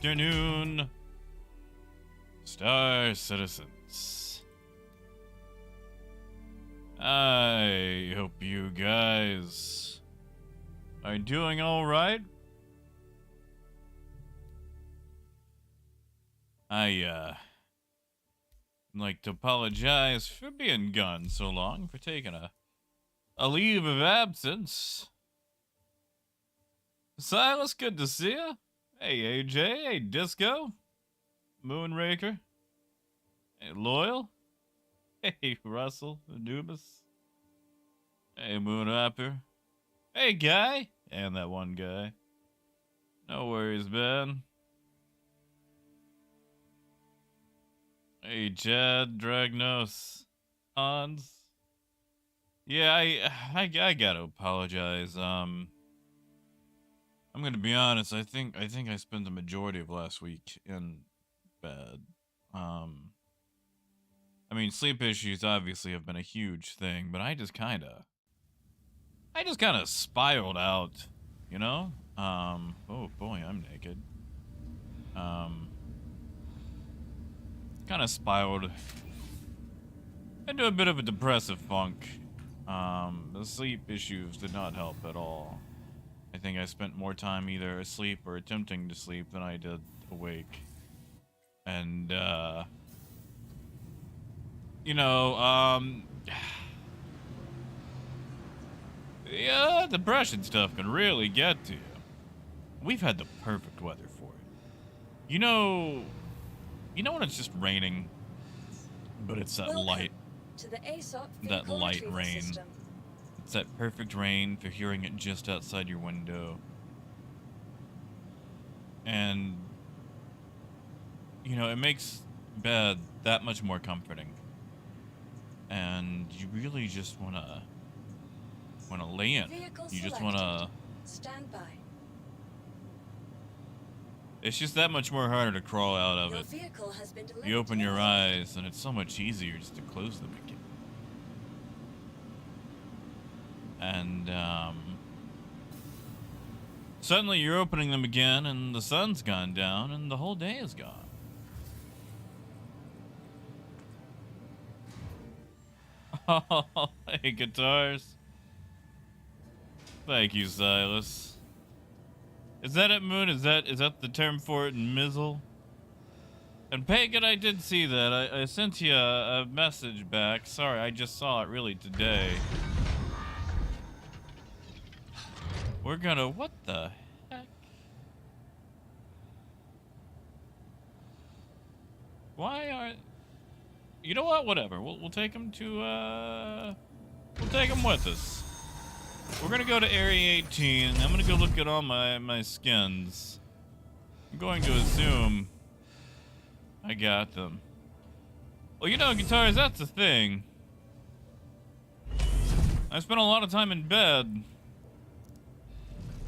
afternoon, Star Citizens. I hope you guys are doing all right. I'd like to apologize for being gone so long, for taking a leave of absence. Silas, good to see you. Hey, AJ. Hey, Disco. Moonraker. Hey, Loyal. Hey, Russell. Anubis. Hey, Moonhopper. Hey, Guy. And that one guy. No worries, Ben. Hey, Chad. Dragnos. Hans. Yeah, I gotta apologize. I'm gonna be honest. I think I spent the majority of last week in bed. I mean, sleep issues obviously have been a huge thing, but I just kind of spiraled out, you know. Oh boy, I'm naked. Kind of spiraled into a bit of a depressive funk. The sleep issues did not help at all. I think I spent more time either asleep or attempting to sleep than I did awake. And, you know, yeah, depression stuff can really get to you. We've had the perfect weather for it. You know when it's just raining, but it's that light rain. System. It's that perfect rain for hearing it just outside your window. And, you know, it makes bed that much more comforting. And you really just wanna lay in. You just wanna... Stand by. It's just that much more harder to crawl out of Your it. vehicle has been delivered You open to your your eyes, and it's so much easier just to close them again. And, suddenly you're opening them again, and the sun's gone down, and the whole day is gone. Oh, hey, guitars. Thank you, Silas. Is that it, Moon? Is that the term for it in Mizzle? And Pagan, I did see that. I sent you a message back. Sorry, I just saw it really today. We're gonna... What the heck? Why are... You know what? Whatever. We'll take him to, We'll take him with us. We're gonna go to Area 18. I'm gonna go look at all my skins. I'm going to assume I got them. Well, you know, guitars, that's the thing. I spent a lot of time in bed.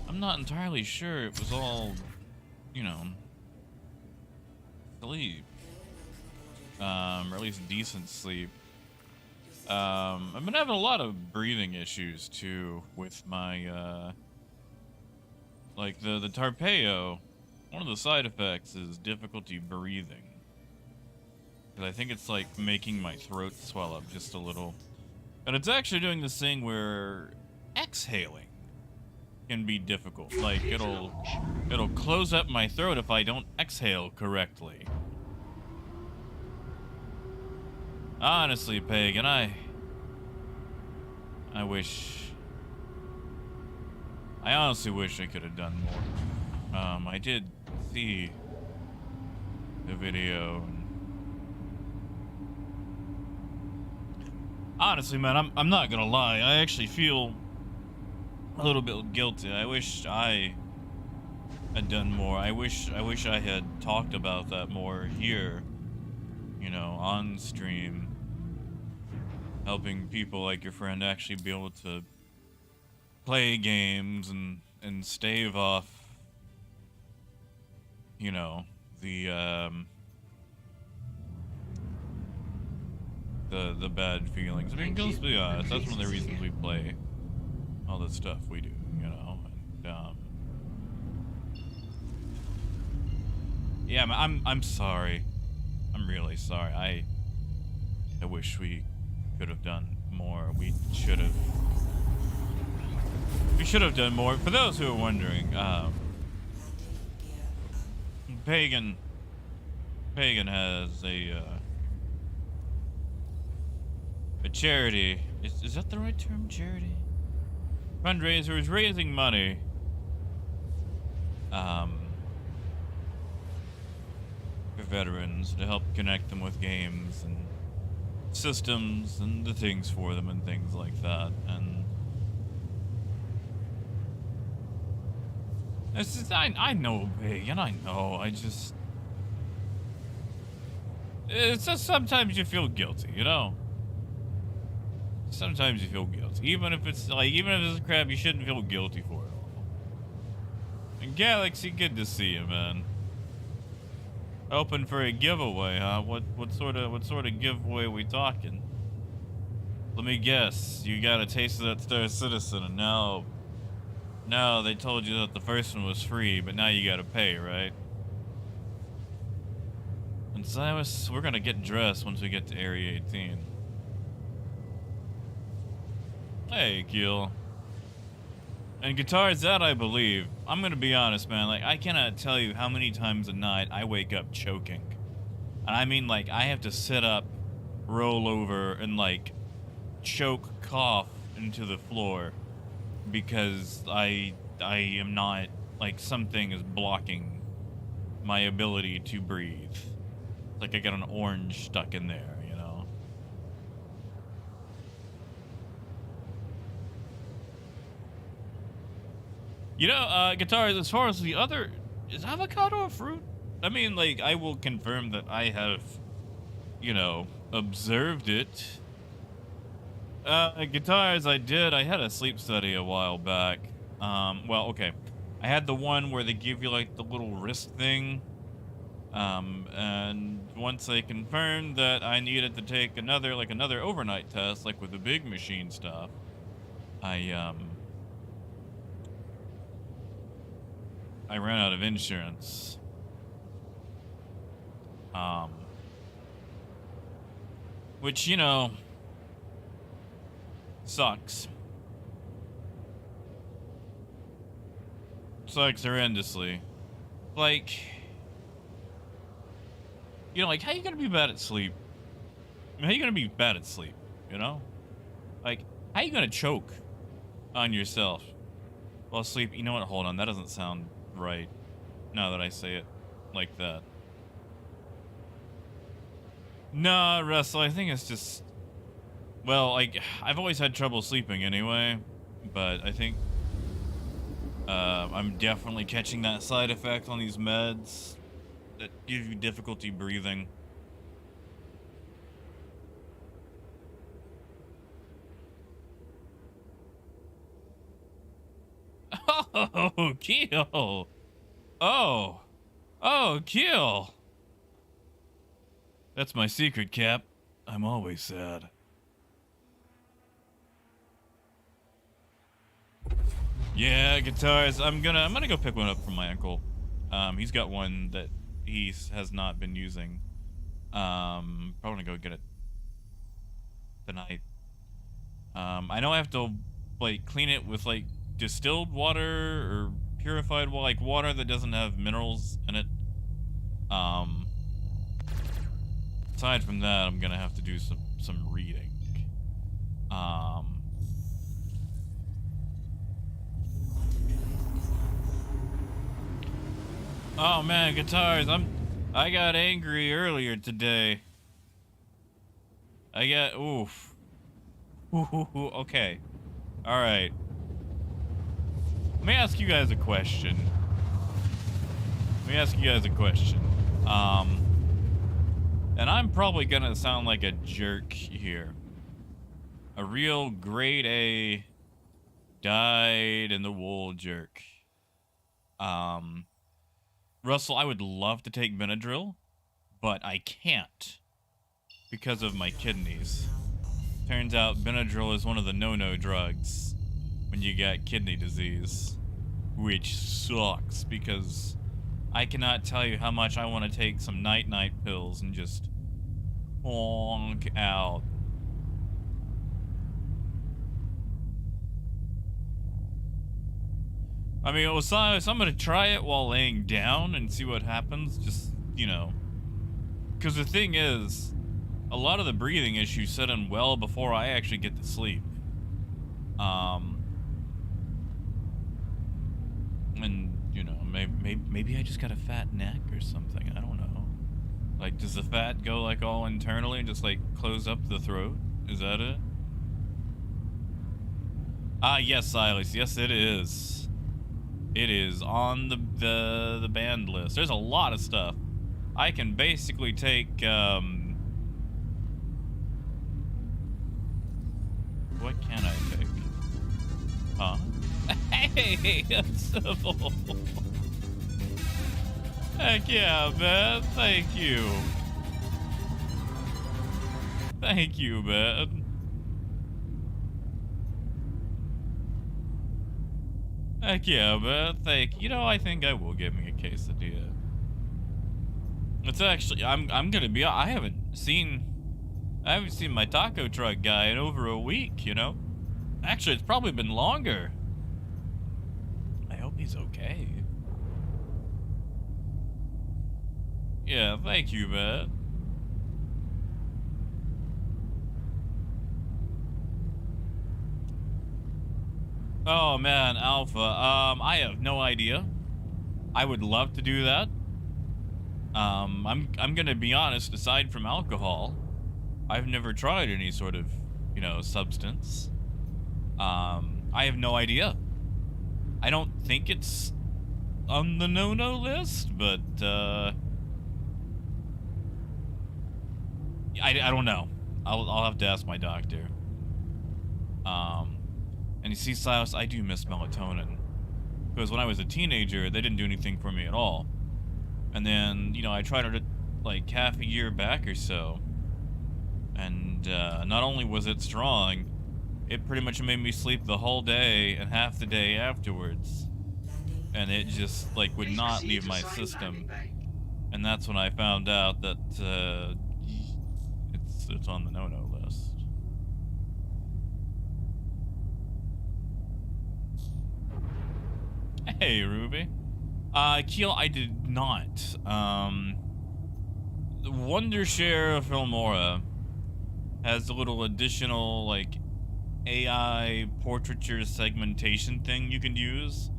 I'm not entirely sure it was all, you know, sleep. Or at least decent sleep. I've been having a lot of breathing issues too with my, like the Tarpeo. One of the side effects is difficulty breathing. Because I think it's like making my throat swell up just a little. And it's actually doing this thing where exhaling can be difficult. Like it'll close up my throat if I don't exhale correctly. Honestly, Pagan, I honestly wish I could have done more. I did see the video. Honestly, man, I'm not gonna lie. I actually feel a little bit guilty. I wish I had done more. I wish I had talked about that more here, you know, on stream, helping people like your friend actually be able to play games and stave off, you know, the bad feelings. I mean, let's be honest, that's one of the reasons we play all the stuff we do, you know. And Yeah, I'm sorry. I'm really sorry. I wish we could have done more. We should have done more. For those who are wondering, Pagan has a charity. Is that the right term? Charity? Fundraiser is raising money. For veterans to help connect them with games and systems and the things for them and things like that. And it's just, I know, Pagan, I know. It's just sometimes you feel guilty, you know? Sometimes you feel guilty. Even if it's crap, you shouldn't feel guilty for it all. And Galaxy, good to see you, man. Open for a giveaway, huh? What sort of giveaway we talking? Let me guess. You got a taste of that Star Citizen, and now they told you that the first one was free, but now you gotta pay, right? And Silas, we're gonna get dressed once we get to Area 18. Hey, Gil. And guitars, that I believe. I'm gonna be honest, man. Like, I cannot tell you how many times a night I wake up choking. And I mean, like, I have to sit up, roll over, and, like, choke, cough into the floor because I am not, like, something is blocking my ability to breathe. It's like I got an orange stuck in there, you know? You know, guitars, as far as the other, is avocado a fruit? I mean, like, I will confirm that I have, you know, observed it. Guitars, I had a sleep study a while back. Well, okay. I had the one where they give you, like, the little wrist thing. And once they confirmed that I needed to take another overnight test, like with the big machine stuff, I ran out of insurance. Which, you know, sucks. Sucks horrendously. Like, you know, like, how you gonna be bad at sleep? I mean, how you gonna be bad at sleep, you know? Like, how you gonna choke on yourself while sleep? You know what? Hold on, that doesn't sound right now that I say it like that. Nah, Russell, I think it's just, well, like, I've always had trouble sleeping anyway, but I think I'm definitely catching that side effect on these meds that give you difficulty breathing. Oh, Keel. Oh, Keel. That's my secret, Cap. I'm always sad. Yeah, guitars. I'm gonna go pick one up from my uncle. He's got one that he has not been using. Probably gonna go get it tonight. I know I have to, like, clean it with, like, distilled water or purified, like, water that doesn't have minerals in it. Aside from that, I'm gonna have to do some reading. Oh man, guitars, I got angry earlier today. Oof. Okay. Alright. Let me ask you guys a question. And I'm probably gonna sound like a jerk here. A real grade A dyed in the wool jerk. Russell, I would love to take Benadryl, but I can't because of my kidneys. Turns out Benadryl is one of the no-no drugs when you got kidney disease, which sucks because I cannot tell you how much I want to take some night-night pills and just honk out. I mean, Osiris, I'm gonna try it while laying down and see what happens. Just, you know. Because the thing is, a lot of the breathing issues set in well before I actually get to sleep. And, you know, maybe I just got a fat neck or something. I don't know. Like, does the fat go, like, all internally and just, like, close up the throat? Is that it? Ah, yes, Silas. Yes, it is. It is on the banned list. There's a lot of stuff. I can basically take, what can I take? Huh? Hey, that's civil. Heck yeah, man. Thank you. Thank you, man. Heck yeah, man. Thank you. You know, I think I will get me a quesadilla. It's actually, I'm gonna be, I haven't seen my taco truck guy in over a week, you know? Actually, it's probably been longer. I hope he's okay. Yeah, thank you, man. Oh man, Alpha. I have no idea. I would love to do that. I'm gonna be honest, aside from alcohol, I've never tried any sort of, you know, substance. I have no idea. I don't think it's on the no-no list, but, I don't know. I'll have to ask my doctor. And you see, Silas, I do miss melatonin. Because when I was a teenager, they didn't do anything for me at all. And then, you know, I tried it like half a year back or so. And not only was it strong, it pretty much made me sleep the whole day and half the day afterwards. And it just, like, would not leave my system. And that's when I found out that it's on the no-no list. Hey, Ruby. Keel, I did not. The Wondershare of Filmora has a little additional, like, AI portraiture segmentation thing you can use.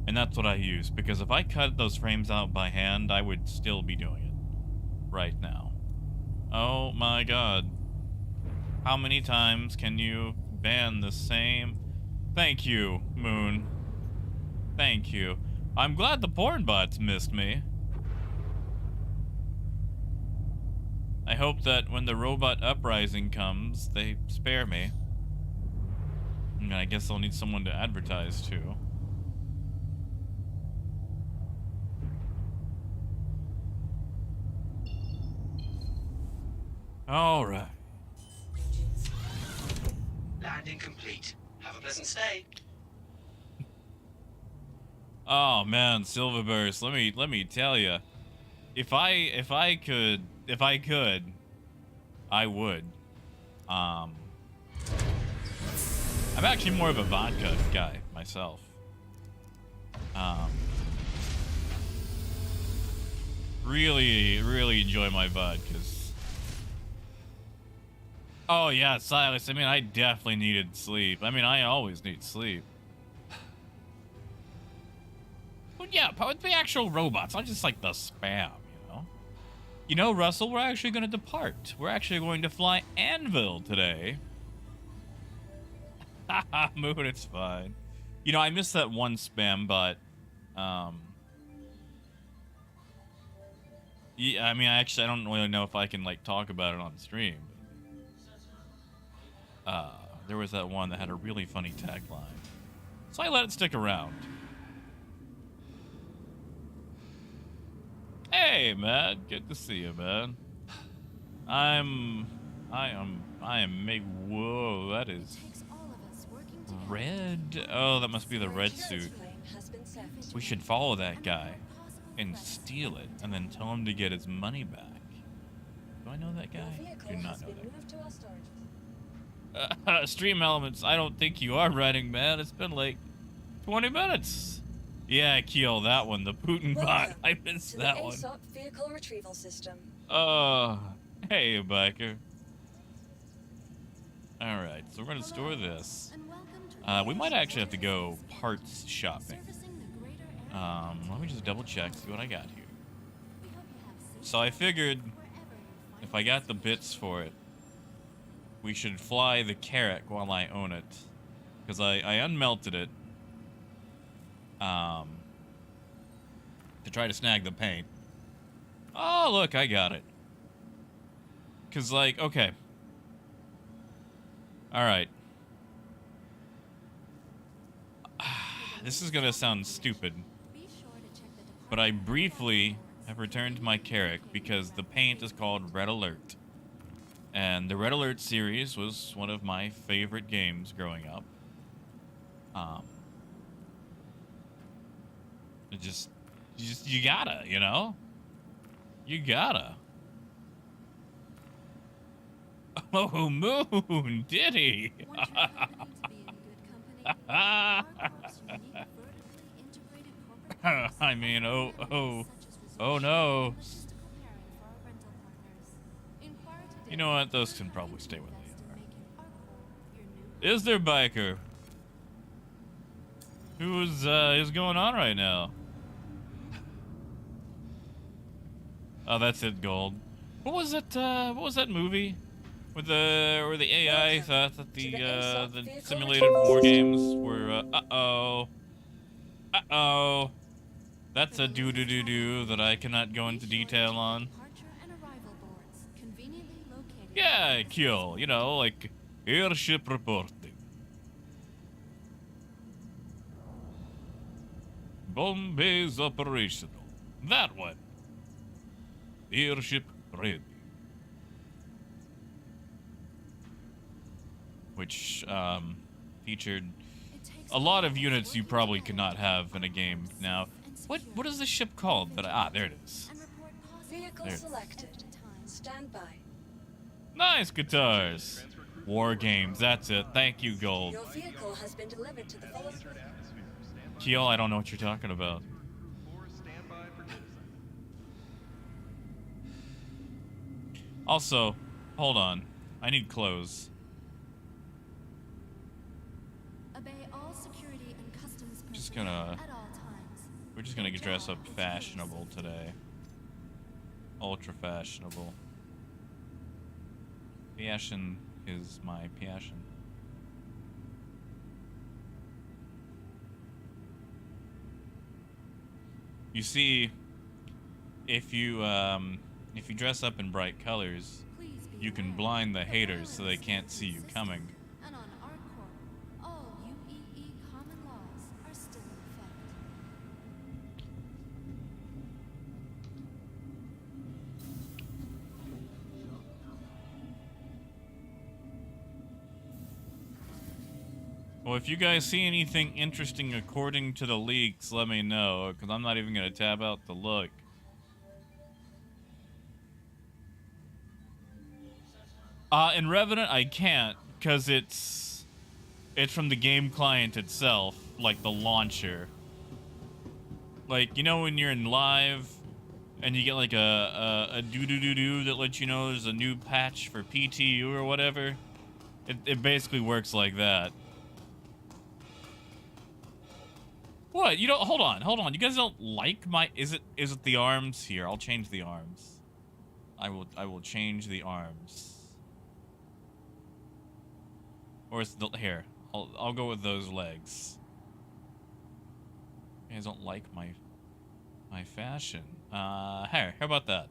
And that's what I use, because if I cut those frames out by hand, I would still be doing it right now. Oh my god. How many times can you ban the same? Thank you, Moon. Thank you. I'm glad the porn bots missed me. I hope that when the robot uprising comes, they spare me. And I guess I'll need someone to advertise to. Alright. Landing complete. Have a pleasant stay. Oh man, Silverburst, let me tell you. If I could, I would. I'm actually more of a vodka guy myself. Really enjoy my vodkas. Oh yeah, Silas, I mean, I definitely needed sleep. I mean, I always need sleep. But yeah, with the actual robots, I just like the spam, you know? You know, Russell, we're actually going to depart. We're actually going to fly Anvil today. Haha, Moon, it's fine. You know, I missed that one spam, but, yeah, I mean, I don't really know if I can, like, talk about it on stream. There was that one that had a really funny tagline. So I let it stick around. Hey, man, good to see you, man. I am whoa, that is red. Oh, that must be the red suit. We should follow that guy. and steal it, and then tell him to get his money back. Do I know that Your guy? vehicle Do not has know been that moved to our storage guy. Stream Elements, I don't think you are running, man. It's been like 20 minutes. Yeah, Keel, that one, the Putin bot. Welcome I missed to that the one. ASOP vehicle retrieval system. Hey, biker. Alright, so we're gonna store this. We might actually have to go parts shopping. Let me just double check, see what I got here. So I figured if I got the bits for it, we should fly the Carrack while I own it. Because I unmelted it. To try to snag the paint. Oh, look, I got it. Because, like, okay. Alright. This is gonna sound stupid. But I briefly have returned to my Carrack because the paint is called Red Alert. And the Red Alert series was one of my favorite games growing up. You gotta, you know? You gotta. Oh, Moon, did he? I mean, oh no. You know what? Those can probably stay where they are. Is there, biker? Who's going on right now? Oh, that's it, Gold. What was it? What was that movie? Where the AI thought that the simulated war games were uh-oh. That's a do that I cannot go into detail on. Yeah, kill. You know, like airship reporting. Bombay's operational. That one. Airship ready. Which featured a lot of units you probably could not have in a game now. What is the ship called? There it is. Vehicle selected. Stand by. Nice guitars. War games, that's it. Thank you, Gold. Your vehicle has been delivered to the fullest. Keel, I don't know what you're talking about. Also, hold on. I need clothes. Obey all security and customs Just personnel gonna... at all times. We're just gonna dress up fashionable today. Ultra fashionable. Passion is my passion. You see, if you dress up in bright colors, you can blind the haters so they can't see you coming. And on our court, all UEE common laws are still in effect. Well, if you guys see anything interesting according to the leaks, let me know, because I'm not even going to tab out to look. In Revenant, I can't, because it's from the game client itself, like the launcher. Like, you know when you're in live, and you get like a doo-doo-doo-doo that lets you know there's a new patch for PTU or whatever? It basically works like that. What? You don't... Hold on. You guys don't like my... Is it the arms? Here, I'll change the arms. I will change the arms. Or it's the... Here. I'll go with those legs. You guys don't like my fashion. Here, how about that?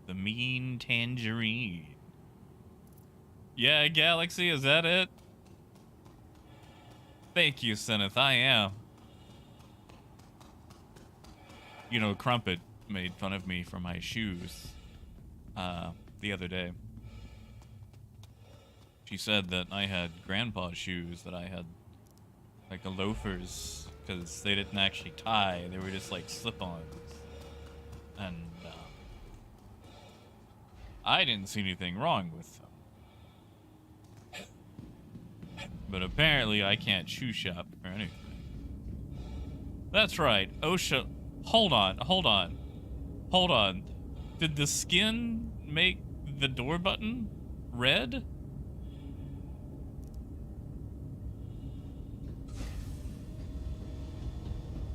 The mean tangerine. Yeah, Galaxy, is that it? Thank you, Seneth. I am. You know, Crumpet made fun of me for my shoes the other day. She said that I had grandpa's shoes, that I had like a loafers, because they didn't actually tie. They were just like slip-ons. And I didn't see anything wrong with them. But apparently I can't shoe shop or anything. That's right. OSHA. Hold on. Did the skin make the door button red?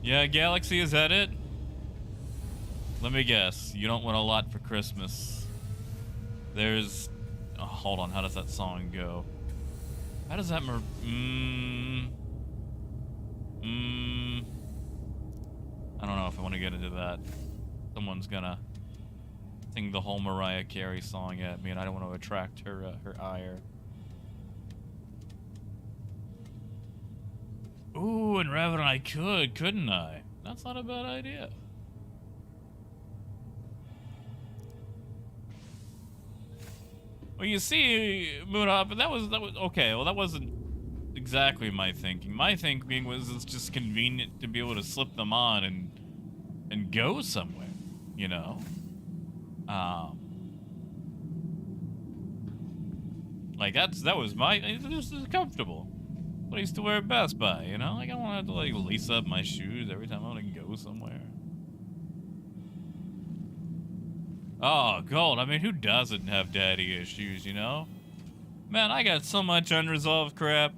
Yeah, Galaxy, is that it? Let me guess. You don't want a lot for Christmas. There's... Oh, hold on. How does that song go? How does that... I don't know if I want to get into that. Someone's gonna sing the whole Mariah Carey song at me, and I don't want to attract her ire. Ooh, and Rabbit, I couldn't I? That's not a bad idea. Well, you see, Moonhop, that was okay. Well, that wasn't exactly my thinking. My thinking was it's just convenient to be able to slip them on and go somewhere, you know. Like that was my. This is comfortable. What I used to wear at Best Buy, you know. Like I don't want to have to like lace up my shoes every time I want to go somewhere. Oh, Gold. I mean, who doesn't have daddy issues, you know? Man, I got so much unresolved crap.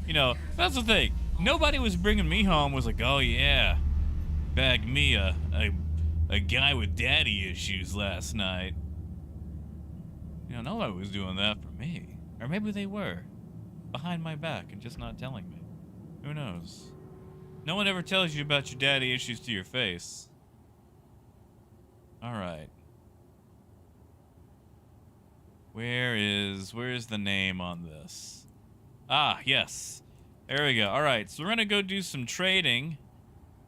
You know, that's the thing. Nobody was bringing me home was like, oh yeah, bagged me a guy with daddy issues last night. You know, nobody was doing that for me. Or maybe they were, behind my back and just not telling me. Who knows? No one ever tells you about your daddy issues to your face. Alright. Where's the name on this? Ah, yes. There we go. Alright, so we're gonna go do some trading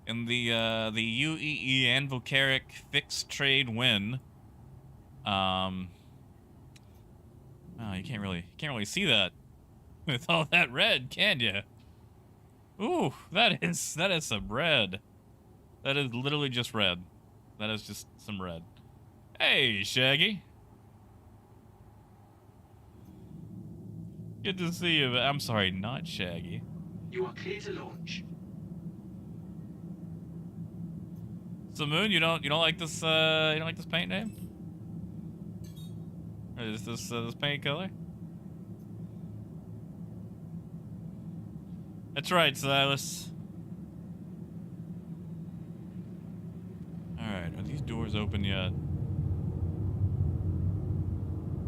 in the UEE Anvil Carrack fixed trade win. Oh, you can't really see that with all that red, can you? Ooh, that is some red. That is literally just red. That is just some red. Hey, Shaggy. Good to see you. I'm sorry, not Shaggy. You are clear to launch. So Moon, you don't like this you don't like this paint name? Or is this paint color? That's right, Silas. Alright, are these doors open yet?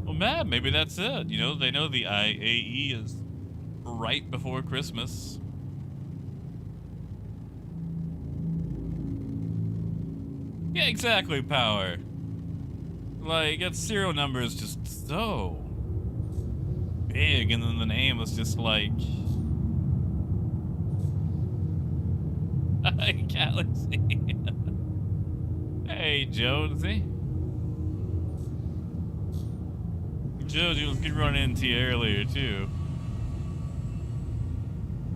Well, Matt, maybe that's it. You know, they know the IAE is right before Christmas. Yeah, exactly, Power. Like, that serial number is just so big, and then the name is just like... Galaxy. Hey, Jonesy. Jonesy was good running into you earlier, too.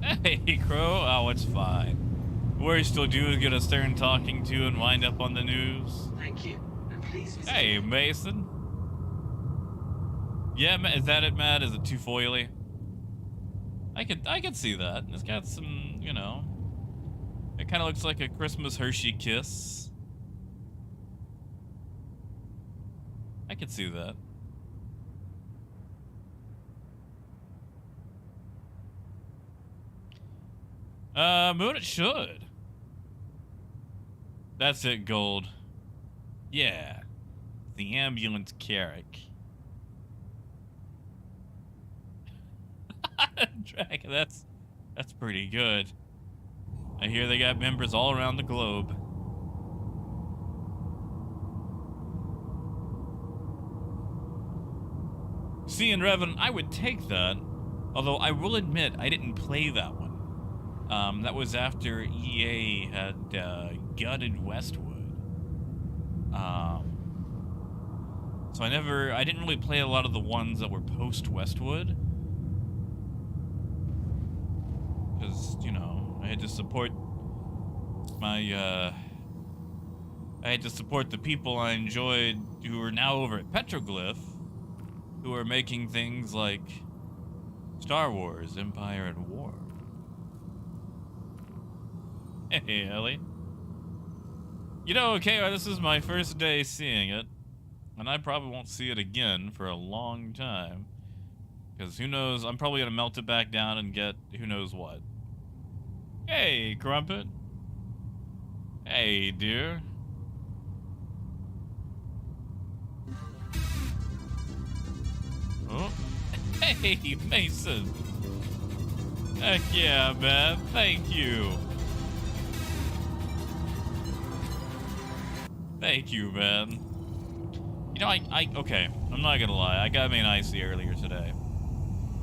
Hey, Crow. Oh, it's fine. What you still do is get a stern talking to and wind up on the news. Thank you. And please visit. Hey, Mason. Yeah, is that it, Matt? Is it too foily? I could see that. It's got some, you know... It kind of looks like a Christmas Hershey kiss. I could see that. Moon, it should. That's it, Gold. Yeah. The ambulance Carrack. Dragon, that's pretty good. I hear they got members all around the globe. See, and Revan, I would take that. Although I will admit, I didn't play that one. That was after EA had gutted Westwood. So I didn't really play a lot of the ones that were post-Westwood. because, you know, I had to support my, I had to support the people I enjoyed who are now over at Petroglyph, who are making things like Star Wars, Empire at War. Hey, Ellie. You know, okay, this is my first day seeing it, and I probably won't see it again for a long time. Because who knows, I'm probably gonna melt it back down and get who knows what. Hey, Crumpet. Hey, dear. Oh. Hey, Mason. Heck yeah, man. Thank you. Thank you, man. You know, okay, I'm not gonna lie. I got me an icy earlier today.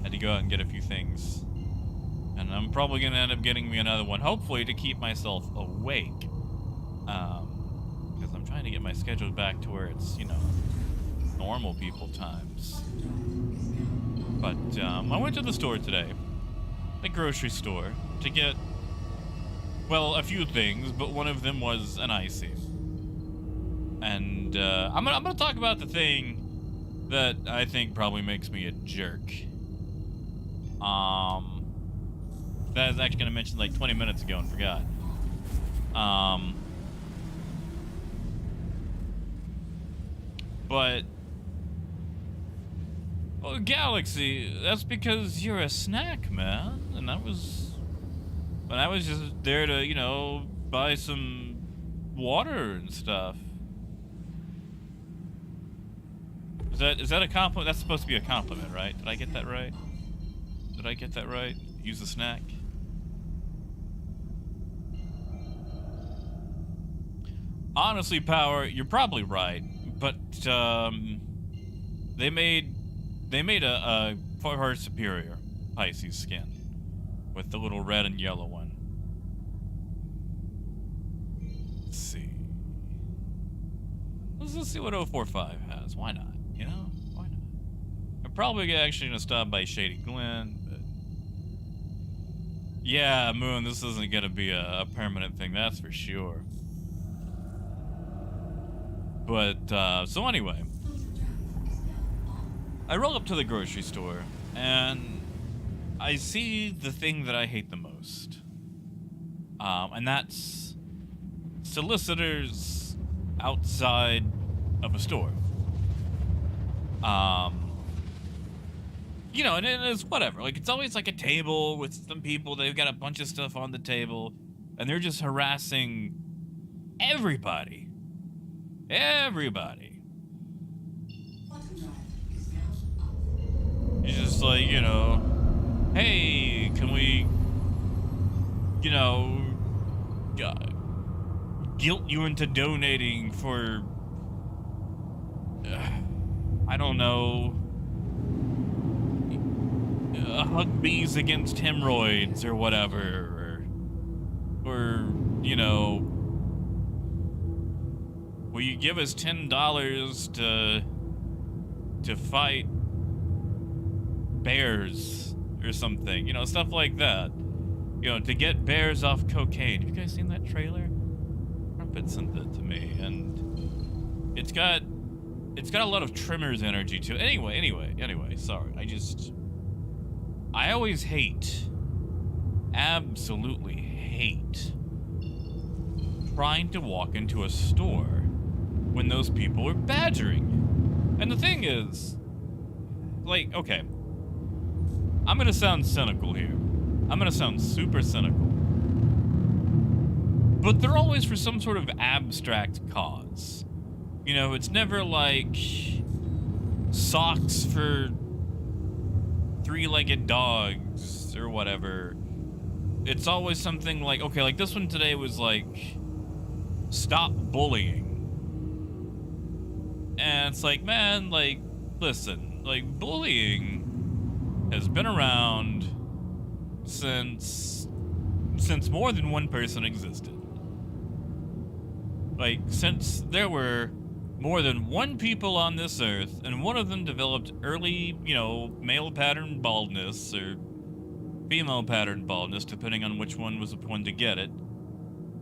Had to go out and get a few things. And I'm probably gonna end up getting me another one, hopefully to keep myself awake. Because I'm trying to get my schedule back to where it's, you know, normal people times. But, I went to the store today, the grocery store, to get, well, a few things, but one of them was an icy. And, I'm gonna talk about the thing that I think probably makes me a jerk. That I was actually gonna mention like 20 minutes ago and forgot. But, oh, Galaxy, that's because you're a snack, man. And I was just there to, you know, buy some water and stuff. Is that a compliment? That's supposed to be a compliment, right? Did I get that right? Did I get that right? Use a snack? Honestly, Power, you're probably right. But, they made a far superior Pisces skin with the little red and yellow one. Let's see. Let's just see what 045 has. Why not? You know? Why not? I'm probably actually gonna stop by Shady Glen, but yeah, Moon, this isn't gonna be a permanent thing, that's for sure. But, so anyway, I roll up to the grocery store, and I see the thing that I hate the most. And that's solicitors outside of a store. You know, and it's whatever. Like, it's always like a table with some people, they've got a bunch of stuff on the table, and they're just harassing everybody. Everybody. It's just like, you know, hey, can we, you know, guilt you into donating for, I don't know, hug bees against hemorrhoids or whatever, or, you know, will you give us $10 to fight bears or something? You know, stuff like that. You know, to get bears off cocaine. Have you guys seen that trailer? Crumpet sent it to me, and it's got a lot of Trimmers energy to it. Anyway, sorry. I always absolutely hate trying to walk into a store when those people are badgering you. And the thing is, like, okay, I'm gonna sound cynical here. I'm gonna sound super cynical. But they're always for some sort of abstract cause. You know, it's never like socks for three-legged dogs or whatever. It's always something like, okay, like this one today was like, stop bullying. And it's like, man, like, listen, like, bullying has been around since more than one person existed. Like, since there were more than one people on this earth, and one of them developed early, you know, male pattern baldness, or female pattern baldness, depending on which one was the one to get it.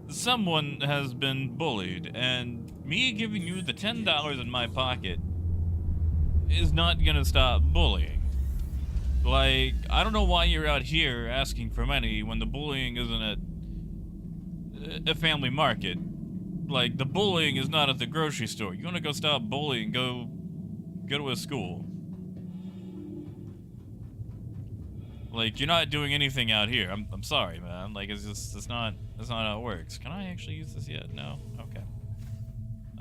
Someone has been bullied, and me giving you the $10 in my pocket is not gonna stop bullying. Like, I don't know why you're out here asking for money when the bullying isn't at a family market. Like, the bullying is not at the grocery store. You wanna go stop bullying, go to a school. Like, you're not doing anything out here. I'm sorry, man. Like, that's not how it works. Can I actually use this yet? No? Okay.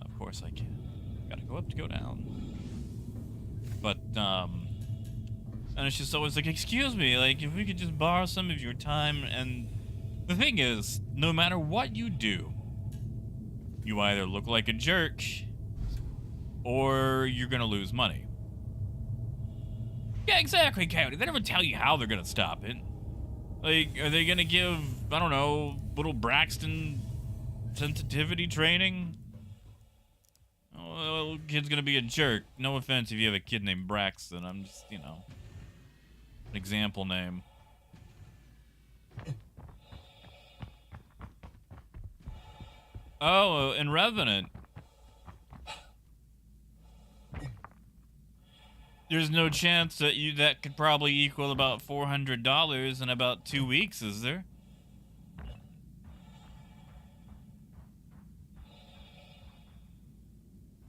Of course I can. Gotta go up to go down. But, and it's just always like, excuse me, like, if we could just borrow some of your time. And the thing is, no matter what you do, you either look like a jerk, or you're gonna lose money. Yeah, exactly, Coyote. They never tell you how they're gonna stop it. Like, are they gonna give, I don't know, little Braxton sensitivity training? Oh, kid's gonna be a jerk. No offense if you have a kid named Braxton. I'm just, you know, an example name. Oh, and Revenant. There's no chance that that could probably equal about $400 in about 2 weeks, is there?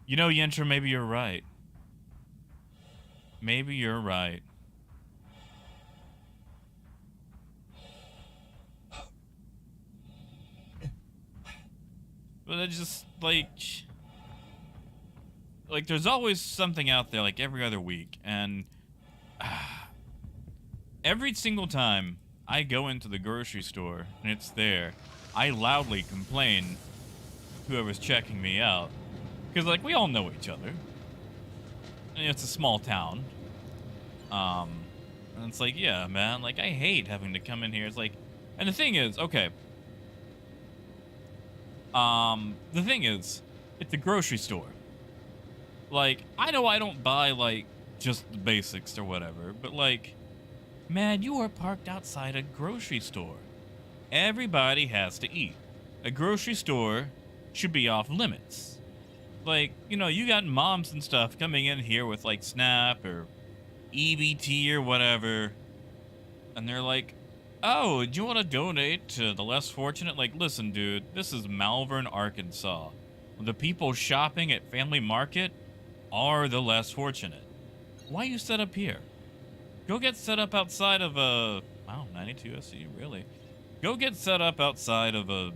You know, Yentra, maybe you're right. Maybe you're right. But it's just, like, there's always something out there, like, every other week, and every single time I go into the grocery store and it's there, I loudly complain to whoever's checking me out. Because, like, we all know each other. And it's a small town. And it's like, yeah, man, like, I hate having to come in here. It's like, and the thing is, okay. The thing is, it's a grocery store. Like, I know I don't buy, like, just the basics or whatever, but, like, man, you are parked outside a grocery store. Everybody has to eat. A grocery store should be off limits. Like, you know, you got moms and stuff coming in here with, like, SNAP or EBT or whatever, and they're like, oh, do you want to donate to the less fortunate? Like, listen, dude, this is Malvern, Arkansas. The people shopping at Family Market are the less fortunate. Why you set up here? Go get set up outside of a... Wow, 92 SE, really? Go get set up outside of a...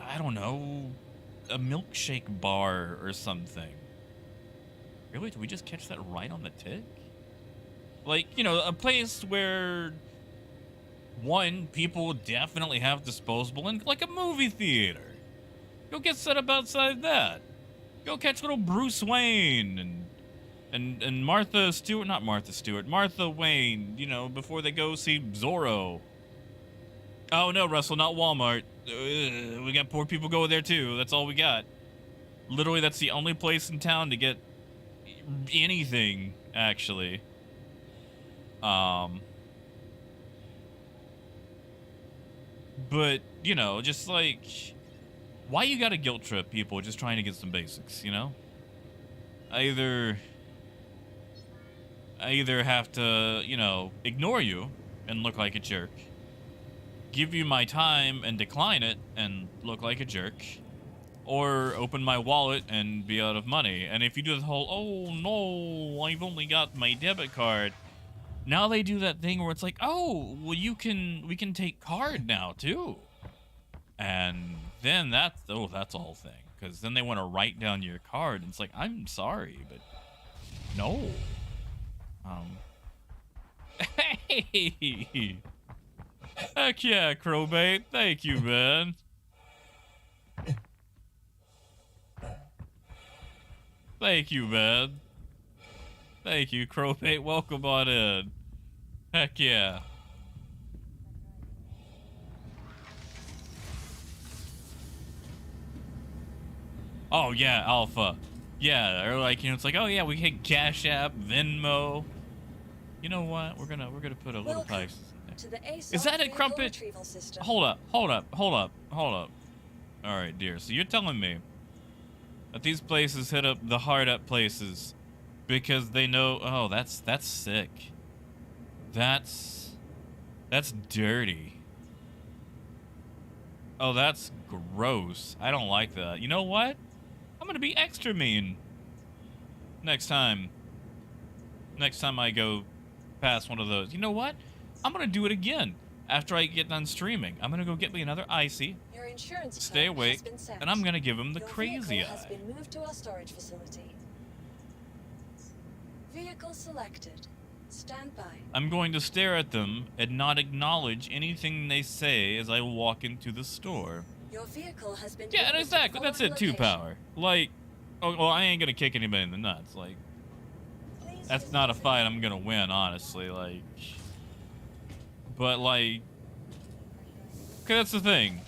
I don't know... a milkshake bar or something. Really? Did we just catch that right on the tick? Like, you know, a place where... one, people definitely have disposable income, like a movie theater. Go get set up outside that. Go catch little Bruce Wayne and Martha Stewart, not Martha Stewart, Martha Wayne, you know, before they go see Zorro. Oh no, Russell, not Walmart. We got poor people go there too. That's all we got. Literally, that's the only place in town to get anything, actually. But, you know, just like, why you gotta guilt trip people just trying to get some basics, you know? I either have to, you know, ignore you and look like a jerk, give you my time and decline it and look like a jerk, or open my wallet and be out of money. And if you do the whole, oh no, I've only got my debit card, now they do that thing where it's like, oh, well, we can take card now too. And then that's the whole thing. Because then they want to write down your card. And it's like, I'm sorry, but no. Hey! Heck yeah, Crowbait. Thank you, man. Thank you, man. Thank you, Crowbait. Welcome on in. Heck yeah. Oh, yeah, Alpha. Yeah, or like, you know, it's like, oh, yeah, we can Cash App, Venmo. You know what? We're gonna put a little Welcome Pisces in there. to the ASOS Is that a vehicle crumpet? retrieval system. Hold up. All right, dear. So you're telling me that these places hit up the hard up places because they know, oh, that's sick. That's dirty. Oh, that's gross. I don't like that. You know what? I'm gonna be extra mean next time I go past one of those. You know what? I'm gonna do it again after I get done streaming. I'm gonna go get me another icy, Your insurance stay plan awake, has been set. and I'm gonna give him the Your crazy vehicle has eye. been moved to our storage facility. Vehicle selected. Stand by. I'm going to stare at them and not acknowledge anything they say as I walk into the store. Your vehicle has been Yeah, and delivered to exactly. the That's following it, 2 location. power. Like, oh, well, I ain't gonna kick anybody in the nuts. Like, Please that's visit not a the- fight I'm gonna win, honestly. Like, but like, 'cause that's the thing,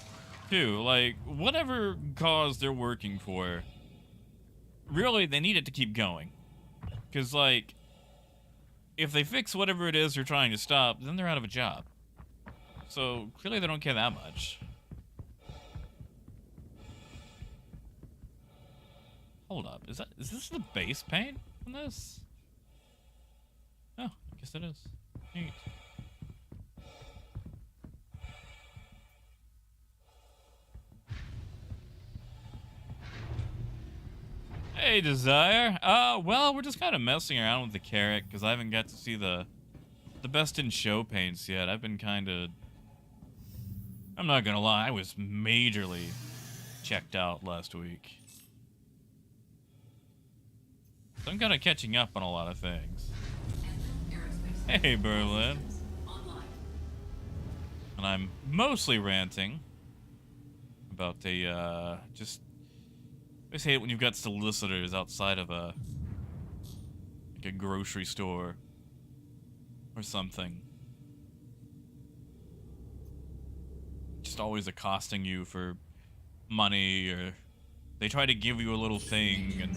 too. Like, whatever cause they're working for, really, they need it to keep going. 'Cause like, if they fix whatever it is they're trying to stop, then they're out of a job. So clearly, they don't care that much. Hold up, is this the base paint on this? Oh, I guess it is. Neat. Hey, Desire. Well, we're just kind of messing around with the Carrack because I haven't got to see the best in show paints yet. I've been kind of, I'm not gonna lie, I was majorly checked out last week. So I'm kind of catching up on a lot of things. Hey, Berlin. And I'm mostly ranting about the, just, I just hate it when you've got solicitors outside of like a grocery store or something. Just always accosting you for money, or they try to give you a little thing and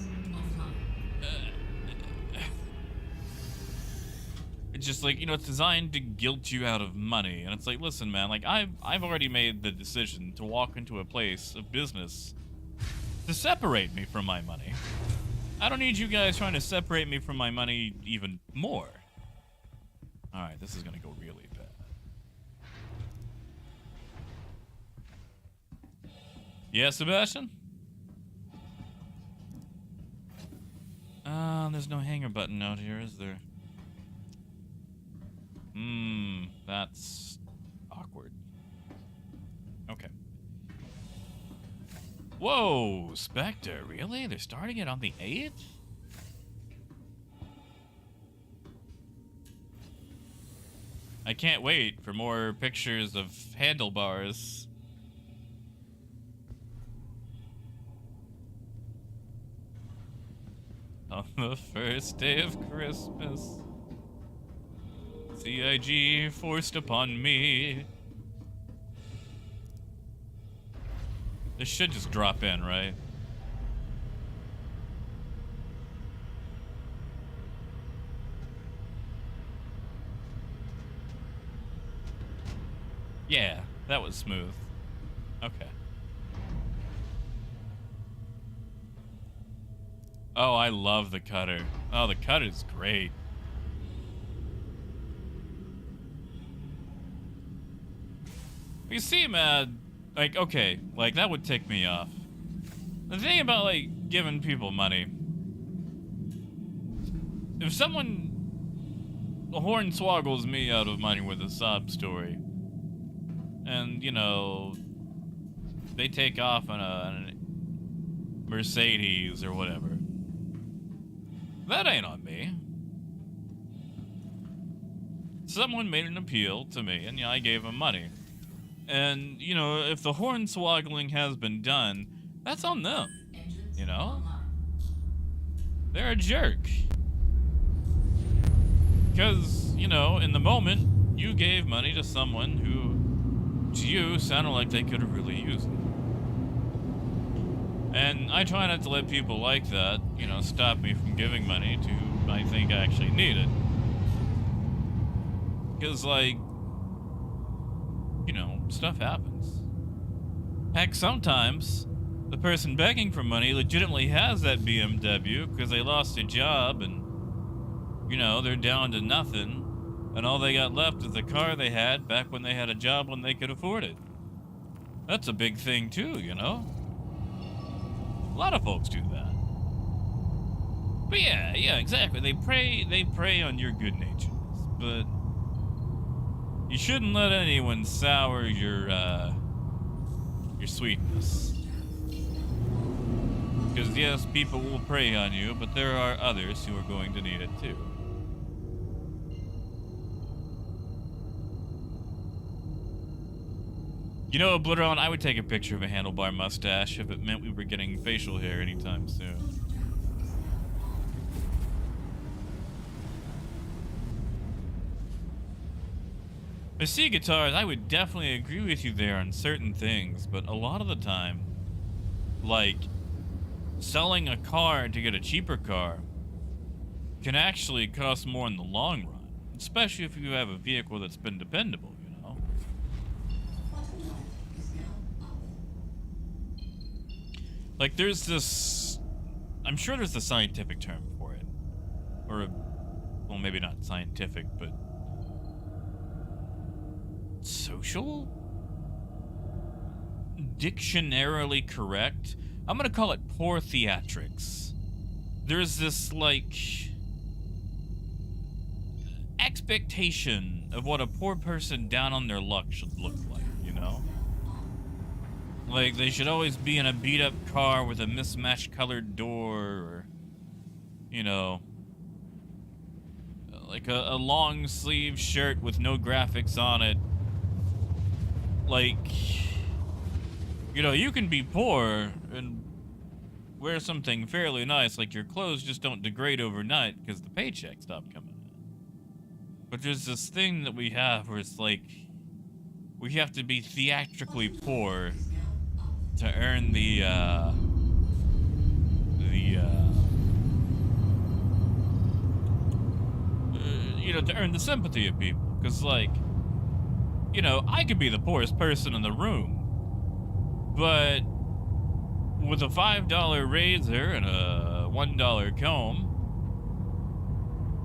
it's just like, you know, it's designed to guilt you out of money. And it's like, listen, man, like I've already made the decision to walk into a place of business to separate me from my money. I don't need you guys trying to separate me from my money even more. Alright, this is gonna go really bad. Yeah, Sebastian? There's no hanger button out here, is there? That's awkward. Okay. Whoa, Spectre, really? They're starting it on the 8th? I can't wait for more pictures of handlebars. On the first day of Christmas, CIG forced upon me. This should just drop in, right? Yeah, that was smooth. Okay. Oh, I love the cutter. Oh, the cutter's great. You see, man, like, okay, like, that would tick me off. The thing about, like, giving people money, if someone hornswoggles me out of money with a sob story, and, you know, they take off on a Mercedes or whatever, that ain't on me. Someone made an appeal to me, and yeah, I gave them money. And, you know, if the hornswoggling has been done, that's on them. You know? They're a jerk. Because, you know, in the moment, you gave money to someone who, to you, sounded like they could have really used it. And I try not to let people like that, you know, stop me from giving money to who I think actually need it. Because, like, you know, stuff happens. Heck, sometimes the person begging for money legitimately has that BMW because they lost their job and, you know, they're down to nothing. And all they got left is the car they had back when they had a job when they could afford it. That's a big thing too, you know? A lot of folks do that. But yeah, exactly. They prey on your good natures, but you shouldn't let anyone sour your sweetness. Because yes, people will prey on you, but there are others who are going to need it too. You know, Obliteron, I would take a picture of a handlebar mustache if it meant we were getting facial hair anytime soon. I see, Guitars, I would definitely agree with you there on certain things, but a lot of the time, like, selling a car to get a cheaper car can actually cost more in the long run, especially if you have a vehicle that's been dependable, you know? Like, there's this... I'm sure there's a scientific term for it. Or, well, maybe not scientific, but... social? Dictionarily correct? I'm gonna call it poor theatrics. There's this, like... expectation of what a poor person down on their luck should look like, you know? Like, they should always be in a beat-up car with a mismatched colored door, or, you know, like a long-sleeve shirt with no graphics on it. Like, you know, you can be poor and wear something fairly nice, like your clothes just don't degrade overnight because the paycheck stopped coming in. But there's this thing that we have where it's like, we have to be theatrically poor to earn you know, to earn the sympathy of people. Because, like, you know, I could be the poorest person in the room, but with a $5 razor and a $1 comb,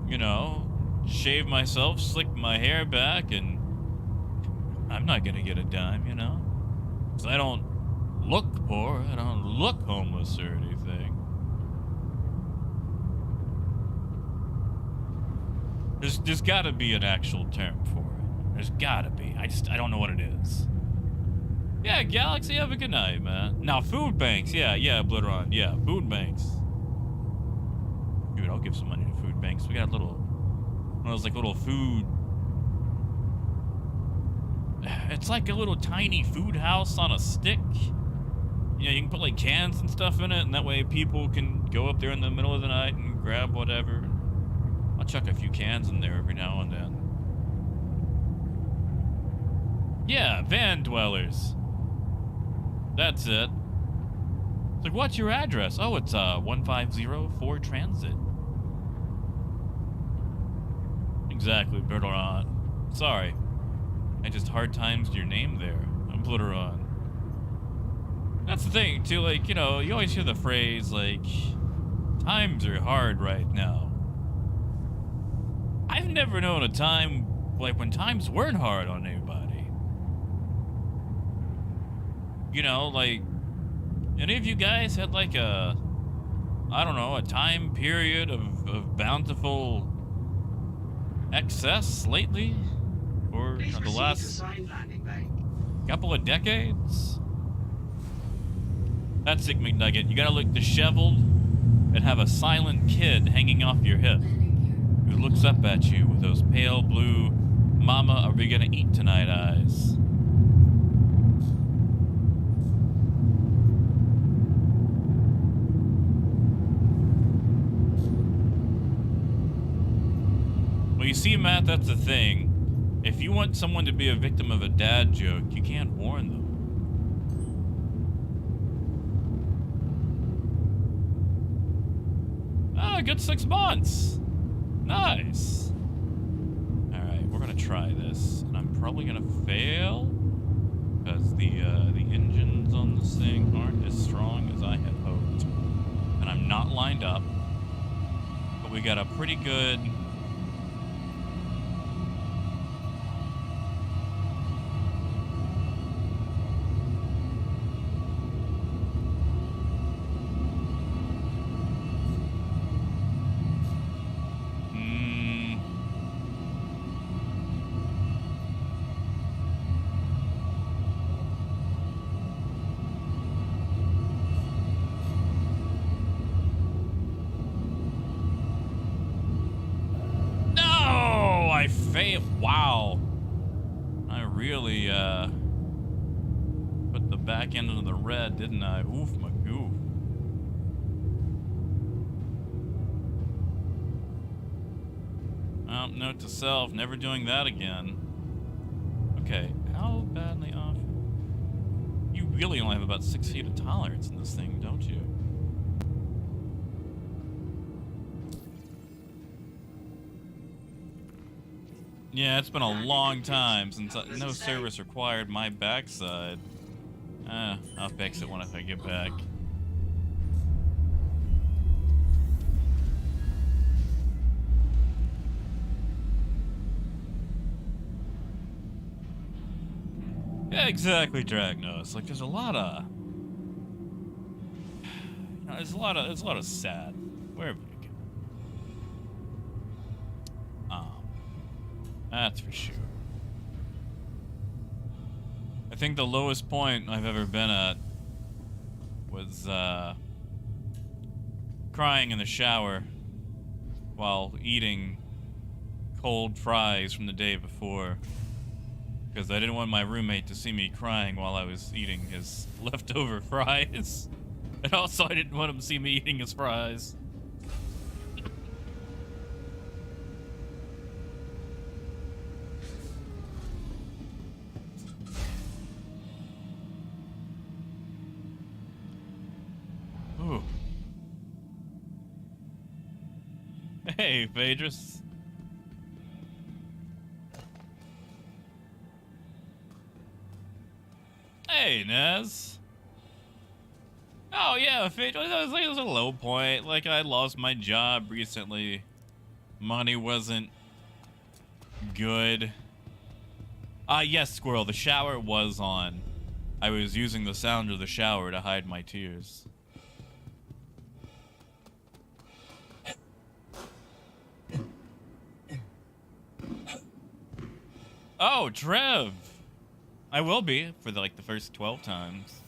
you know, shave myself, slick my hair back, and I'm not gonna get a dime, you know? Because I don't look poor, I don't look homeless or anything. There's gotta be an actual term for it. There's gotta be. I don't know what it is. Yeah, Galaxy, have a good night, man. Now, food banks, yeah, Obliteron, yeah, food banks. Dude, I'll give some money to food banks. We got one of those, like, little food... It's like a little tiny food house on a stick. You know, you can put, like, cans and stuff in it, and that way people can go up there in the middle of the night and grab whatever. I'll chuck a few cans in there every now and then. Yeah, van dwellers. That's it. It's like, what's your address? Oh, it's 1504 Transit. Exactly, Bergeron. Sorry. I just hard times your name there. I'm Blitteron. That's the thing, too, like, you know, you always hear the phrase, like, times are hard right now. I've never known a time, like, when times weren't hard on anybody. You know, like, any of you guys had, like, I don't know, a time period of bountiful excess lately? Or the last couple of decades? That's Sick McNugget. You gotta look disheveled and have a silent kid hanging off your hip who looks up at you with those pale blue, mama, are we gonna eat tonight eyes. Well, you see, Matt, that's the thing. If you want someone to be a victim of a dad joke, you can't warn them. Ah, good 6 months. Nice. Alright, we're gonna try this, and I'm probably gonna fail because the engines on this thing aren't as strong as I had hoped, and I'm not lined up. But we got a pretty good. Wow. I really put the back end into the red, didn't I? Oof, my goof. Well, note to self, never doing that again. Okay, how badly off? You really only have about 6 feet of tolerance in this thing, don't you? Yeah, it's been a long time since no service required my backside. I'll fix it when I get back. Yeah, exactly, Dragnos. Like, there's a lot of, there's a lot of sad. Where have you go? That's for sure. I think the lowest point I've ever been at was crying in the shower while eating cold fries from the day before, because I didn't want my roommate to see me crying while I was eating his leftover fries. And also I didn't want him to see me eating his fries. Ooh. Hey, Phaedrus. Hey, Nez. Oh, yeah, Phaedrus. It was a low point. Like, I lost my job recently. Money wasn't good. Yes, Squirrel. The shower was on. I was using the sound of the shower to hide my tears. Oh, Trev! I will be for the first 12 times.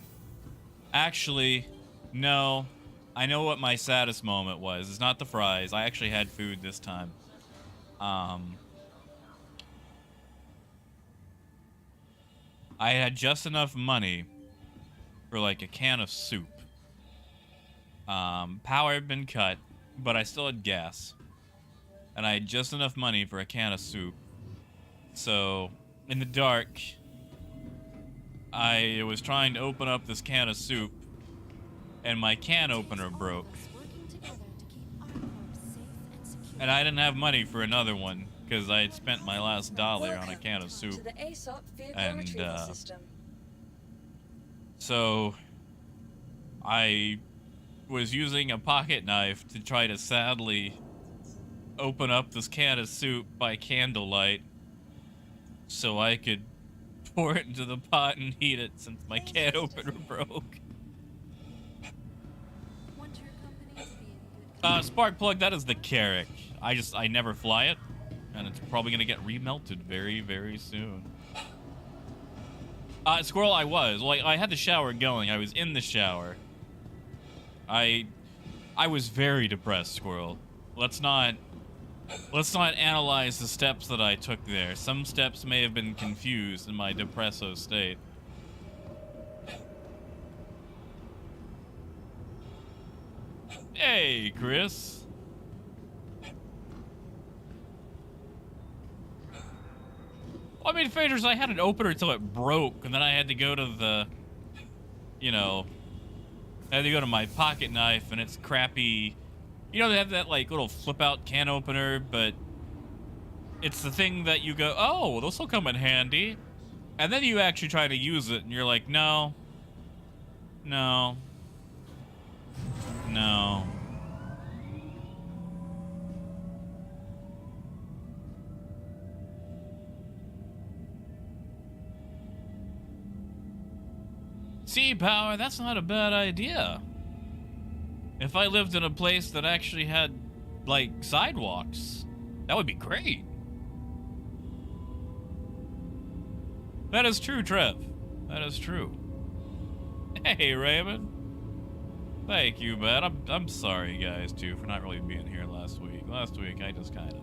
Actually, no. I know what my saddest moment was. It's not the fries. I actually had food this time. I had just enough money for a can of soup. Power had been cut, but I still had gas. And I had just enough money for a can of soup. So, in the dark, I was trying to open up this can of soup, and my can opener broke. And I didn't have money for another one, because I had spent my last dollar on a can of soup. And, so, I was using a pocket knife to try to sadly open up this can of soup by candlelight, so I could pour it into the pot and heat it since my can opener broke. Spark plug, that is the Carrack. I never fly it, and it's probably gonna get remelted very, very soon. Squirrel, I was. Well, I had the shower going. I was in the shower. I was very depressed, Squirrel. Let's not analyze the steps that I took there. Some steps may have been confused in my depresso state. Hey, Chris. Well, I mean, Phaedrus, I had an opener until it broke, and then I had to go to the, I had to go to my pocket knife, and it's crappy. You know, they have that, little flip-out can opener, but it's the thing that you go, oh, this will come in handy. And then you actually try to use it, and you're like, no. No. No. Sea power, that's not a bad idea. If I lived in a place that actually had, like, sidewalks, that would be great. That is true, Trev. That is true. Hey, Raymond. Thank you, man. I'm sorry, guys, too, for not really being here last week. Last week, I just kind of...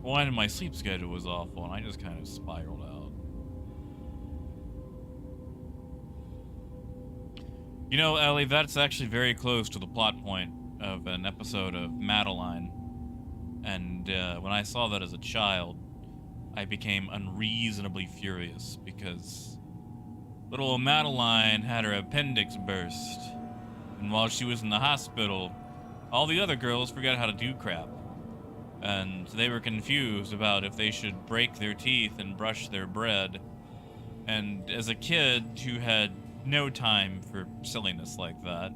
One, my sleep schedule was awful, and I just kind of spiraled out. You know, Ellie, that's actually very close to the plot point of an episode of Madeline. And when I saw that as a child, I became unreasonably furious because little Madeline had her appendix burst. And while she was in the hospital, all the other girls forgot how to do crap. And they were confused about if they should break their teeth and brush their bread. And as a kid who had no time for silliness like that,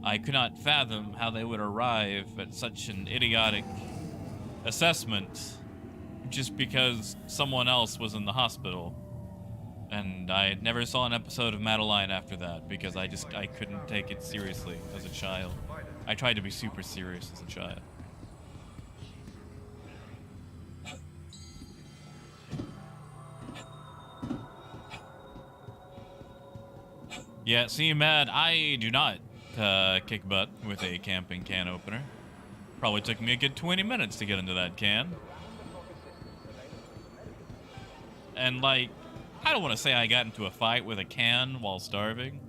I could not fathom how they would arrive at such an idiotic assessment just because someone else was in the hospital. And I never saw an episode of Madeline after that because I couldn't take it seriously as a child. I tried to be super serious as a child. Yeah, see, Mad, I do not kick butt with a camping can opener. Probably took me a good 20 minutes to get into that can. And, like, I don't want to say I got into a fight with a can while starving.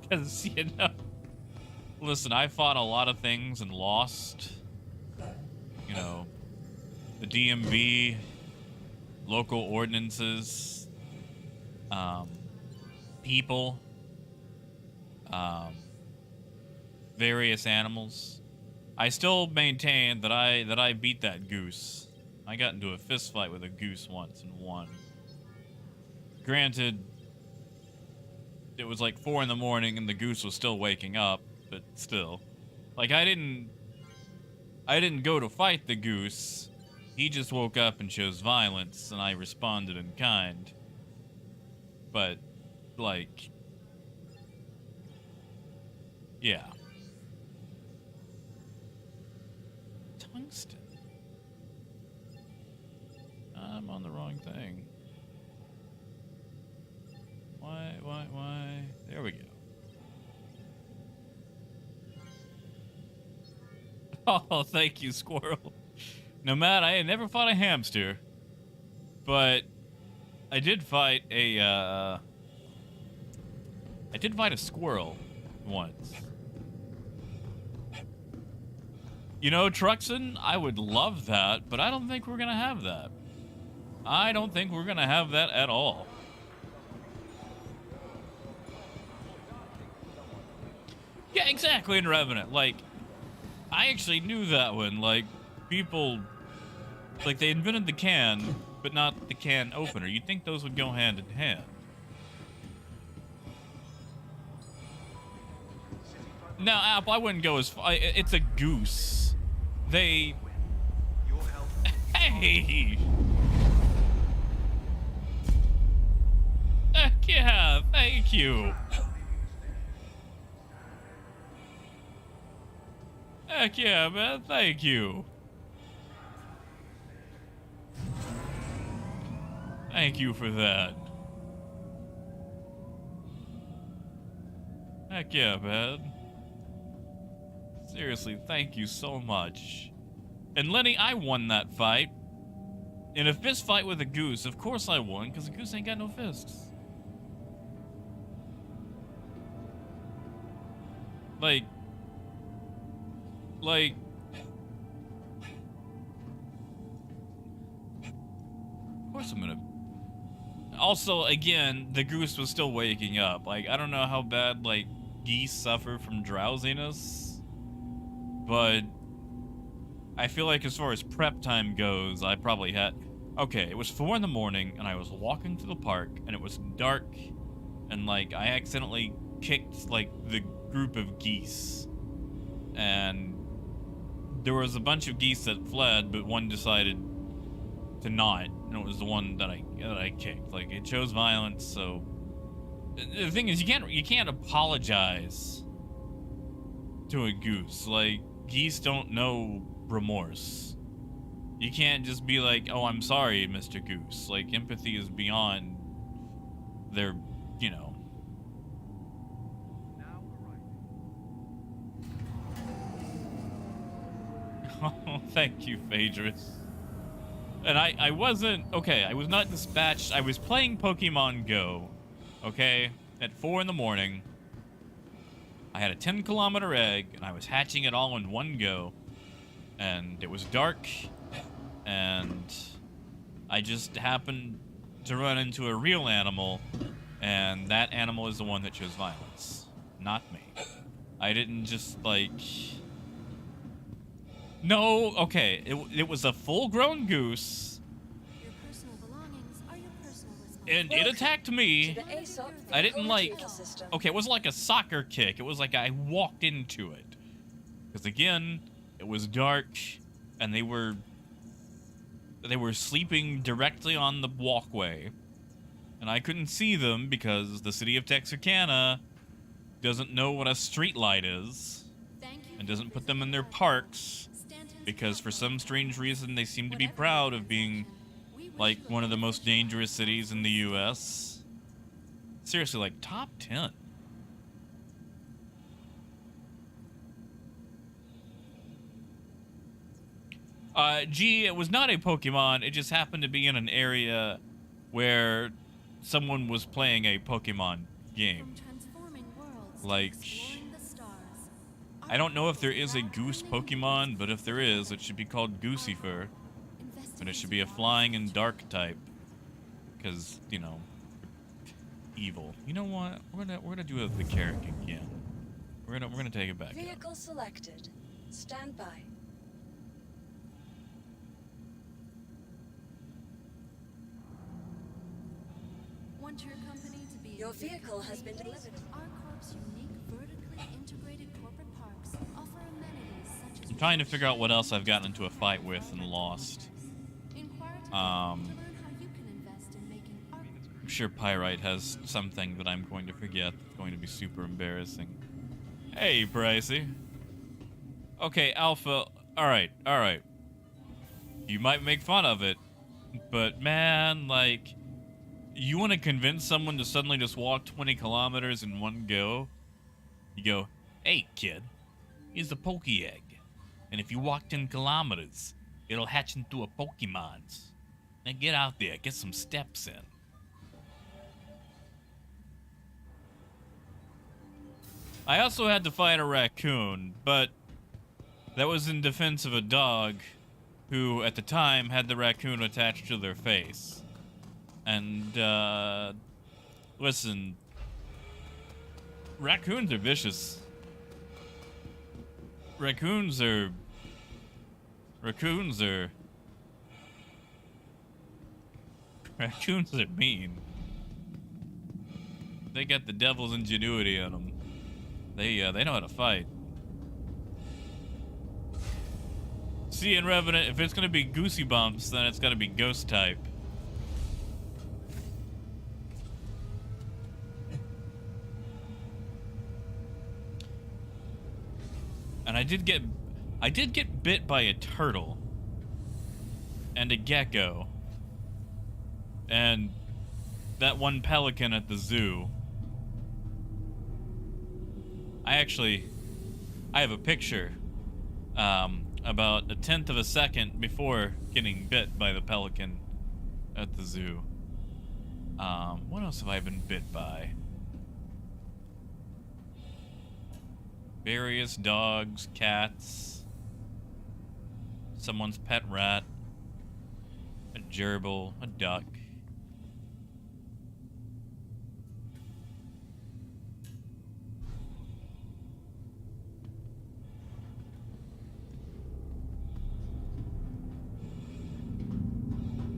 Because, you know, listen, I fought a lot of things and lost. You know, the DMV, local ordinances, people, various animals. I still maintain that I beat that goose. I got into a fist fight with a goose once and won. Granted, it was like 4 in the morning and the goose was still waking up, but still. Like, I didn't go to fight the goose. He just woke up and chose violence, and I responded in kind. But, like, yeah. Tungsten. I'm on the wrong thing. Why? There we go. Oh, thank you, squirrel. No, Matt, I had never fought a hamster, but I did fight a squirrel once. You know, Truxton, I would love that, but I don't think we're gonna have that. I don't think we're gonna have that at all. Yeah, exactly, in Revenant. Like, I actually knew that one. Like, people, like, they invented the can, but not the can opener. You'd think those would go hand in hand. Now, App, I wouldn't go as far. It's a goose. They... Hey! Yeah, thank you. Heck yeah, man, thank you. Thank you for that. Heck yeah, man. Seriously, thank you so much. And Lenny, I won that fight. In a fist fight with a goose, of course I won, because a goose ain't got no fists. Like, of course I'm gonna... Also, again, the goose was still waking up. Like, I don't know how bad, like, geese suffer from drowsiness, but I feel like as far as prep time goes, I probably had... Okay, it was 4 in the morning, and I was walking to the park, and it was dark, and, like, I accidentally kicked, like, the group of geese. And there was a bunch of geese that fled, but one decided to not, and it was the one that I kicked. Like, it chose violence, so... The thing is, you can't apologize to a goose. Like, geese don't know remorse. You can't just be like, oh, I'm sorry, Mr. Goose. Like, empathy is beyond their, you know. Oh, thank you, Phaedrus. And I wasn't, okay, I was not dispatched. I was playing Pokemon Go, okay, at 4 in the morning. I had a 10-kilometer egg, and I was hatching it all in one go. And it was dark, and I just happened to run into a real animal, and that animal is the one that chose violence, not me. I didn't just, like... No, okay, it was a full-grown goose, Your personal belongings are your personal and it attacked me. To the ASOP I didn't, like... retrieval system. Okay, it wasn't like a soccer kick, it was like I walked into it. Because, again, it was dark, and they were sleeping directly on the walkway, and I couldn't see them because the city of Texarkana doesn't know what a street light is, and doesn't put them in their parks, because for some strange reason they seem to be proud of being like one of the most dangerous cities in the US. Seriously, like top 10. Gee, it was not a Pokemon. It just happened to be in an area where someone was playing a Pokemon game. Like, I don't know if there is a goose Pokemon, but if there is, it should be called Gooseyfur. And it should be a flying and dark type. Because, you know, evil. You know what? We're gonna do the Carrack again. We're gonna take it back. Vehicle selected. Stand by. Want your company to be Your vehicle has been delivered. Our Corp's unique vertically integrated corporate parks offer amenities such as I'm trying to figure out what else I've gotten into a fight with and lost. Inquire today to Um, learn how you can invest in making art. I'm sure Pyrite has something that I'm going to forget that's going to be super embarrassing. Hey, Piracy. Okay, Alpha. Alright. You might make fun of it, but man, like, you want to convince someone to suddenly just walk 20 kilometers in one go? You go, hey, kid, here's a Poke Egg. And if you walk 10 kilometers, it'll hatch into a Pokemon. Now get out there, get some steps in. I also had to fight a raccoon, but that was in defense of a dog who, at the time, had the raccoon attached to their face. And, listen, raccoons are vicious. Raccoons are mean. They got the devil's ingenuity on them. They know how to fight. See, in Revenant, if it's gonna be Goosey Bumps, then it's gonna be Ghost type. And I did get bit by a turtle and a gecko and that one pelican at the zoo. I have a picture about 1/10 of a second before getting bit by the pelican at the zoo. What else have I been bit by? Various dogs, cats, someone's pet rat, a gerbil, a duck.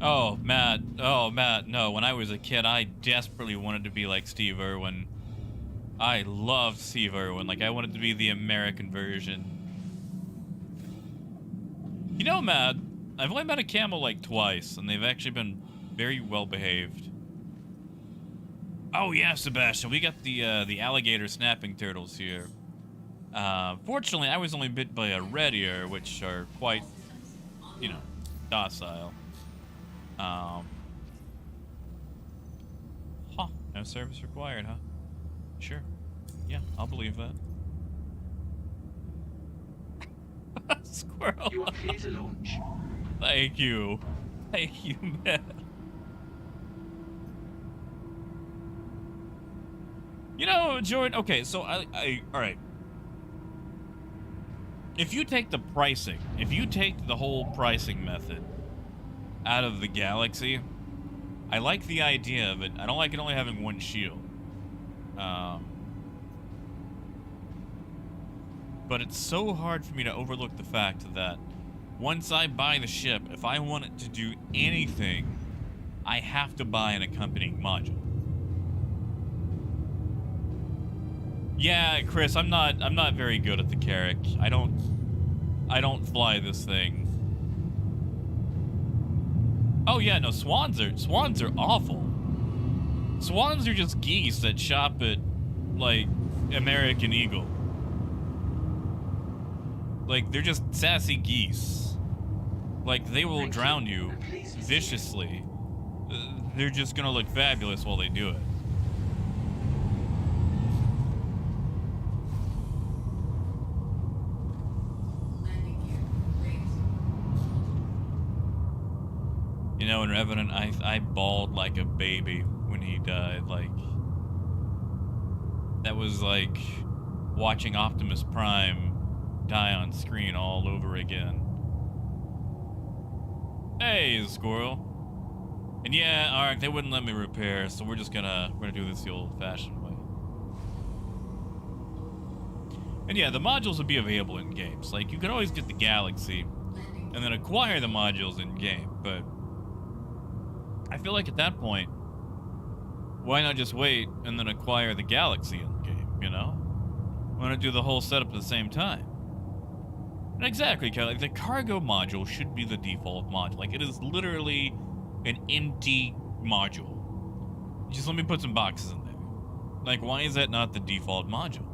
Oh, Matt. Oh, Matt. No, when I was a kid, I desperately wanted to be like Steve Irwin. I loved Steve Irwin. Like, I wanted to be the American version. You know, Matt, I've only met a camel like twice, and they've actually been very well behaved. Oh yeah, Sebastian, we got the alligator snapping turtles here. Fortunately, I was only bit by a red ear, which are quite, you know, docile. Huh? No service required, huh? Sure. Yeah, I'll believe that. Squirrel. You are clear to launch. Thank you. Thank you, man. You know, Jordan, okay, so all right. If you take the pricing, if you take the whole pricing method out of the Galaxy, I like the idea of it. I don't like it only having one shield. But it's so hard for me to overlook the fact that once I buy the ship, if I want it to do anything, I have to buy an accompanying module. Yeah, Chris, I'm not very good at the Carrack. I don't fly this thing. Oh yeah, no, swans are awful. Swans are just geese that shop at like American Eagle. Like, they're just sassy geese. Like, they will drown you viciously. They're just gonna look fabulous while they do it. You know, in Revenant, I bawled like a baby when he died. Like, that was like watching Optimus Prime die on screen all over again. Hey, squirrel. And yeah, alright, they wouldn't let me repair, so we're gonna do this the old-fashioned way. And yeah, the modules would be available in games. Like, you could always get the Galaxy and then acquire the modules in game, but I feel like at that point, why not just wait and then acquire the Galaxy in game, you know? Why not do the whole setup at the same time? And exactly, Kelly. The cargo module should be the default module. Like, it is literally an empty module. Just let me put some boxes in there. Like, why is that not the default module?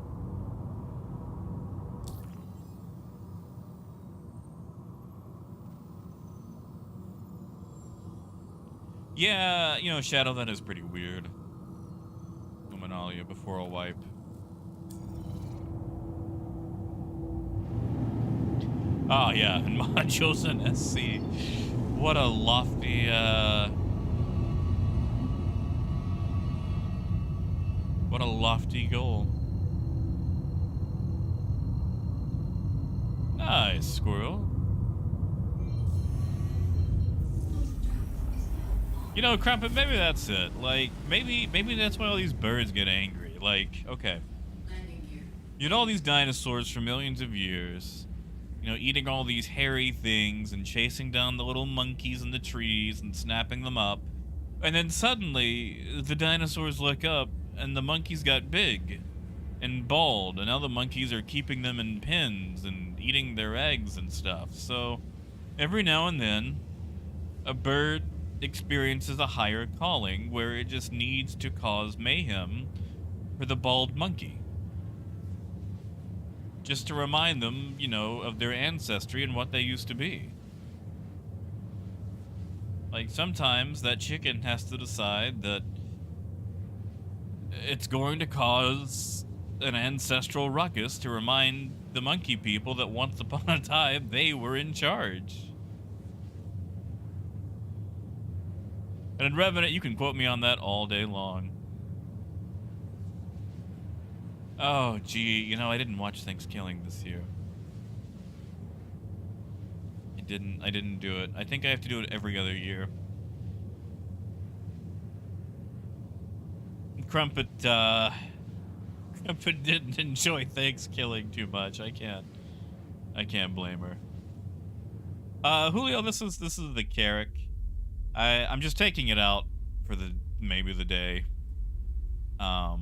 Yeah, you know, Shadow, that is pretty weird. Luminalia before a wipe. Oh yeah, and modules in SC. What a lofty, what a lofty goal. Nice, squirrel. You know, Crumpet, maybe that's it. Like, maybe that's why all these birds get angry. Like, okay. You know, all these dinosaurs for millions of years, you know, eating all these hairy things and chasing down the little monkeys in the trees and snapping them up. And then suddenly, the dinosaurs look up and the monkeys got big and bald, and now the monkeys are keeping them in pens and eating their eggs and stuff. So, every now and then, a bird experiences a higher calling where it just needs to cause mayhem for the bald monkey. Just to remind them, you know, of their ancestry and what they used to be. Like, sometimes that chicken has to decide that it's going to cause an ancestral ruckus to remind the monkey people that once upon a time they were in charge. And in Revenant, you can quote me on that all day long. Oh, gee, you know, I didn't watch Thanksgiving this year. I didn't do it. I think I have to do it every other year. Crumpet didn't enjoy Thanksgiving too much. I can't blame her. Julio, this is the Carrack. I'm just taking it out for maybe the day. I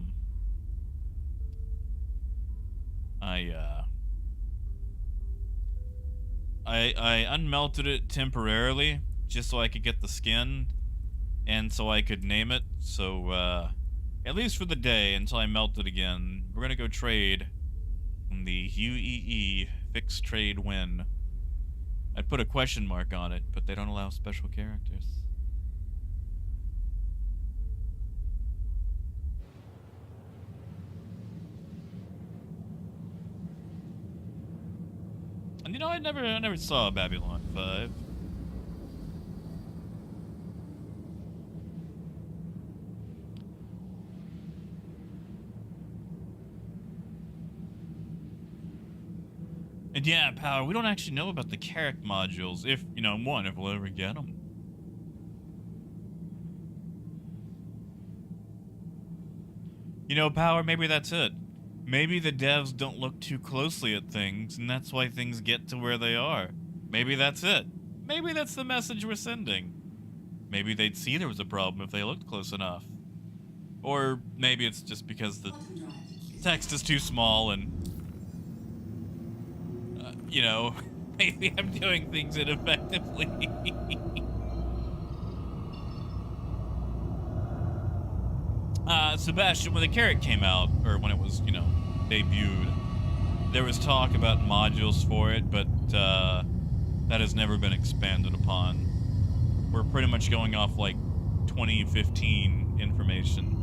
unmelted it temporarily just so I could get the skin and so I could name it. So at least for the day until I melt it again, we're gonna go trade on the UEE fixed trade win. I'd put a question mark on it, but they don't allow special characters. And you know, I never saw Babylon 5. And yeah, Power, we don't actually know about the Carrack modules, if, you know, if we'll ever get them. You know, Power, maybe that's it. Maybe the devs don't look too closely at things, and that's why things get to where they are. Maybe that's it. Maybe that's the message we're sending. Maybe they'd see there was a problem if they looked close enough. Or maybe it's just because the text is too small and... you know, maybe I'm doing things ineffectively. Sebastian, when the Carrack came out, or when it was, you know, debuted, there was talk about modules for it, but that has never been expanded upon. We're pretty much going off, like, 2015 information.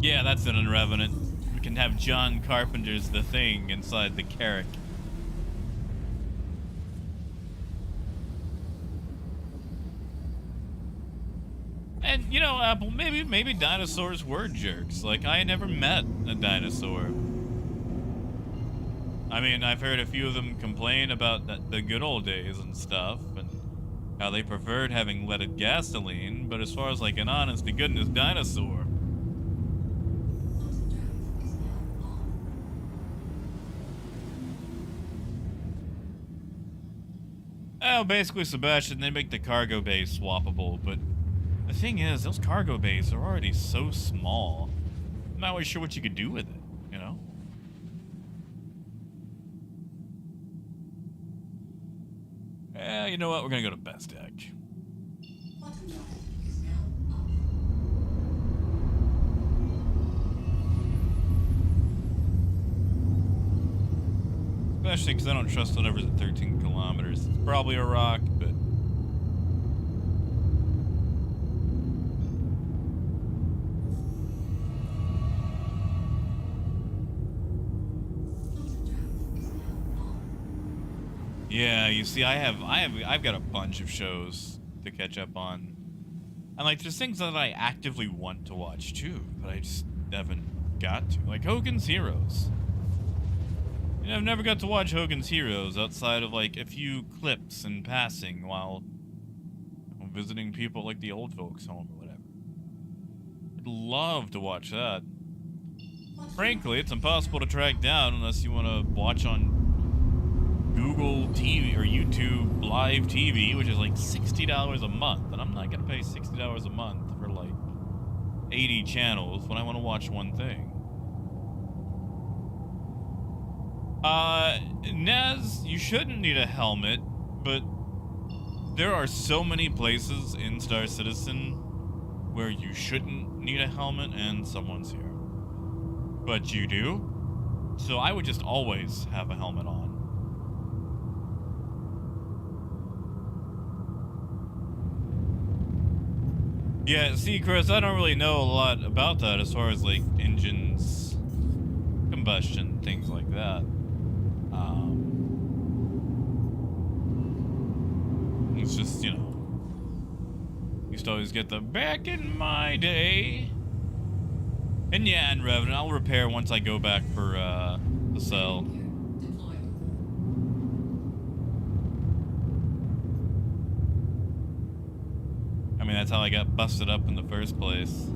Yeah, that's an Unrevenant. We can have John Carpenter's The Thing inside the Carrack. And, you know, Apple, maybe dinosaurs were jerks. Like, I never met a dinosaur. I mean, I've heard a few of them complain about the good old days and stuff, and how they preferred having leaded gasoline, but as far as, like, an honest-to-goodness dinosaur... Oh, basically, Sebastian, they make the cargo bay swappable, but the thing is, those cargo bays are already so small. I'm not really sure what you could do with it, you know? You know what? We're gonna go to best deck. Especially because I don't trust whatever's at 13 kilometers. It's probably a rock, but... Yeah, you see, I've got a bunch of shows to catch up on. And, like, there's things that I actively want to watch, too, but I just haven't got to. Like, Hogan's Heroes. You know, I've never got to watch Hogan's Heroes outside of, like, a few clips in passing while visiting people like the old folks home or whatever. I'd love to watch that. Frankly, it's impossible to track down unless you want to watch on Google TV or YouTube Live TV, which is like $60 a month, and I'm not gonna pay $60 a month for like 80 channels when I want to watch one thing. Nez, you shouldn't need a helmet, but there are so many places in Star Citizen where you shouldn't need a helmet and someone's here. But you do, so I would just always have a helmet on. Yeah, see, Chris, I don't really know a lot about that as far as, like, engines, combustion, things like that. It's just, you know, used to always get the back in my day. And yeah, and Revenant, I'll repair once I go back for, the cell. I mean, that's how I got busted up in the first place.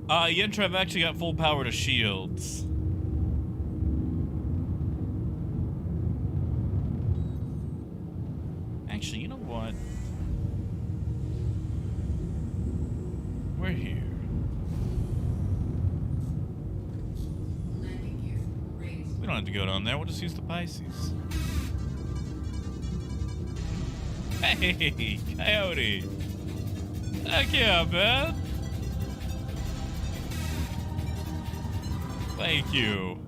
Yentra, I've actually got full power to shields. Actually, you know what? We're here. Landing gear raised. We don't have to go down there. We'll just use the Pisces. Hey, Coyote. Heck yeah, man. Thank you.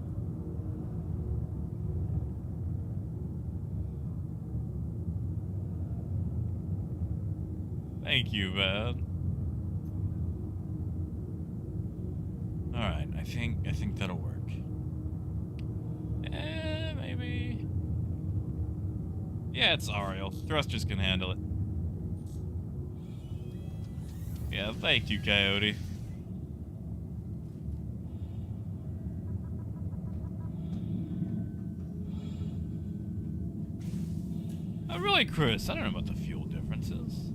Thank you, man. All right, I think that'll work. Maybe. Yeah, it's Ariel. Thrusters can handle it. Yeah, thank you, Coyote. Really, Chris, I don't know about the fuel differences.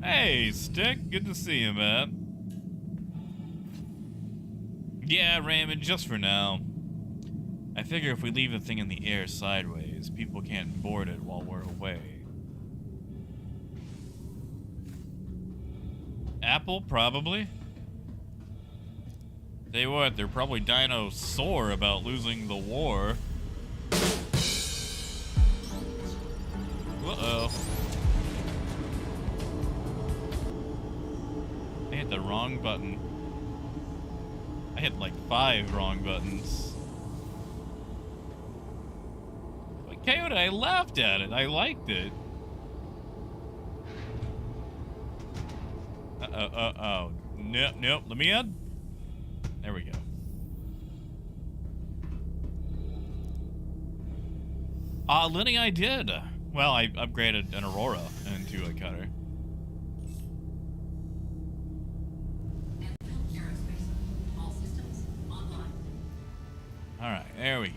Hey, Stick, good to see you, man. Yeah, Raymond, just for now. I figure if we leave the thing in the air sideways, people can't board it while we're away. Apple, probably. Tell you what, they're probably dino sore about losing the war. Uh-oh. I hit the wrong button. I hit like 5 wrong buttons. But Coyote, I laughed at it. I liked it. Uh-oh. Nope. Let me in. There we go. Lenny, I did. Well, I upgraded an Aurora into a cutter. Aerospace. All systems online. Alright, there we go.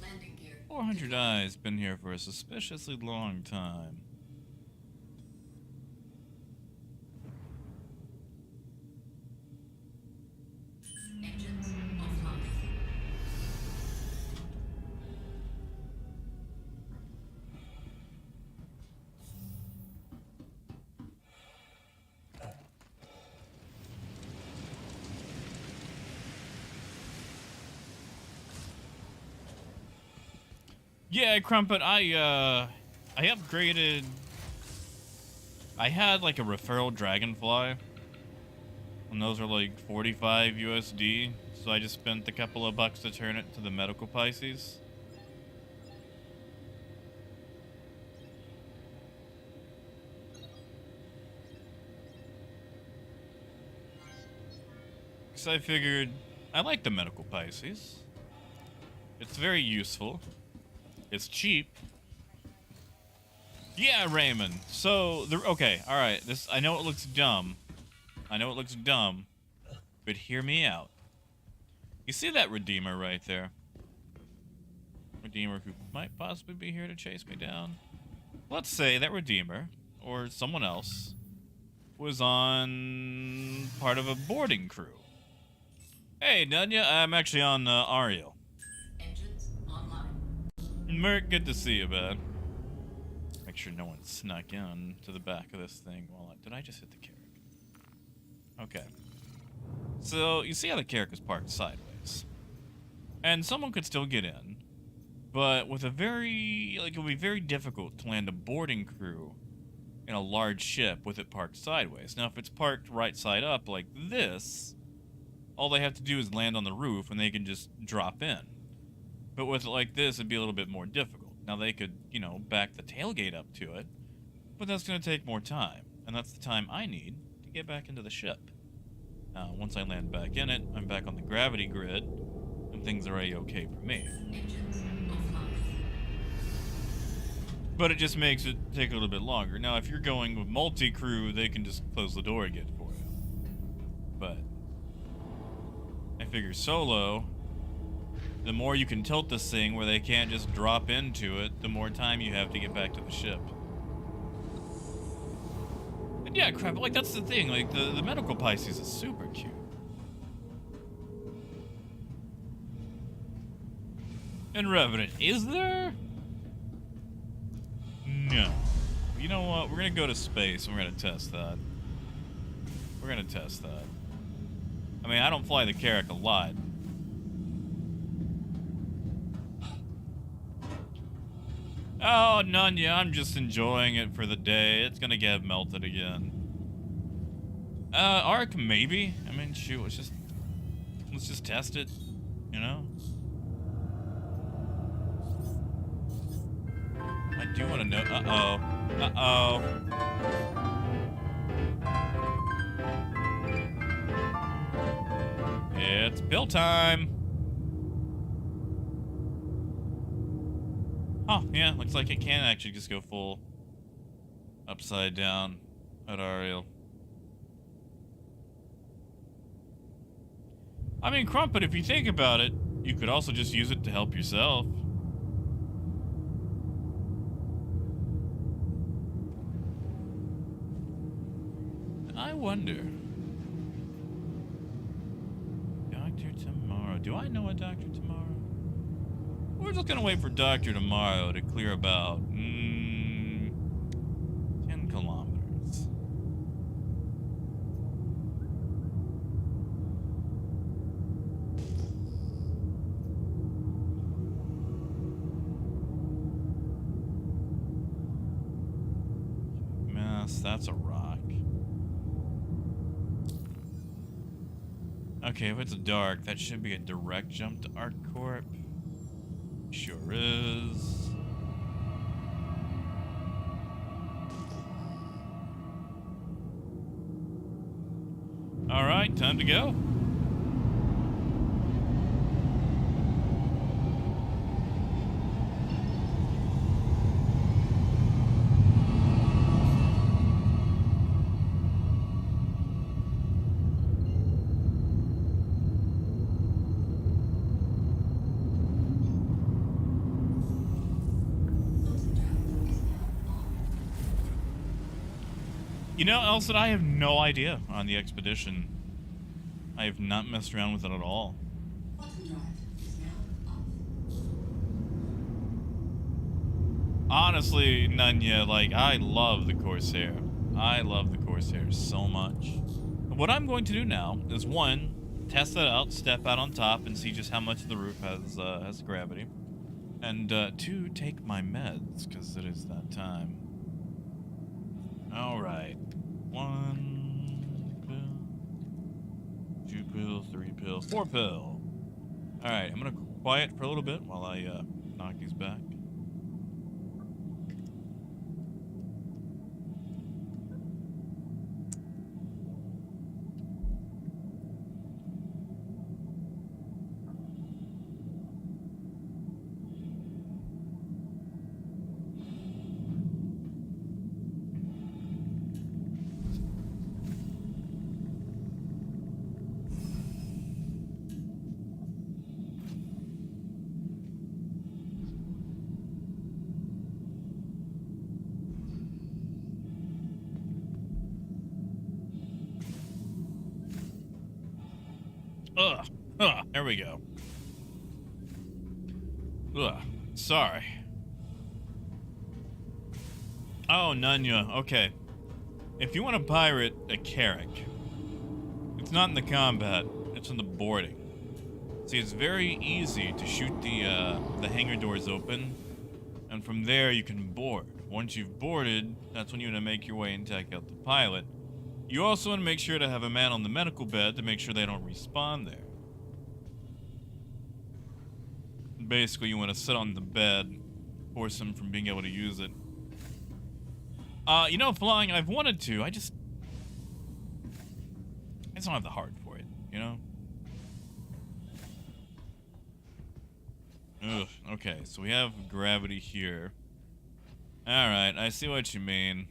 Landing gear. 400 eyes been here for a suspiciously long time. Engines offline. Yeah, Crumpet, I upgraded. I had like a Referral Dragonfly, and those are like 45 USD, so I just spent a couple of bucks to turn it to the medical Pisces. So I figured I like the medical Pisces. It's very useful. It's cheap. Yeah, Raymond. So, okay, alright. I know it looks dumb. But hear me out. You see that Redeemer right there? Redeemer who might possibly be here to chase me down. Let's say that Redeemer, or someone else, was on part of a boarding crew. Hey, Dunya, I'm actually on Ariel. Engines online. Merc, good to see you, bud. Make sure no one snuck in to the back of this thing while did I just hit the Carrack? Okay. So, you see how the Carrack is parked sideways. And someone could still get in, but with it would be very difficult to land a boarding crew in a large ship with it parked sideways. Now, if it's parked right side up like this, all they have to do is land on the roof and they can just drop in. But with it like this, it'd be a little bit more difficult. Now, they could, back the tailgate up to it, but that's going to take more time. And that's the time I need to get back into the ship. Once I land back in it, I'm back on the gravity grid, and things are a-okay for me. Engines offline. But it just makes it take a little bit longer. Now, if you're going with multi-crew, they can just close the door again for you. But I figure solo, the more you can tilt this thing where they can't just drop into it, the more time you have to get back to the ship. But yeah, crap, like, that's the thing. Like, the medical Pisces is super cute. And Revenant, is there? No. You know what? We're gonna go to space and we're gonna test that. We're gonna test that. I mean, I don't fly the Carrack a lot. Oh, none, yeah, I'm just enjoying it for the day. It's gonna get melted again. Arc, maybe? I mean, shoot, let's just test it, you know? I do want to know. Uh-oh. Uh-oh. It's bill time. Oh, yeah, looks like it can actually just go full upside down at Ariel. I mean, Crumpet, if you think about it, you could also just use it to help yourself. I wonder. Dr. Tomorrow. Do I know a Dr. Tomorrow? We're just gonna wait for Dr. Tomorrow to clear about 10 kilometers. Mass, that's a rock. Okay, if it's dark, that should be a direct jump to ArcCorp. Sure is. Alright, time to go. You know, Elsa, I have no idea on the expedition. I have not messed around with it at all. Honestly, Nunya, like, I love the Corsair. I love the Corsair so much. What I'm going to do now is, one, test that out, step out on top, and see just how much of the roof has gravity. And, two, take my meds, because it is that time. Alright. 1 pill, 2 pills, 3 pills, 4 pill. Alright, I'm gonna quiet for a little bit while I knock these back. There we go. Sorry. Oh, Nunya. Okay. If you want to pirate a Carrack, it's not in the combat, it's in the boarding. See, it's very easy to shoot the hangar doors open, and from there you can board. Once you've boarded, that's when you want to make your way and take out the pilot. You also want to make sure to have a man on the medical bed to make sure they don't respawn there. Basically, you want to sit on the bed, force them from being able to use it. You know, flying, I've wanted to, I just don't have the heart for it, you know? Ugh, okay, so we have gravity here. Alright, I see what you mean.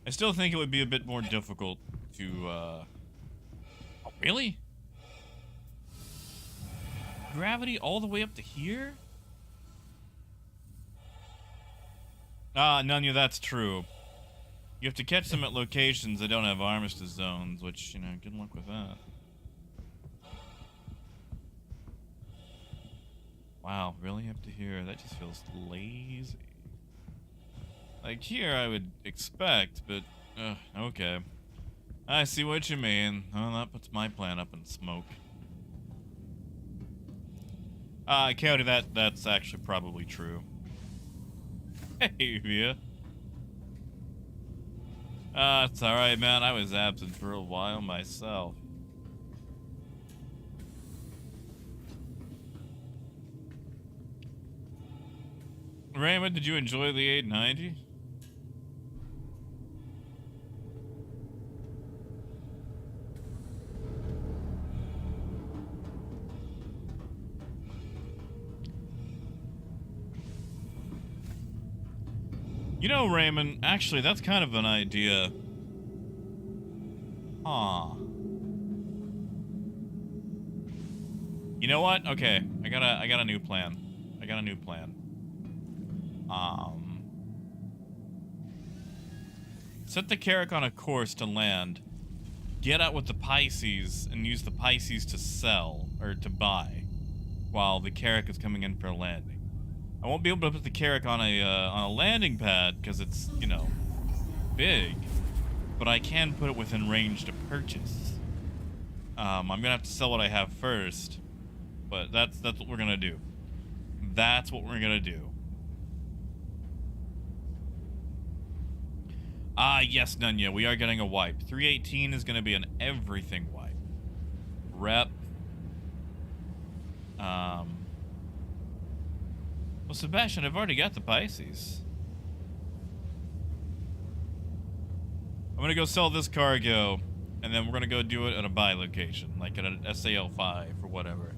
I still think it would be a bit more difficult to, Oh, really? Gravity all the way up to here? Ah, Nunya, that's true. You have to catch them at locations that don't have armistice zones, which, you know, good luck with that. Wow, really up to here? That just feels lazy. Like here I would expect, but, okay. I see what you mean. Well, that puts my plan up in smoke. County, that's actually probably true. Hey, Via. It's alright, man. I was absent for a while myself. Raymond, did you enjoy the 890? You know, Raymond, actually, that's kind of an idea. Huh. You know what? Okay, I got a new plan. I got a new plan. Set the Carrack on a course to land. Get out with the Pisces and use the Pisces to sell or to buy, while the Carrack is coming in for a landing. I won't be able to put the Carrack on a landing pad because it's, you know, big, but I can put it within range to purchase. I'm gonna have to sell what I have first, but that's what we're gonna do. That's what we're gonna do. Yes, Nunya, we are getting a wipe. 318 is gonna be an everything wipe. Rep. Well, Sebastian, I've already got the Pisces. I'm gonna go sell this cargo, and then we're gonna go do it at a buy location, like at an SAL5 or whatever.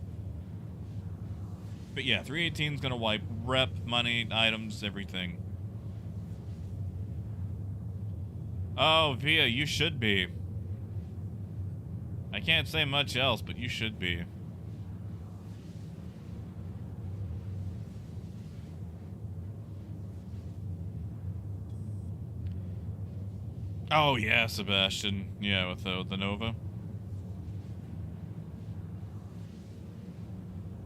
But yeah, 318 is gonna wipe rep, money, items, everything. Oh, Via, you should be. I can't say much else, but you should be. Oh yeah, Sebastian. Yeah, with the Nova.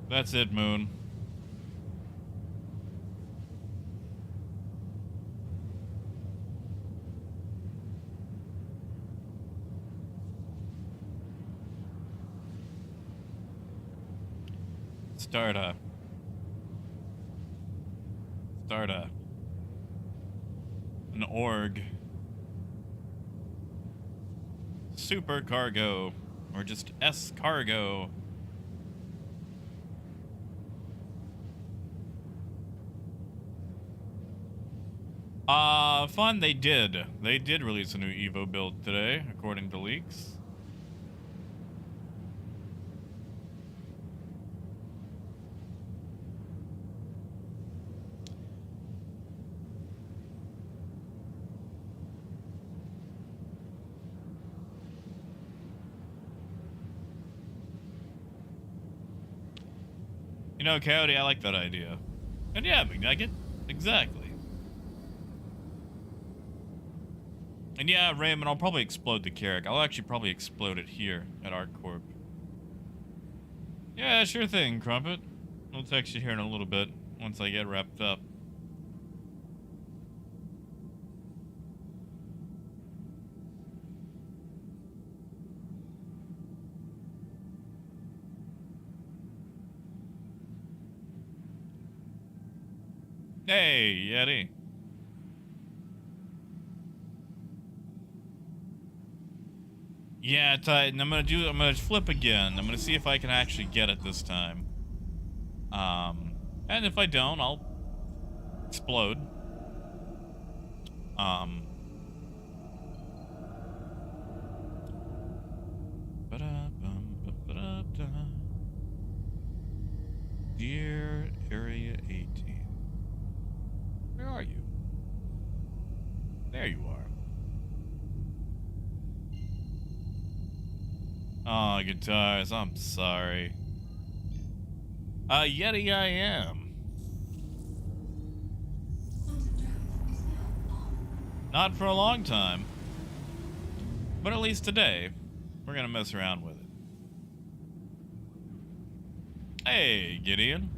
That's it, Moon. Start an org. Super cargo, or just S cargo. Fun, they did release a new Evo build today, according to leaks. You know, Coyote, I like that idea. And yeah, McNugget, exactly. And yeah, Raymond, I'll probably explode the Carrack. I'll actually probably explode it here at ArcCorp. Yeah, sure thing, Crumpet. I'll text you here in a little bit, once I get wrapped up. Hey, Yeti. Yeah, Titan, I'm gonna flip again. I'm gonna see if I can actually get it this time. And if I don't, I'll explode. Dear Area 18. Where are you? There you are. Oh, guitars, I'm sorry. Yeti I am. Not for a long time. But at least today, we're gonna mess around with it. Hey, Gideon.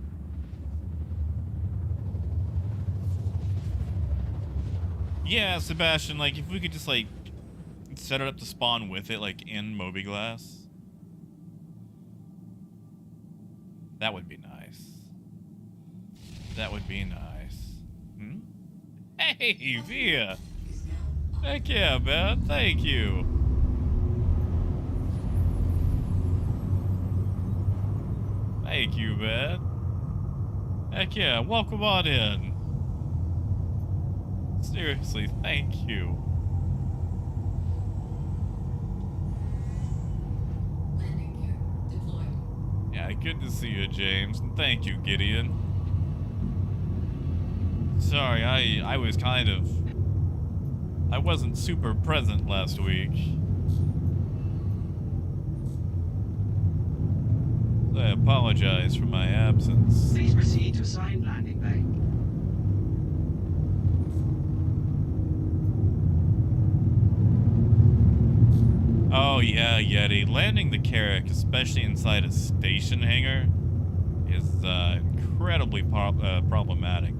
Yeah, Sebastian, like, if we could just, like, set it up to spawn with it, like, in Mobiglass. That would be nice. That would be nice. Hmm? Hey, Via! Heck yeah, man. Thank you. Thank you, man. Heck yeah, welcome on in. Seriously, thank you. Landing gear deployed. Yeah, good to see you, James. And thank you, Gideon. Sorry, I was kind of... I wasn't super present last week. I apologize for my absence. Please proceed to assigned landing bay. Oh yeah, Yeti. Landing the Carrack, especially inside a station hangar, is incredibly problematic.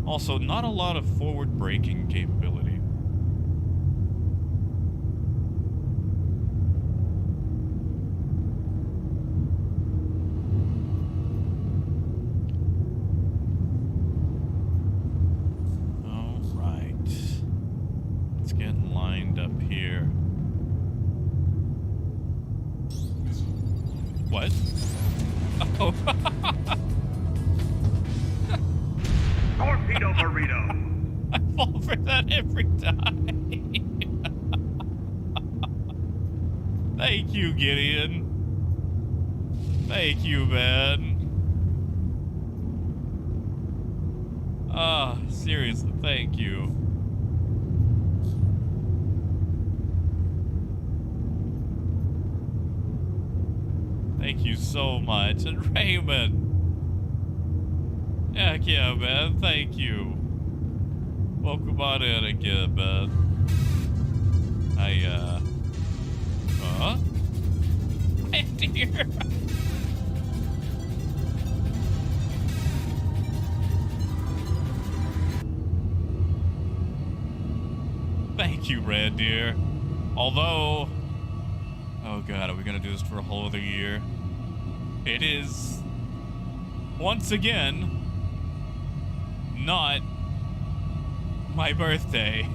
Also, not a lot of forward braking capability. All right. Let's get lined up here. What? Oh. Torpedo burrito. I fall for that every time. Thank you, Gideon. Thank you, man. Ah, seriously, thank you. Thank you so much. And Raymond. Heck yeah, man. Thank you. Welcome on in again, man. Huh? My dear. Thank you, Red Deer. Although... Oh god, are we gonna do this for a whole other year? It is... Once again... Not... my birthday.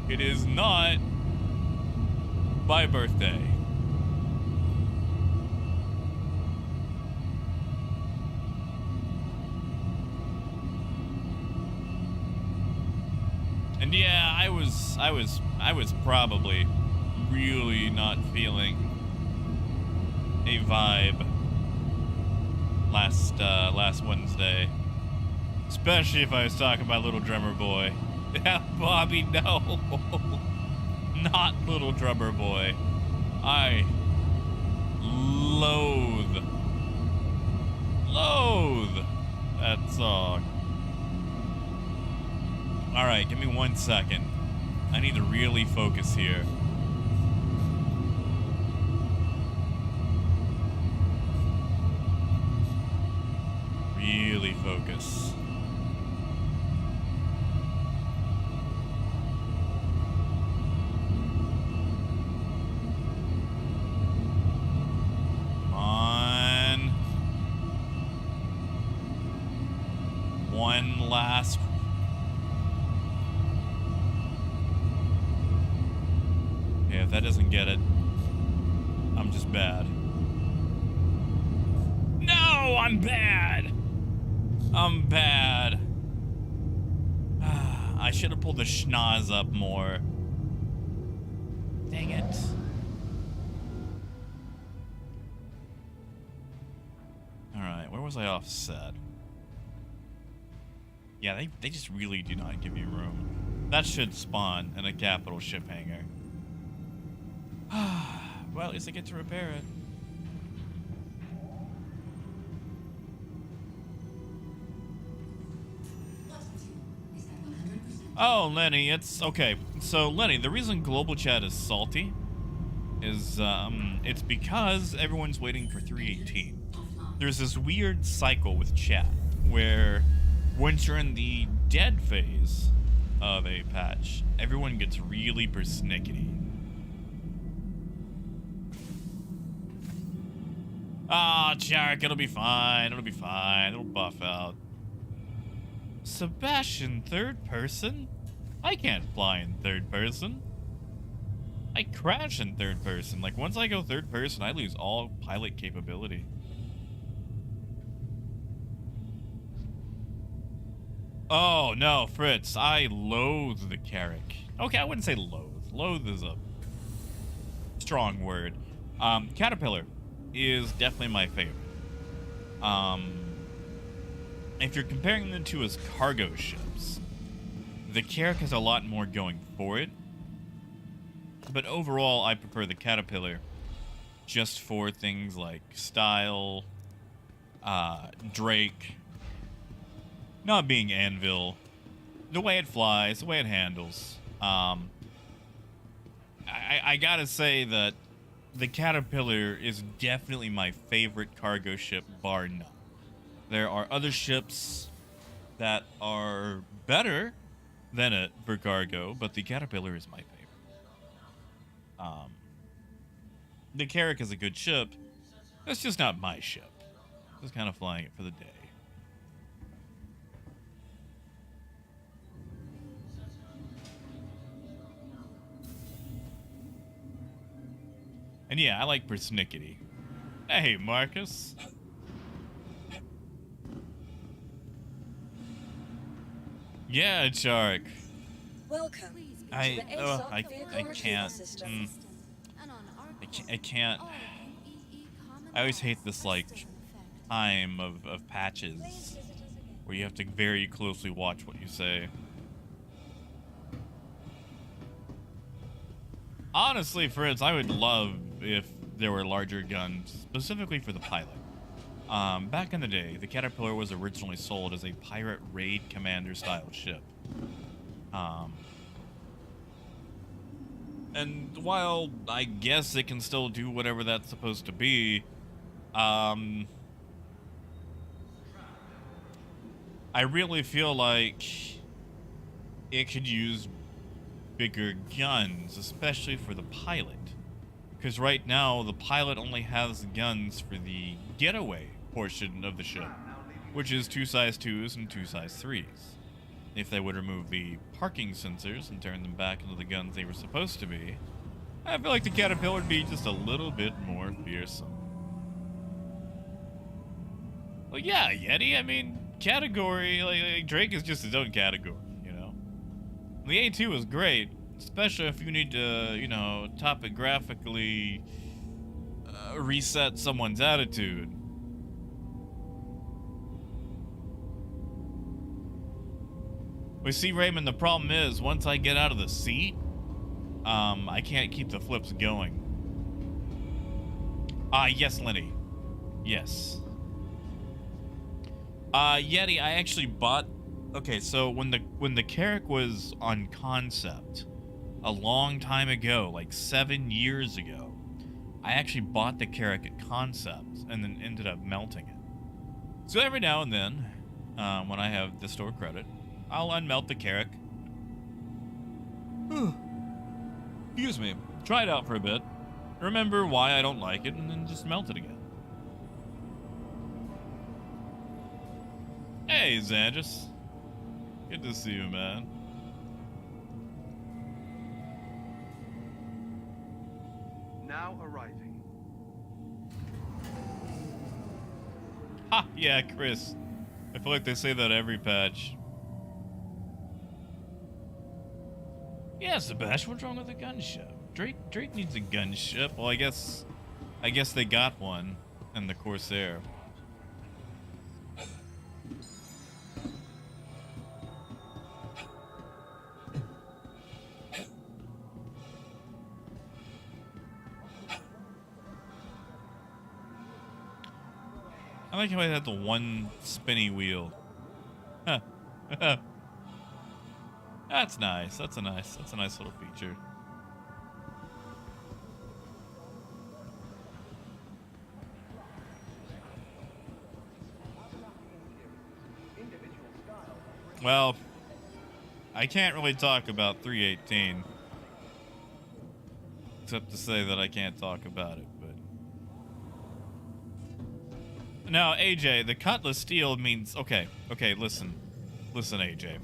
It is not... my birthday. And yeah, I was probably really not feeling a vibe last Wednesday. Especially if I was talking about Little Drummer Boy. Yeah, Bobby, no. Not Little Drummer Boy. I loathe that song. Alright, give me 1 second. I need to really focus here. Really focus. Come on. One last. Yeah, if that doesn't get it, I'm just bad. No, I'm bad. I'm bad. I should have pulled the schnoz up more. Dang it. Alright, where was I offset? Yeah, they just really do not give you room. That should spawn in a capital ship hangar. Well, at least I get to repair it. Oh, Lenny, it's okay. So, Lenny, the reason global chat is salty is it's because everyone's waiting for 318. There's this weird cycle with chat where once you're in the dead phase of a patch, everyone gets really persnickety. Ah, Carrack, it'll be fine. It'll be fine. It'll buff out. Sebastian, third person? I can't fly in third person. I crash in third person. Like, once I go third person, I lose all pilot capability. Oh, no, Fritz. I loathe the Carrack. Okay, I wouldn't say loathe. Loathe is a strong word. Caterpillar is definitely my favorite. If you're comparing them to as cargo ships, the Carrack has a lot more going for it. But overall, I prefer the Caterpillar just for things like style, Drake, not being Anvil, the way it flies, the way it handles. I gotta say that the Caterpillar is definitely my favorite cargo ship, bar none. There are other ships that are better than it for cargo, but the Caterpillar is my favorite. The Carrack is a good ship. It's just not my ship. Just kind of flying it for the day. And yeah, I like persnickety. Hey, Marcus. Yeah, Carrack. Welcome. I to the oh, I vehicle can't. system. I can't. I always hate this like time of patches where you have to very closely watch what you say. Honestly, Fritz, I would love if there were larger guns, specifically for the pilot. Back in the day, the Caterpillar was originally sold as a pirate raid commander style ship. And while I guess it can still do whatever that's supposed to be, I really feel like it could use bigger guns, especially for the pilot. Because right now, the pilot only has guns for the getaway portion of the ship, which is 2 size 2s and 2 size 3s. If they would remove the parking sensors and turn them back into the guns they were supposed to be, I feel like the Caterpillar would be just a little bit more fearsome. Well, yeah, Yeti, I mean, category, like Drake is just his own category, you know? The A2 is great, especially if you need to, you know, topographically reset someone's attitude. We see, Raymond, the problem is, once I get out of the seat, I can't keep the flips going. Yes, Lenny. Yes. Yeti, I actually bought... Okay, so when the Carrack was on concept, a long time ago, like 7 years ago, I actually bought the Carrack at concept, and then ended up melting it. So every now and then, when I have the store credit, I'll unmelt the Carrack. Excuse me. Try it out for a bit. Remember why I don't like it, and then just melt it again. Hey, Xandris. Good to see you, man. Now arriving. Ha! Yeah, Chris. I feel like they say that every patch. Yeah, Sebastian, what's wrong with a gunship? Drake needs a gunship. Well, I guess they got one in the Corsair. I like how I had the one spinny wheel. Huh. That's nice. That's a nice little feature. Well, I can't really talk about 318. Except to say that I can't talk about it, but... Now, AJ, the Cutlass Steel means... Okay, listen. Listen, AJ.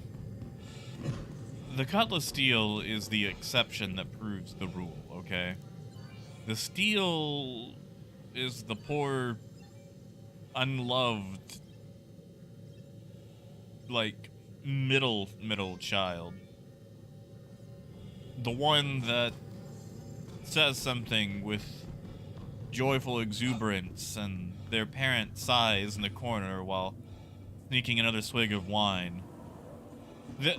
The Cutlass Steel is the exception that proves the rule, okay? The steel is the poor, unloved, like, middle child. The one that says something with joyful exuberance and their parent sighs in the corner while sneaking another swig of wine.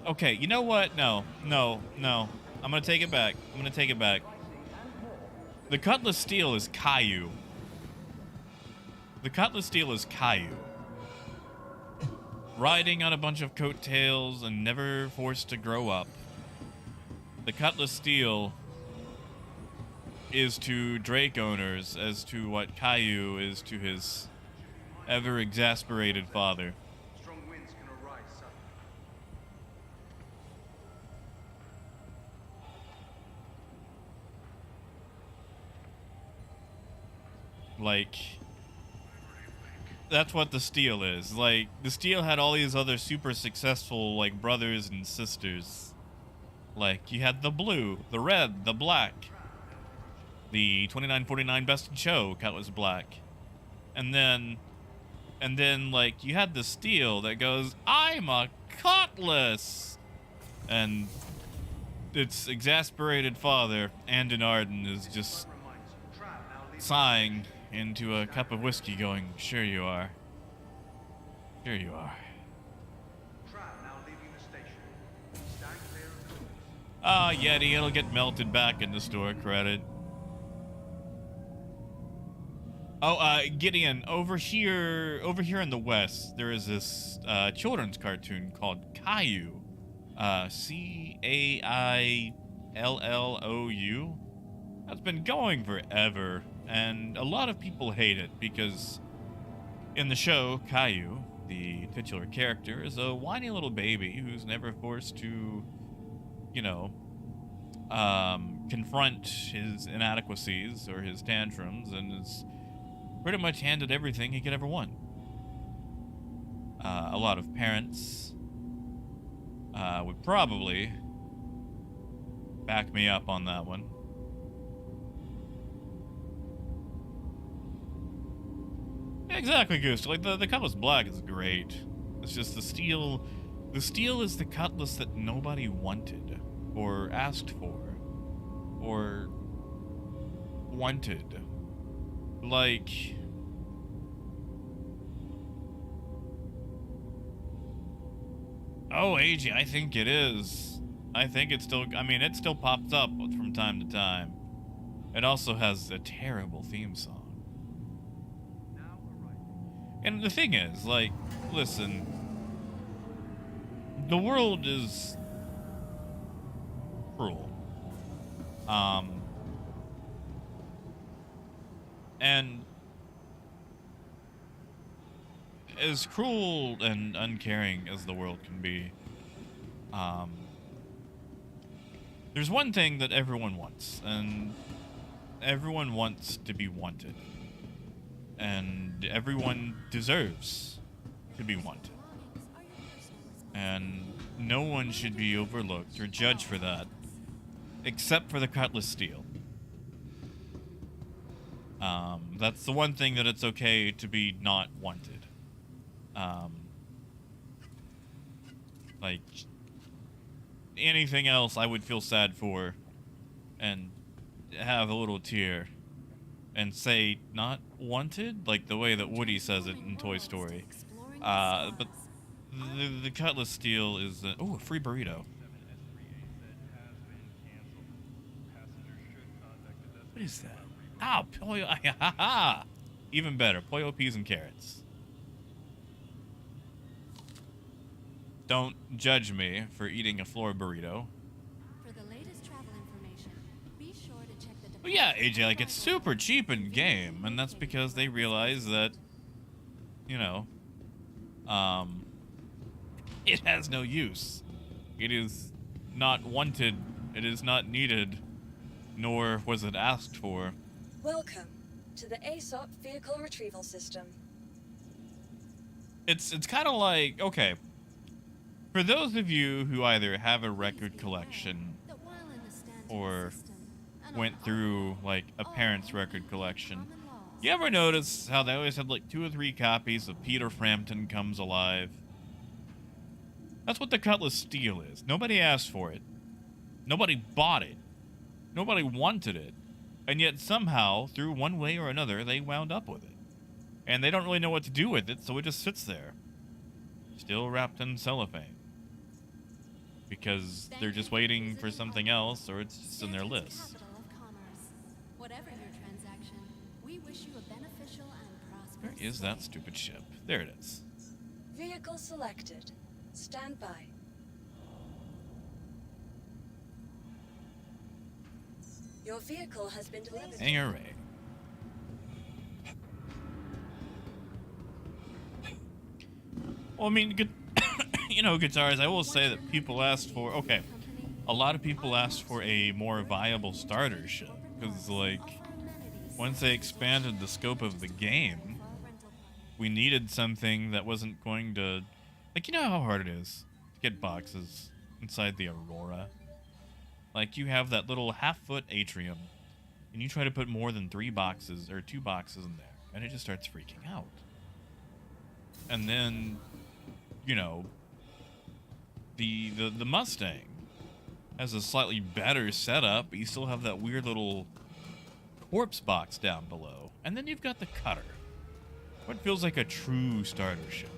Okay, you know what? No. I'm gonna take it back. The Cutlass Steel is Caillou. The Cutlass Steel is Caillou. Riding on a bunch of coattails and never forced to grow up. The Cutlass Steel is to Drake owners as to what Caillou is to his ever-exasperated father. Strong winds can arise suddenly. Like, that's what the Steel is. Like, the Steel had all these other super successful, like, brothers and sisters. Like, you had the blue, the red, the black. The 2949 Best in Show cut was black. And then, like, you had the Steel that goes, I'm a Cutlass! And its exasperated father, Andon Arden, is just sighing into a cup of whiskey going, sure you are. Sure you are. Trap now leaving the station. Stand clear of doors. Ah, Yeti, it'll get melted back in the store credit. Oh, Gideon, over here in the west, there is this children's cartoon called Caillou. Caillou. That's been going forever, and a lot of people hate it because in the show, Caillou, the titular character, is a whiny little baby who's never forced to, you know, confront his inadequacies or his tantrums, and is pretty much handed everything he could ever want. A lot of parents would probably back me up on that one. Yeah, exactly, Goose. Like, the Cutlass Black is great. It's just the Steel... The Steel is the Cutlass that nobody wanted, or asked for, or wanted. Like... Oh, AG, I think it is. I think it's still... I mean, it still pops up from time to time. It also has a terrible theme song. Now arriving. And the thing is, like, listen... The world is... cruel. And... as cruel and uncaring as the world can be, there's one thing that everyone wants, and everyone wants to be wanted. And everyone deserves to be wanted. And no one should be overlooked or judged for that, except for the Cutlass Steel. That's the one thing that it's okay to be not wanted. Like, anything else I would feel sad for and have a little tear and say not wanted, like the way that Woody says it in Toy Story. But the Cutlass Steel is a free burrito. What is that? Oh, pollo. Even better, pollo, peas, and carrots. Don't judge me for eating a floor burrito. For the latest travel information, be sure to check the But yeah, AJ, like, it's super cheap in game, and that's because they realize that, you know, it has no use. It is not wanted, it is not needed, nor was it asked for. Welcome to the ASOP Vehicle Retrieval System. It's kind of like, okay, for those of you who either have a record collection or went through, like, a parent's record collection, you ever notice how they always have, like, 2 or 3 copies of Peter Frampton Comes Alive? That's what the Cutlass Steel is. Nobody asked for it. Nobody bought it. Nobody wanted it. And yet somehow, through one way or another, they wound up with it. And they don't really know what to do with it, so it just sits there. Still wrapped in cellophane. Because they're just waiting for something else, or it's just in their list. Whatever your transaction, we wish you a beneficial and Where prosperous is that stupid ship? There it is. Vehicle selected. Stand by. Your vehicle has been delivered. Hangar Ray. Well, I mean, you know, guitars, I will say that people asked for, okay, a lot of people asked for a more viable starter ship, because, like, once they expanded the scope of the game, we needed something that wasn't going to, like, you know how hard it is to get boxes inside the Aurora? Like, you have that little half-foot atrium, and you try to put more than 3 boxes, or 2 boxes in there, and it just starts freaking out. And then, you know, the Mustang has a slightly better setup, but you still have that weird little corpse box down below. And then you've got the Cutter, what feels like a true starter ship,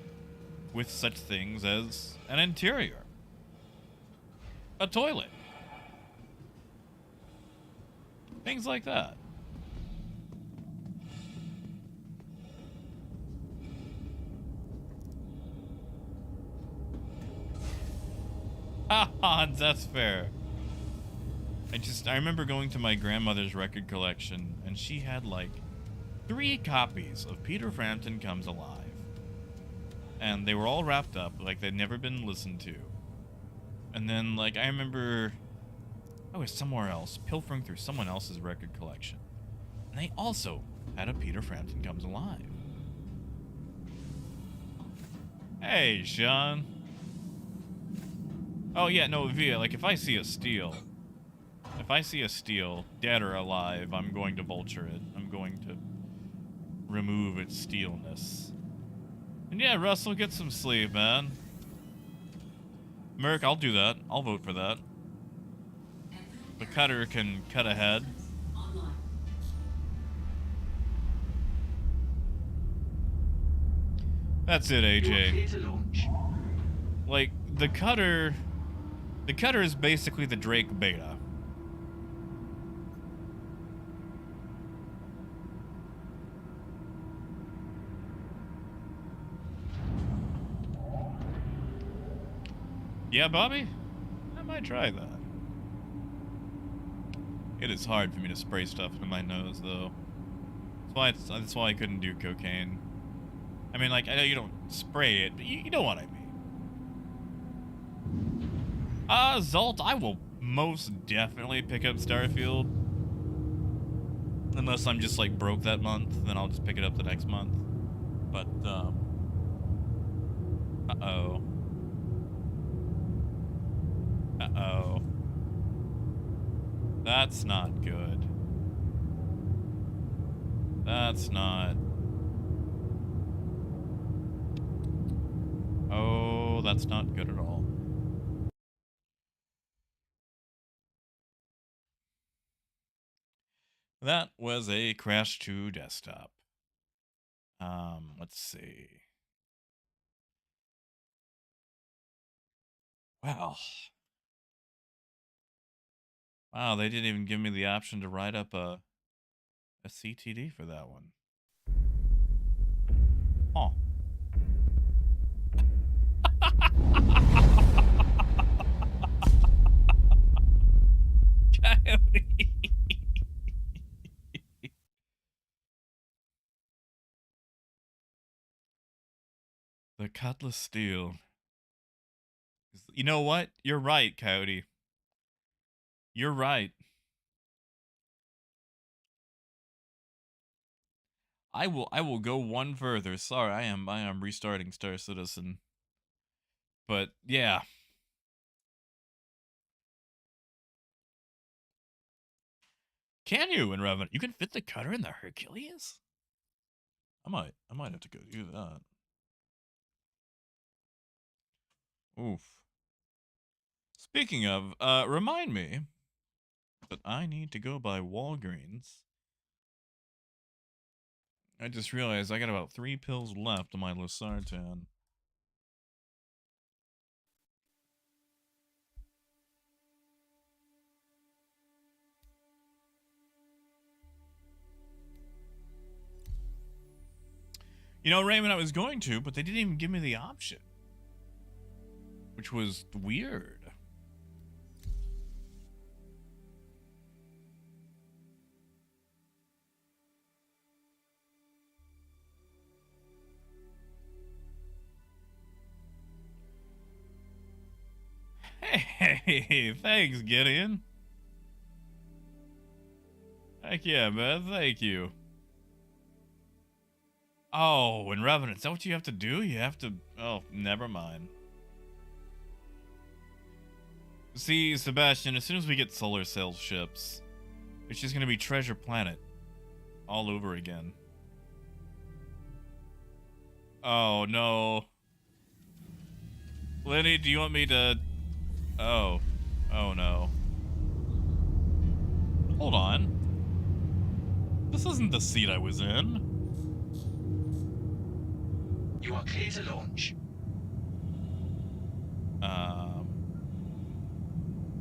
with such things as an interior, a toilet, things like that. Hans, that's fair. I remember going to my grandmother's record collection, and she had like 3 copies of Peter Frampton Comes Alive. And they were all wrapped up, like they'd never been listened to. And then, like, I remember I was somewhere else, pilfering through someone else's record collection. And they also had a Peter Frampton Comes Alive. Hey, Sean. Oh, yeah, no, Via, like, if I see a steel, dead or alive, I'm going to vulture it. I'm going to remove its steelness. And yeah, Russell, get some sleep, man. Merc, I'll do that. I'll vote for that. The Cutter can cut ahead. That's it, AJ. Like, the Cutter is basically the Drake beta. Yeah, Bobby? I might try that. It is hard for me to spray stuff in my nose, though. That's why I couldn't do cocaine. I mean, like, I know you don't spray it, but you know what I mean. Zolt, I will most definitely pick up Starfield. Unless I'm just, like, broke that month, then I'll just pick it up the next month. But, uh-oh. Uh-oh. That's not good. That's not... Oh, that's not good at all. That was a crash to desktop. Let's see. Wow. Wow, they didn't even give me the option to write up a CTD for that one. Huh. Cutlass Steel. You know what? You're right, Coyote. You're right. I will go one further. Sorry, I am restarting Star Citizen. But yeah. Can you in Revenant? You can fit the cutter in the Hercules? I might have to go do that. Oof. Speaking of, remind me that I need to go by Walgreens. I just realized I got about 3 pills left of my losartan. You know, Raymond, I was going to, but they didn't even give me the option. Which was weird. Hey, thanks, Gideon. Heck yeah, man, thank you. Oh, in Revenant, is that what you have to do? You have to... Oh, never mind. See, Sebastian, as soon as we get solar sail ships, it's just gonna be Treasure Planet all over again. Oh, no. Lenny, do you want me to... Oh. Oh, no. Hold on. This isn't the seat I was in. You are clear to launch.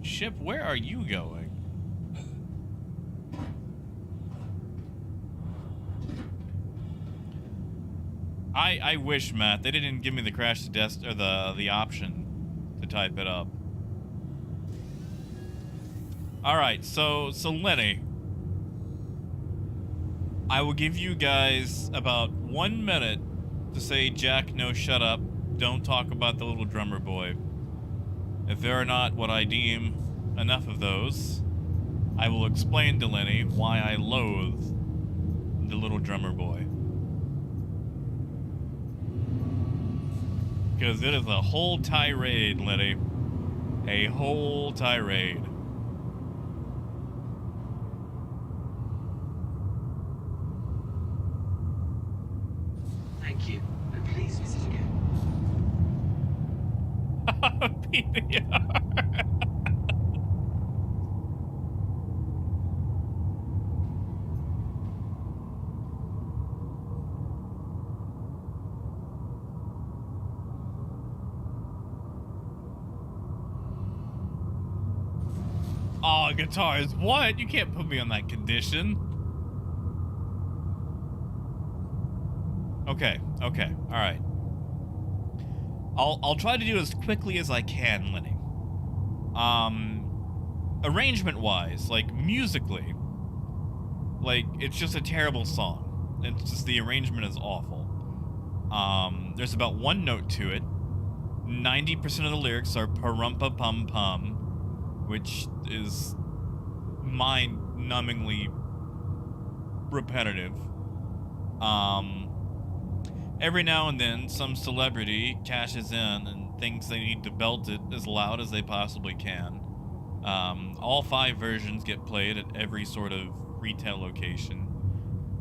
Ship, where are you going? I wish, Matt, they didn't give me the crash to desk or the option to type it up. All right, so Lenny, I will give you guys about 1 minute to say, Jack, no, shut up. Don't talk about the little drummer boy. If there are not what I deem enough of those, I will explain to Lenny why I loathe the little drummer boy. Because it is a whole tirade, Lenny. A whole tirade. Thank you, and please visit again. PBR. Oh, guitars, what? You can't put me on that condition. Okay, all right. I'll try to do as quickly as I can, Lenny. Arrangement-wise, like musically, like it's just a terrible song. It's just the arrangement is awful. There's about 1 note to it. 90% of the lyrics are parumpa pum pum, which is mind-numbingly repetitive. Every now and then, some celebrity cashes in and thinks they need to belt it as loud as they possibly can. All 5 versions get played at every sort of retail location.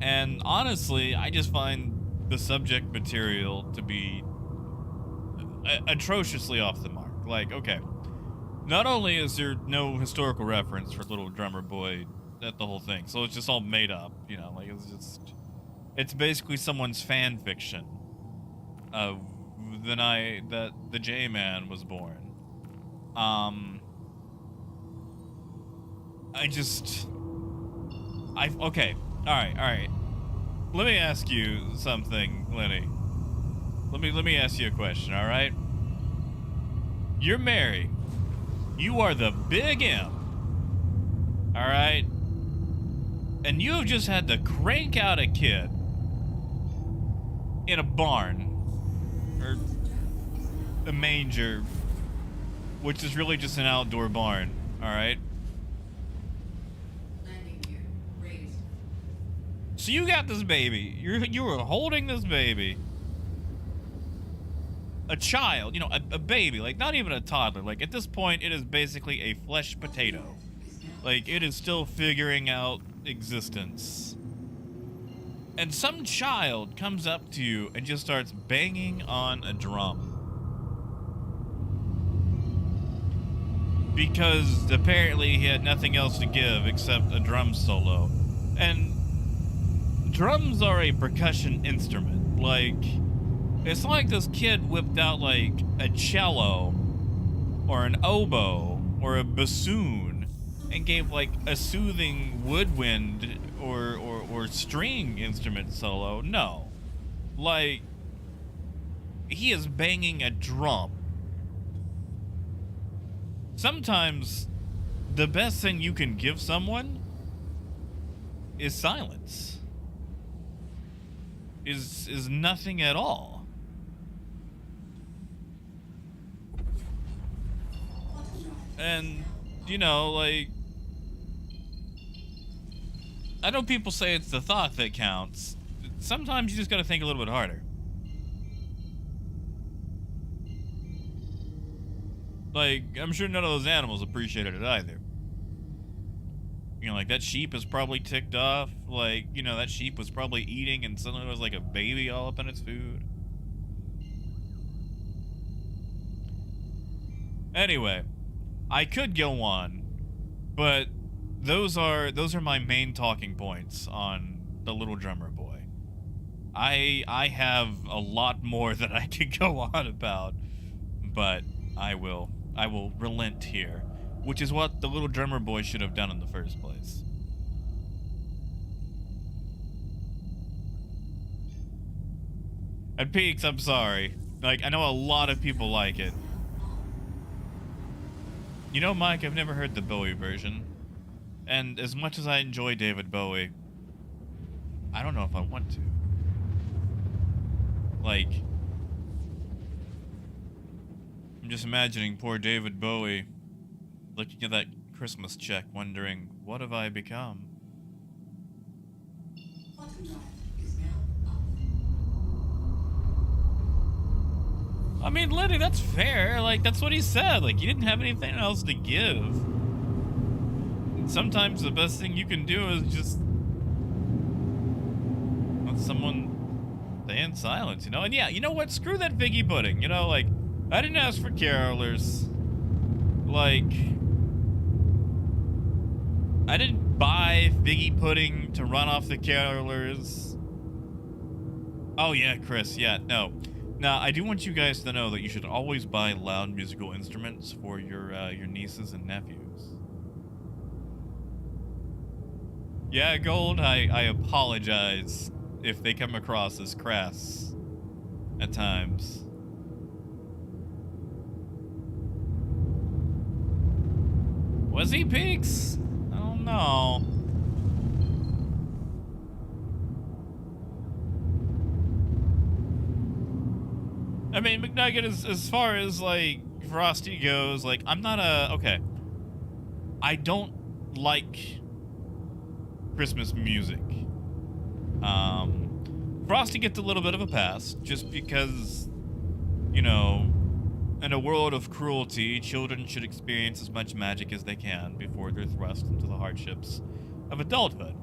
And honestly, I just find the subject material to be atrociously off the mark. Like, okay, not only is there no historical reference for Little Drummer Boy at the whole thing, so it's just all made up, you know, like it's basically someone's fan fiction of the night that the J-Man was born. Okay, all right. Let me ask you something, Lenny. Let me ask you a question, all right? You're married. You are the big M. All right? And you have just had to crank out a kid in a barn. Or a manger, which is really just an outdoor barn, alright? Landing gear raised. So you got this baby. You were holding this baby. A child, you know, a baby, like not even a toddler. Like at this point, it is basically a flesh potato. Like it is still figuring out existence. And some child comes up to you and just starts banging on a drum. Because apparently he had nothing else to give except a drum solo. And drums are a percussion instrument. Like, it's not like this kid whipped out like a cello or an oboe or a bassoon and gave like a soothing woodwind or string instrument solo. No. Like, he is banging a drum. Sometimes the best thing you can give someone is silence. Is nothing at all. And, you know, like, I know people say it's the thought that counts. Sometimes you just gotta think a little bit harder. Like, I'm sure none of those animals appreciated it either. You know, like, that sheep is probably ticked off. Like, you know, that sheep was probably eating and suddenly there was like a baby all up in its food. Anyway, I could go on, but those are my main talking points on the Little Drummer Boy. I have a lot more that I could go on about, but I will relent here, which is what the Little Drummer Boy should have done in the first place. And Peaks, I'm sorry. Like, I know a lot of people like it. You know, Mike, I've never heard the Bowie version. And as much as I enjoy David Bowie, I don't know if I want to. Like, I'm just imagining poor David Bowie looking at that Christmas check, wondering, what have I become? I mean, Liddy, that's fair. Like, that's what he said. Like, he didn't have anything else to give. And sometimes the best thing you can do is just let someone stay in silence, you know? And yeah, you know what? Screw that figgy pudding. You know, like, I didn't ask for carolers. Like, I didn't buy figgy pudding to run off the carolers. Oh, yeah, Chris. Yeah, no. Now, I do want you guys to know that you should always buy loud musical instruments for your nieces and nephews. Yeah, Gold, I apologize if they come across as crass at times. Was he, Peaks? I don't know. I mean, McNugget, as far as, like, Frosty goes, like, I'm not okay. I don't like Christmas music. Frosty gets a little bit of a pass, just because, you know, in a world of cruelty, children should experience as much magic as they can before they're thrust into the hardships of adulthood.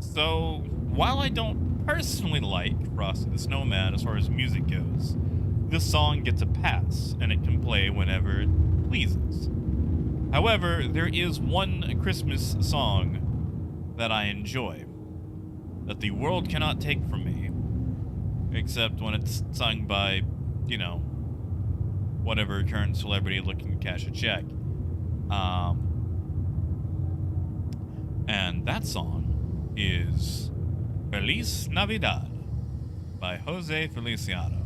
So, while I don't personally like Frosty the Snowman as far as music goes, this song gets a pass, and it can play whenever it pleases. However, there is one Christmas song that I enjoy, that the world cannot take from me, except when it's sung by, you know, whatever current celebrity looking to cash a check. And that song is Feliz Navidad by Jose Feliciano.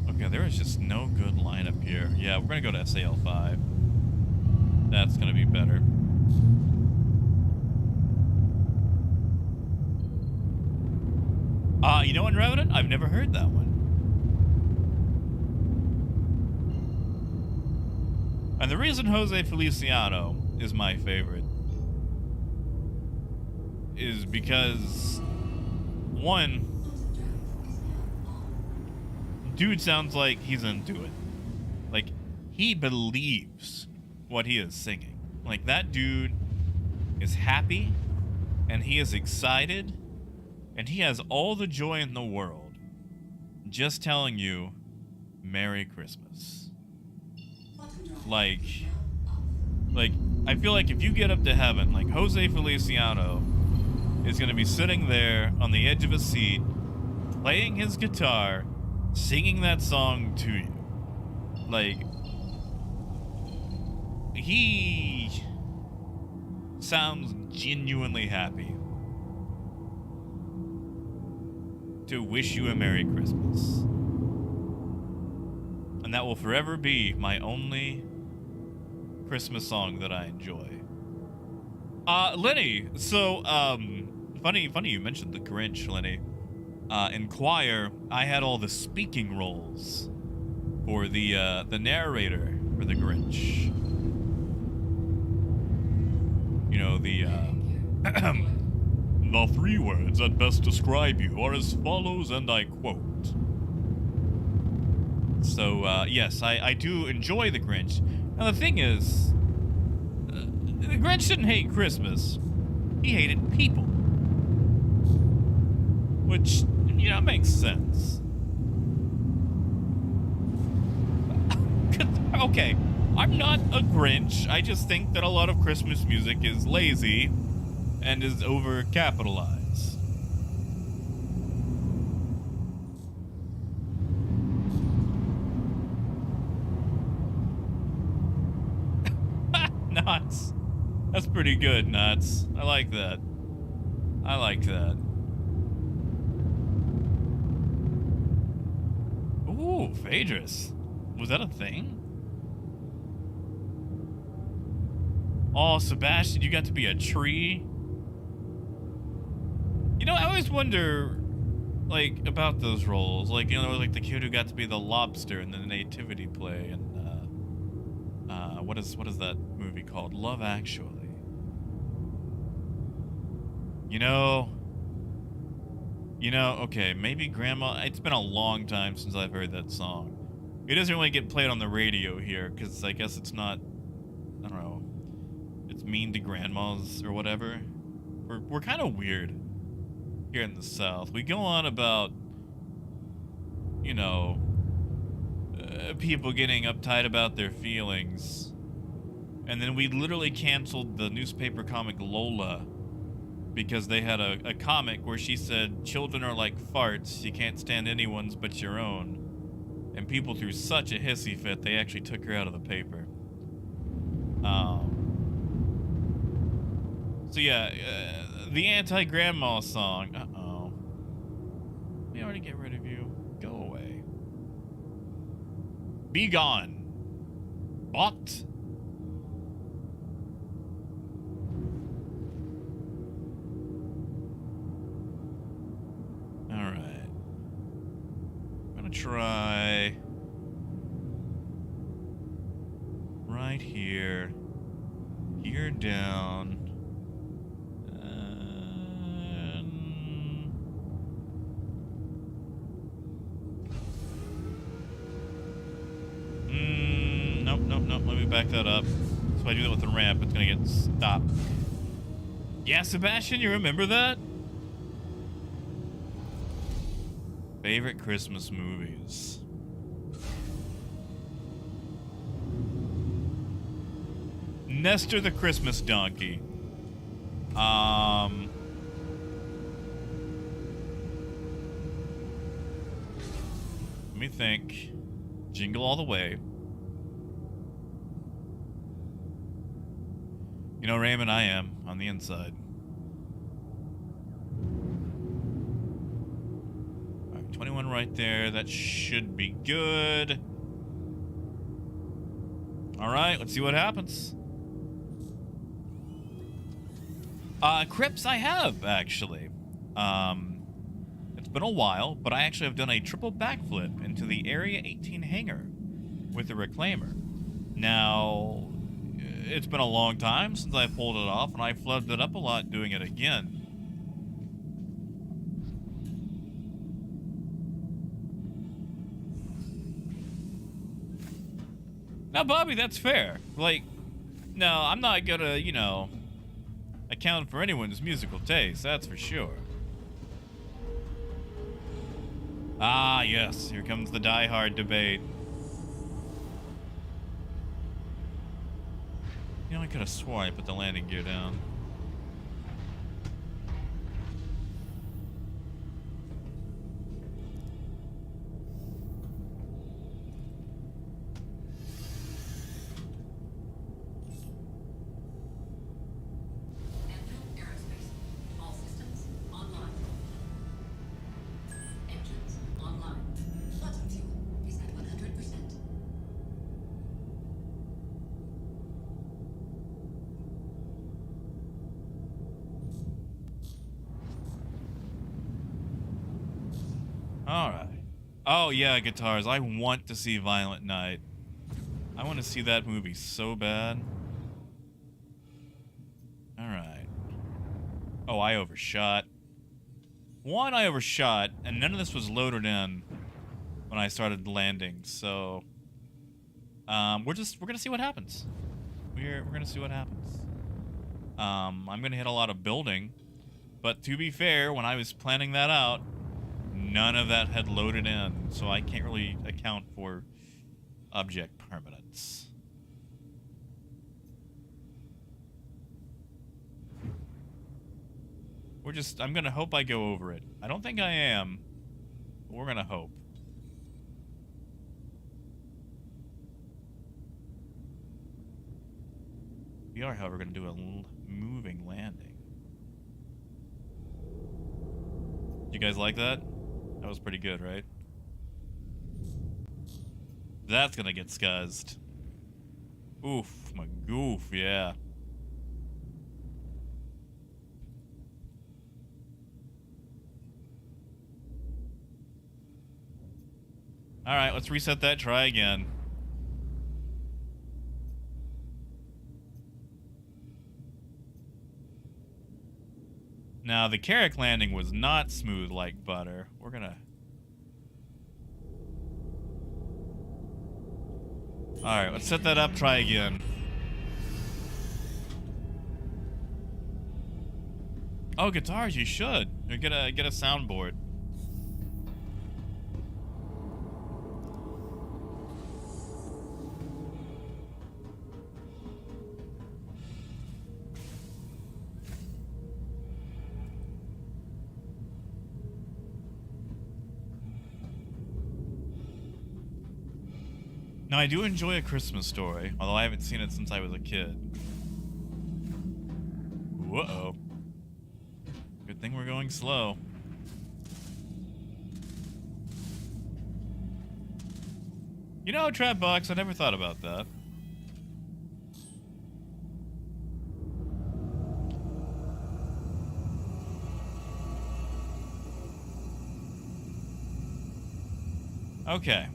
Okay, there is just no good lineup here. Yeah, we're gonna go to SAL 5. That's gonna be better. You know what, Revenant? I've never heard that one. And the reason Jose Feliciano is my favorite is because, one, dude sounds like he's into it. Like, he believes what he is singing. Like, that dude is happy, and he is excited, and he has all the joy in the world just telling you, Merry Christmas. Like, I feel like if you get up to heaven, like, Jose Feliciano is going to be sitting there on the edge of a seat, playing his guitar, singing that song to you. Like, he sounds genuinely happy to wish you a Merry Christmas. And that will forever be my only Christmas song that I enjoy. Lenny, so, funny you mentioned the Grinch, Lenny. In choir, I had all the speaking roles for the narrator for the Grinch. You know, the 3 words that best describe you are as follows, and I quote. So, yes, I do enjoy the Grinch. Now, the thing is, the Grinch didn't hate Christmas. He hated people. Which, you know, makes sense. Okay, I'm not a Grinch. I just think that a lot of Christmas music is lazy and is over-capitalized. Nuts. That's pretty good, Nuts. I like that. I like that. Ooh, Phaedrus. Was that a thing? Oh, Sebastian, you got to be a tree? You know, I always wonder, like, about those roles. Like, you know, like the kid who got to be the lobster in the nativity play, and, what is that movie called? Love Actually. You know, okay, maybe Grandma, it's been a long time since I've heard that song. It doesn't really get played on the radio here, because I guess it's not, I don't know, it's mean to grandmas or whatever. We're kind of weird here in the South. We go on about, you know, people getting uptight about their feelings, and then we literally canceled the newspaper comic Lola because they had a comic where she said, children are like farts, you can't stand anyone's but your own. And people threw such a hissy fit, they actually took her out of the paper. So yeah, the anti-grandma song. Uh-oh. We already get rid of you. Go away. Be gone. Bot. Alright. I'm gonna try right here. Here down. Nope. Let me back that up. So if I do that with the ramp, it's gonna get stopped. Yeah, Sebastian, you remember that? Favorite Christmas movies. Nestor the Christmas Donkey. Let me think. Jingle All the Way. You know, Raymond, I am on the inside. All right, 21 right there. That should be good. All right, let's see what happens. Crips, I have, actually. It's been a while, but I actually have done a triple backflip into the Area 18 hangar with the Reclaimer. Now, it's been a long time since I pulled it off, and I flubbed it up a lot doing it again. Now, Bobby, that's fair. Like, no, I'm not gonna, you know, account for anyone's musical taste, that's for sure. Ah, yes, here comes the die-hard debate. You know, I could have swore I put the landing gear down. Alright. Oh, yeah, guitars. I want to see Violent Night. I want to see that movie so bad. Alright. Oh, I overshot. One, I overshot, and none of this was loaded in when I started landing, so... we're gonna see what happens. We're gonna see what happens. I'm gonna hit a lot of building, but to be fair, when I was planning that out, none of that had loaded in, so I can't really account for object permanence. I'm gonna hope I go over it. I don't think I am, but we're gonna hope. We are, however, gonna do a moving landing. You guys like that? That was pretty good, right? That's gonna get scuzzed. Oof, my goof, yeah. Alright, let's reset that, try again. Now, the Carrack landing was not smooth like butter. We're gonna... Alright, let's set that up, try again. Oh, guitars, you should. You're gonna get a soundboard. Now, I do enjoy A Christmas Story, although I haven't seen it since I was a kid. Whoa. Good thing we're going slow. You know, Trap Box, I never thought about that. Okay.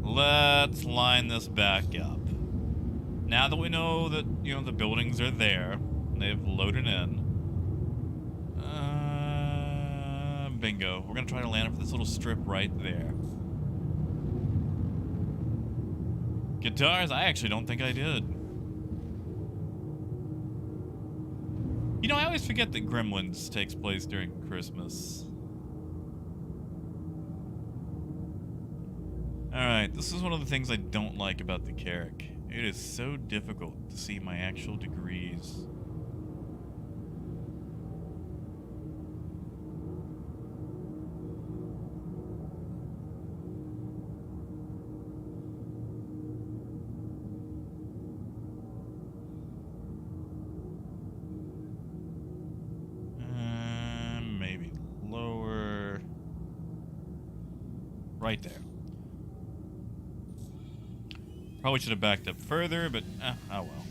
Let's line this back up. Now that we know that, you know, the buildings are there, they've loaded in. Bingo. We're gonna try to land it for this little strip right there. Guitars, I actually don't think I did. You know, I always forget that Gremlins takes place during Christmas. Alright, this is one of the things I don't like about the Carrack. It is so difficult to see my actual degrees. Maybe lower. Right there. Probably should have backed up further, but oh well.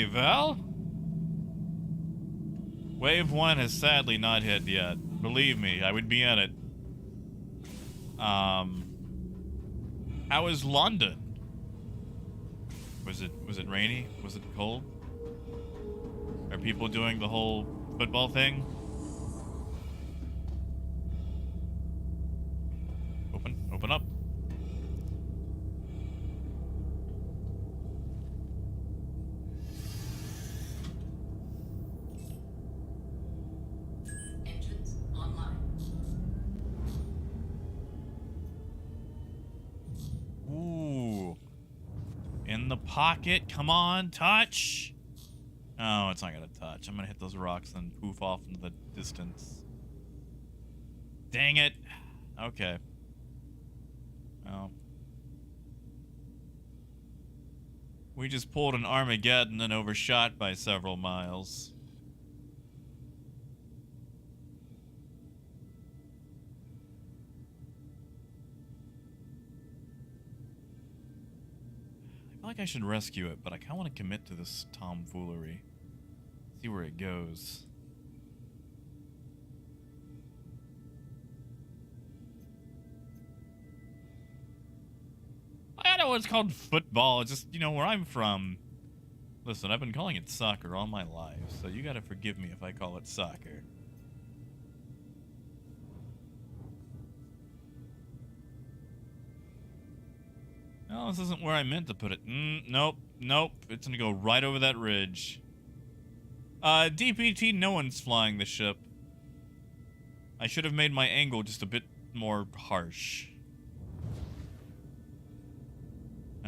wave, Val? Wave 1 has sadly not hit yet. Believe me, I would be in it. How is London? Was it rainy? Was it cold? Are people doing the whole football thing? Open up. Engines online. Ooh. In the pocket. Come on, touch. Oh, it's not gonna touch. I'm gonna hit those rocks and poof off into the distance. Dang it. Okay. Well. We just pulled an Armageddon and overshot by several miles. I feel like I should rescue it, but I kind of want to commit to this tomfoolery. See where it goes. I know it's called football. It's just, you know, where I'm from. Listen, I've been calling it soccer all my life, so you gotta forgive me if I call it soccer. No, this isn't where I meant to put it. Nope. It's gonna go right over that ridge. DPT, no one's flying the ship. I should have made my angle just a bit more harsh.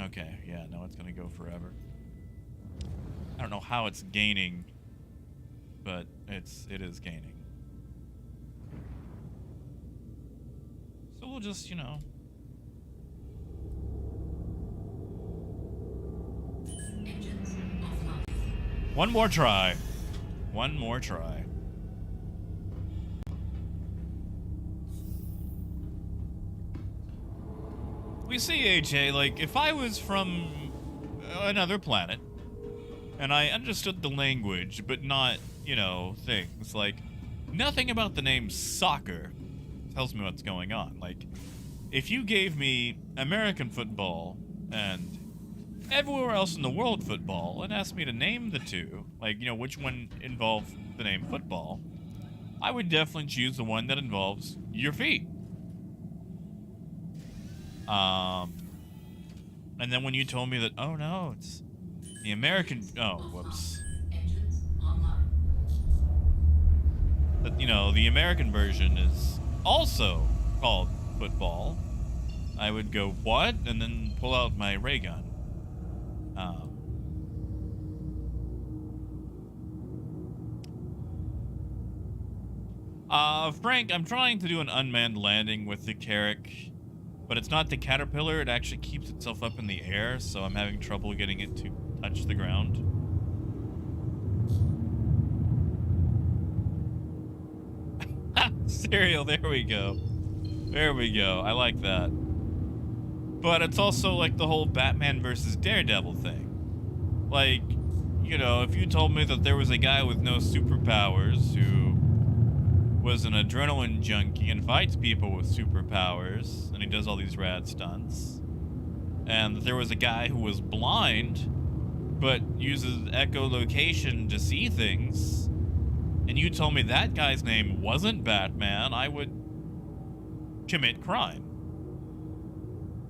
Okay, yeah, no, it's gonna go forever. I don't know how it's gaining, but it is gaining. So we'll just, you know. Engines offline. One more try. One more try. We see, AJ, like, if I was from another planet, and I understood the language, but not, you know, things, like, nothing about the name soccer tells me what's going on. Like, if you gave me American football and everywhere else in the world football and asked me to name the two, like, you know, which one involved the name football, I would definitely choose the one that involves your feet. And then when you told me that, oh no, it's the American, oh, whoops. Engines online. That, you know, the American version is also called football, I would go, what? And then pull out my ray gun. Frank, I'm trying to do an unmanned landing with the Carrack, but it's not the caterpillar. It actually keeps itself up in the air, so I'm having trouble getting it to touch the ground. Cereal, there we go. There we go. I like that. But it's also like the whole Batman versus Daredevil thing. Like, you know, if you told me that there was a guy with no superpowers who was an adrenaline junkie and fights people with superpowers, and he does all these rad stunts, and that there was a guy who was blind but uses echolocation to see things, and you told me that guy's name wasn't Batman, I would commit crime.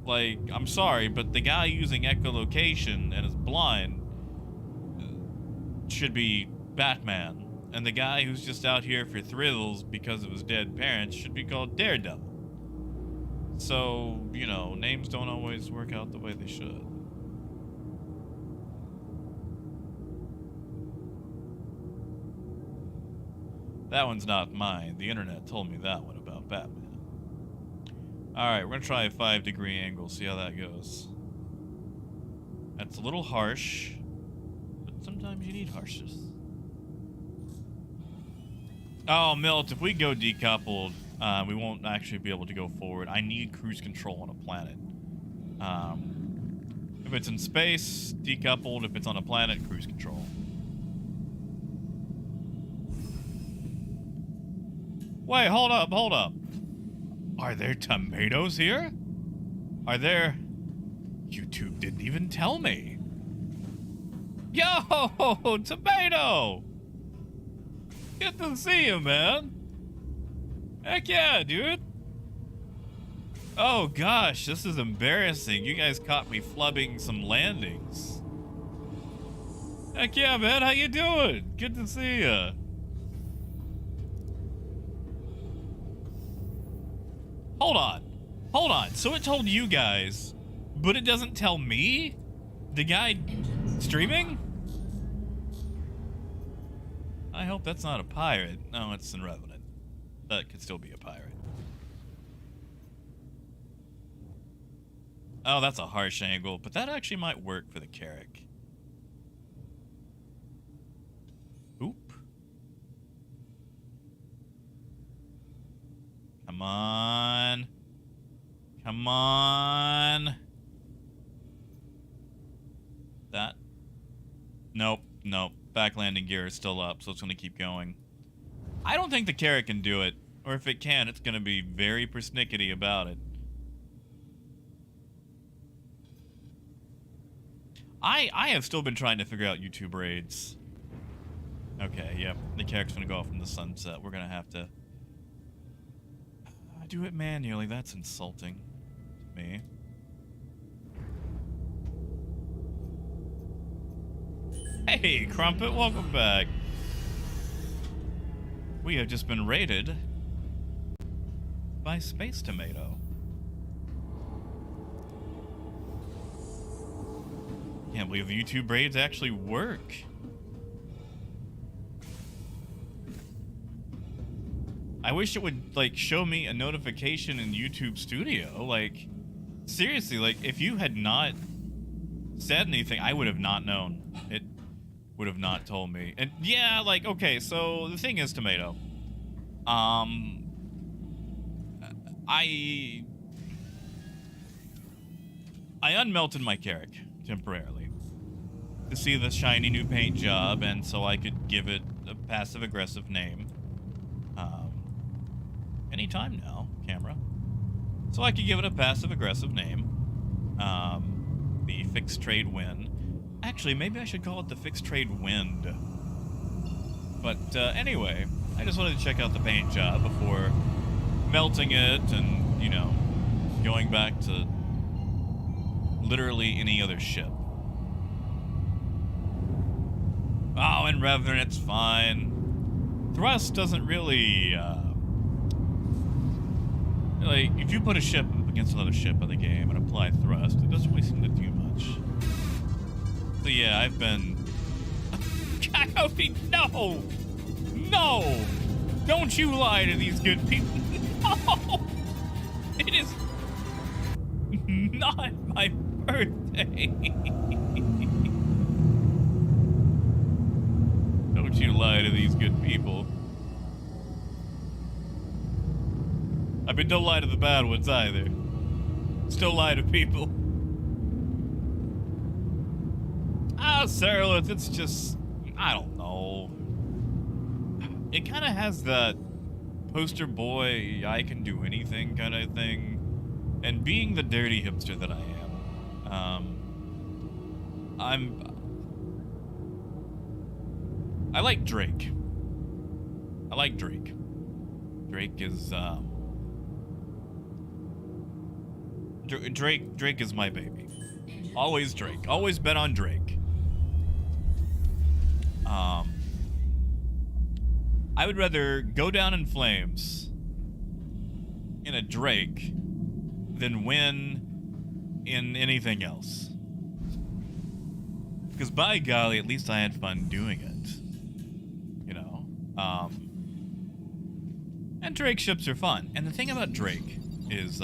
Like, I'm sorry, but the guy using echolocation and is blind should be Batman. And the guy who's just out here for thrills because of his dead parents should be called Daredevil. So, you know, names don't always work out the way they should. That one's not mine. The internet told me that one about Batman. Alright, we're gonna try a 5-degree angle, see how that goes. That's a little harsh, but sometimes you need harshness. Oh, Milt, if we go decoupled, we won't actually be able to go forward. I need cruise control on a planet. If it's in space, decoupled. If it's on a planet, cruise control. Wait, hold up, hold up. Are there tomatoes here? Are there... YouTube didn't even tell me. Yo, tomato! Good to see you, man. Heck yeah, dude. Oh gosh, this is embarrassing. You guys caught me flubbing some landings. Heck yeah, man. How you doing? Good to see ya. Hold on. Hold on. So it told you guys, but it doesn't tell me? The guy streaming? I hope that's not a pirate. No, it's an revenant. That could still be a pirate. Oh, that's a harsh angle, but that actually might work for the Carrack. Oop. Come on. Come on. That. Nope, nope. Back landing gear is still up, so it's going to keep going. I don't think the Carrack can do it. Or if it can, it's going to be very persnickety about it. I have still been trying to figure out YouTube raids. Okay, yep. The Carrack's going to go off in the sunset. We're going to have to do it manually. That's insulting to me. Hey, Crumpet, welcome back. We have just been raided by Space Tomato. Can't believe the YouTube raids actually work. I wish it would, like, show me a notification in YouTube Studio. Like, seriously, like, if you had not said anything, I would have not known. It would have not told me. And yeah, like, okay, so the thing is, Tomato, I unmelted my Carrack temporarily to see the shiny new paint job, and so I could give it a passive-aggressive name. Anytime now, camera. So I could give it a passive-aggressive name. The Fixed Trade Win. Actually, maybe I should call it the Fixed Trade Wind. But anyway, I just wanted to check out the paint job before melting it and, you know, going back to literally any other ship. Oh, and Revenant, it's fine. Thrust doesn't really, like, if you put a ship up against another ship in the game and apply thrust, it doesn't really seem to do much. So yeah, I've been... Coyote, no! No! Don't you lie to these good people. No! It is not my birthday. Don't you lie to these good people. I mean, don't lie to the bad ones either. Still lie to people. Ah, Saralith, it's just... I don't know. It kind of has that poster boy, I can do anything kind of thing. And being the dirty hipster that I am, I like Drake. I like Drake. Drake is, Drake is my baby. Always Drake. Always bet on Drake. I would rather go down in flames in a Drake than win in anything else. Because by golly, at least I had fun doing it. You know? And Drake ships are fun. And the thing about Drake is,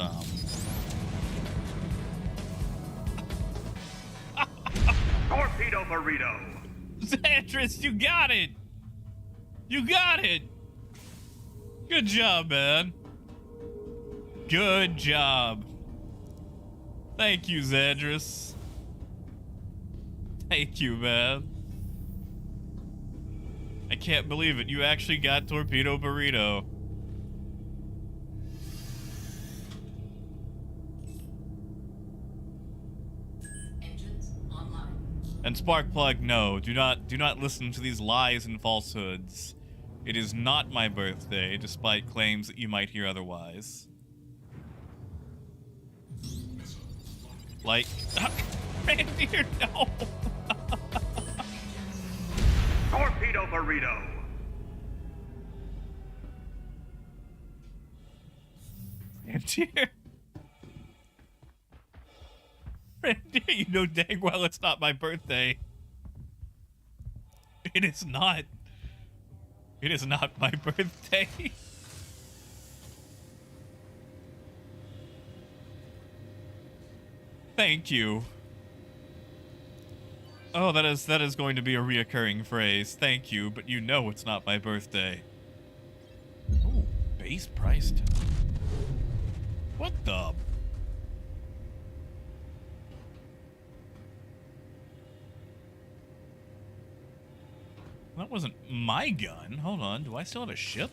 Torpedo burrito! Xandris, you got it! You got it! Good job, man. Good job. Thank you, Xandris. Thank you, man. I can't believe it. You actually got Torpedo Burrito. And Sparkplug, no, do not listen to these lies and falsehoods. It is not my birthday, despite claims that you might hear otherwise. Like, Ranting, no. Torpedo burrito. Ranting. Ranting, you know dang well it's not my birthday. It is not. It is not my birthday. Thank you. Oh, that is going to be a reoccurring phrase. Thank you, but you know it's not my birthday. Ooh, base price tag. What the? That wasn't my gun. Hold on. Do I still have a ship?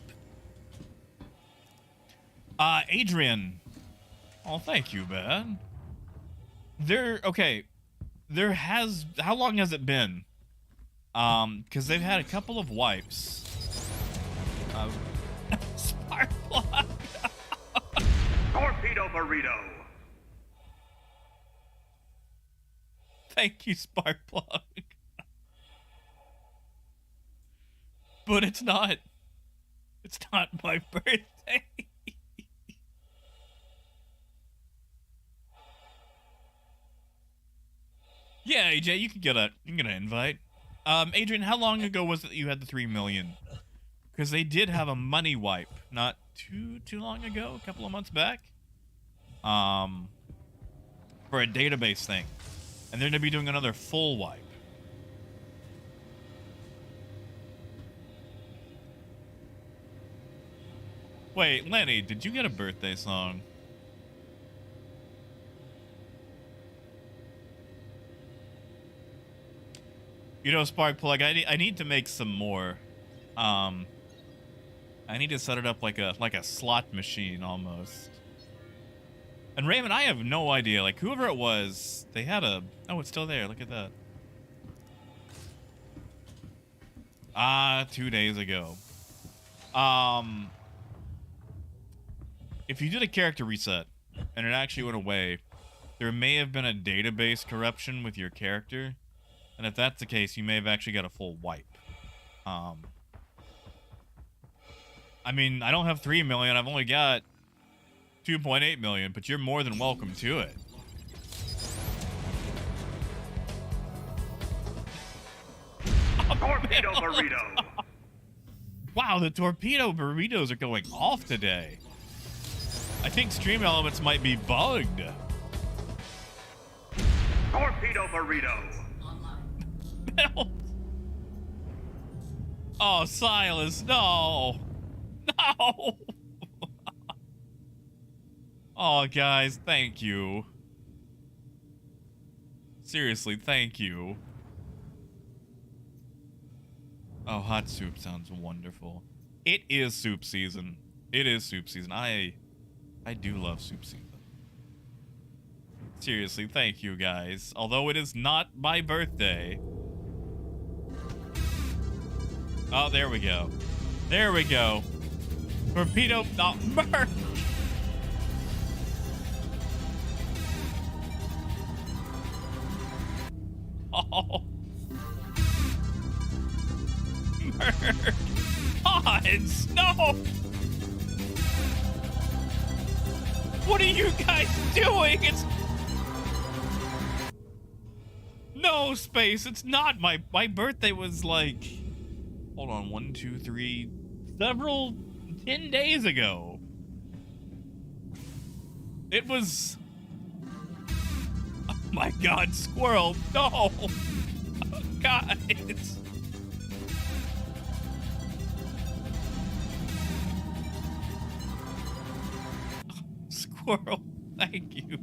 Adrian. Oh, thank you, man. Okay. How long has it been? Because they've had a couple of wipes. Sparkplug. Torpedo burrito. Thank you, Sparkplug. But it's not my birthday. Yeah, AJ, you can get an invite. Adrian, how long ago was it that you had the 3 million? Because they did have a money wipe not too long ago, a couple of months back. For a database thing. And they're gonna be doing another full wipe. Wait, Lenny, did you get a birthday song? You know, Sparkplug, I need to make some more. I need to set it up like a slot machine almost. And Raymond, I have no idea. Like whoever it was, they had a. Oh, it's still there. Look at that. 2 days ago. If you did a character reset and it actually went away, there may have been a database corruption with your character. And if that's the case, you may have actually got a full wipe. I mean, I don't have 3 million. I've only got 2.8 million, but you're more than welcome to it. Torpedo burrito. Wow, the torpedo burritos are going off today. I think Stream Elements might be bugged. Torpedo burrito. Online. Oh, Silas, no. No. Oh, guys, thank you. Seriously, thank you. Oh, hot soup sounds wonderful. It is soup season. It is soup season. I do love soup season. Seriously, thank you guys. Although it is not my birthday. Oh, there we go. There we go. Torpedo, not merc. Oh. Merc. Odds, no. What are you guys doing? It's no space. It's not my birthday was like, hold on, 1, 2, 3, several 10 days ago. It was. Oh my God, squirrel! No, oh, guys. Squirrel, thank you.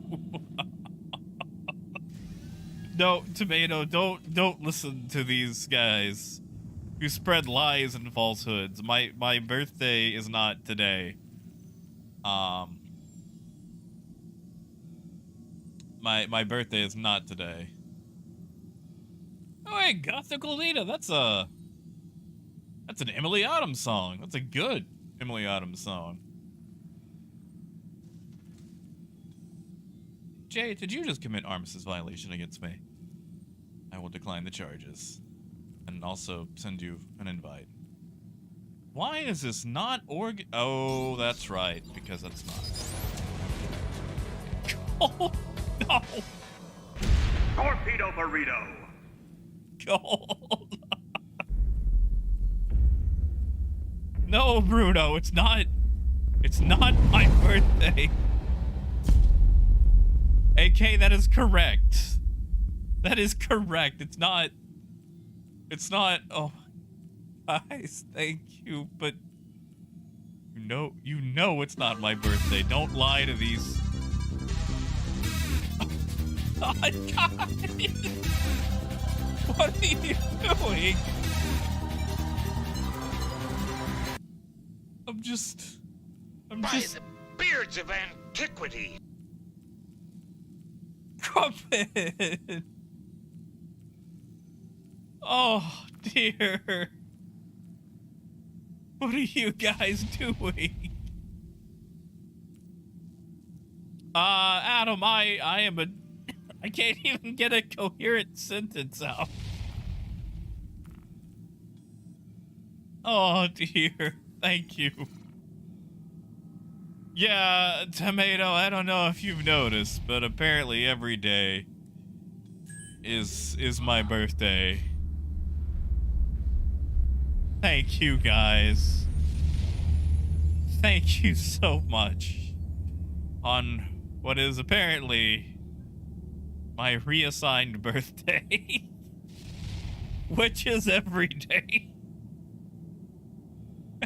No, Tomato, don't listen to these guys who spread lies and falsehoods. My birthday is not today. My birthday is not today. wait, Gothical Lita. That's an Emily Adams song. That's a good Emily Adams song. Jay, did you just commit armistice violation against me? I will decline the charges. And also send you an invite. Why is this not Oh, that's right, because it's not. Oh, no! Torpedo burrito. Oh, no, Bruno, it's not my birthday. AK, that is correct. That is correct. It's not, oh, guys, thank you, but you know it's not my birthday. Don't lie to these. Oh, God. What are you doing? I'm just... By the beards of antiquity. Crumpet! Oh, dear. What are you guys doing? Adam, I can't even get a coherent sentence out. Oh, dear. Thank you. Yeah, Tomato, I don't know if you've noticed, but apparently every day is my birthday. Thank you, guys. Thank you so much. On what is apparently my reassigned birthday. Which is every day.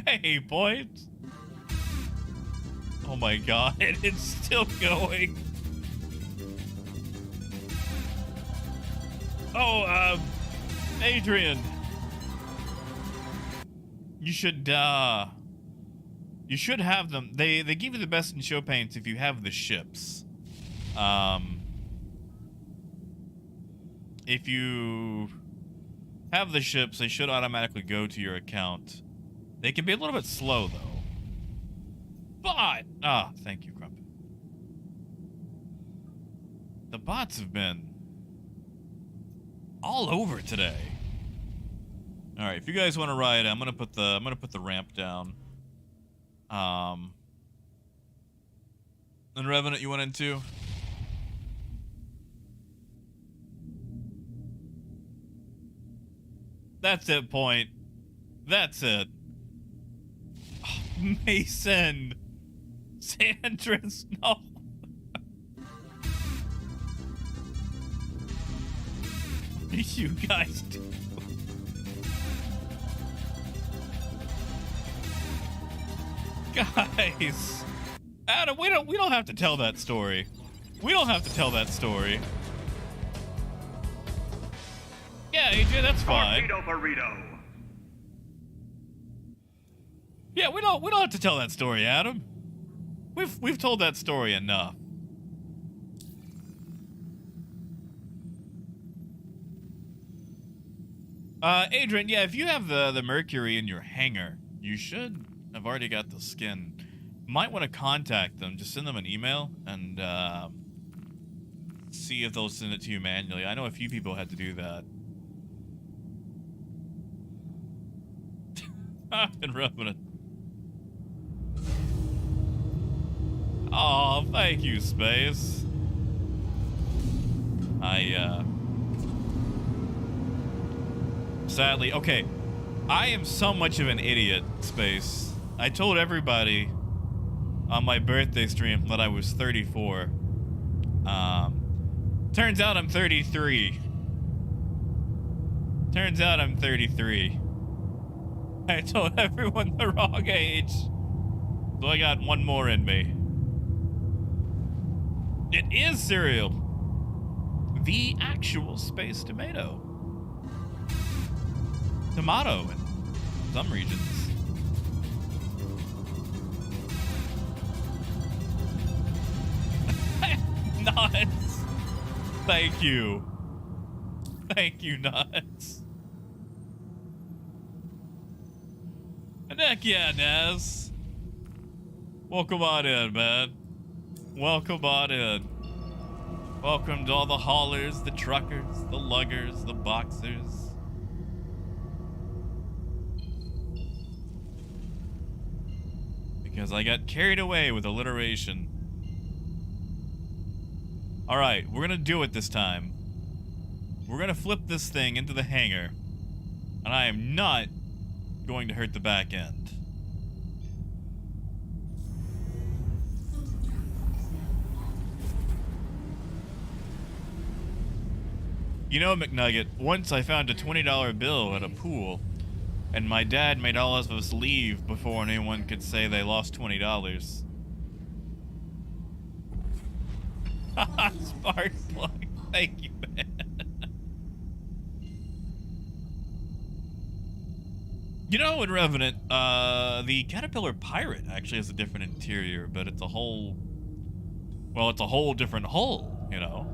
Hey, boys. Oh my God, it's still going. Oh, Adrian. You should have them. They give you the best in show paints if you have the ships. If you have the ships, they should automatically go to your account. They can be a little bit slow, though. But, thank you, Crumpet. The bots have been all over today. All right, if you guys want to ride, I'm gonna put the ramp down. And Revenant, you went into? That's it, Point. That's it. Oh, Mason. Sandras, no. What do you guys do? Guys. Adam, we don't have to tell that story. We don't have to tell that story. Yeah, AJ, that's fine. Torpedo burrito. Yeah, we don't have to tell that story, Adam. We've told that story enough. Adrian, yeah, if you have the Mercury in your hangar, you should have already got the skin. Might want to contact them. Just send them an email and see if they'll send it to you manually. I know a few people had to do that. I've been rubbing it. Oh, thank you, Space. Sadly, okay. I am so much of an idiot, Space. I told everybody on my birthday stream that I was 34. Turns out I'm 33. Turns out I'm 33. I told everyone the wrong age. So I got one more in me. It is cereal. The actual Space Tomato. Tomato in some regions. Nuts. Thank you. Thank you, Nuts. And heck yeah, Naz. Welcome on in, man. Welcome on in. Welcome to all the haulers, the truckers, the luggers, the boxers. Because I got carried away with alliteration. Alright, we're gonna do it this time. We're gonna flip this thing into the hangar. And I am not going to hurt the back end. You know, McNugget, once I found a $20 bill at a pool, and my dad made all of us leave before anyone could say they lost $20. Spark plug. Thank you, man. You know, in Revenant, the Caterpillar Pirate actually has a different interior, but it's a whole... Well, it's a whole different hull, you know?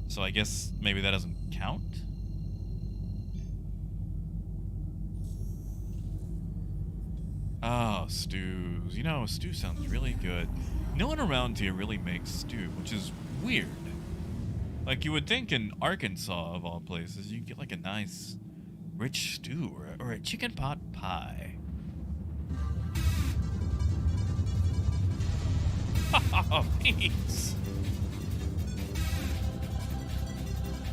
So I guess maybe that doesn't count? Oh, stews. You know, stew sounds really good. No one around here really makes stew, which is weird. Like, you would think in Arkansas, of all places, you'd get like a nice, rich stew or a chicken pot pie. Oh, Peaks.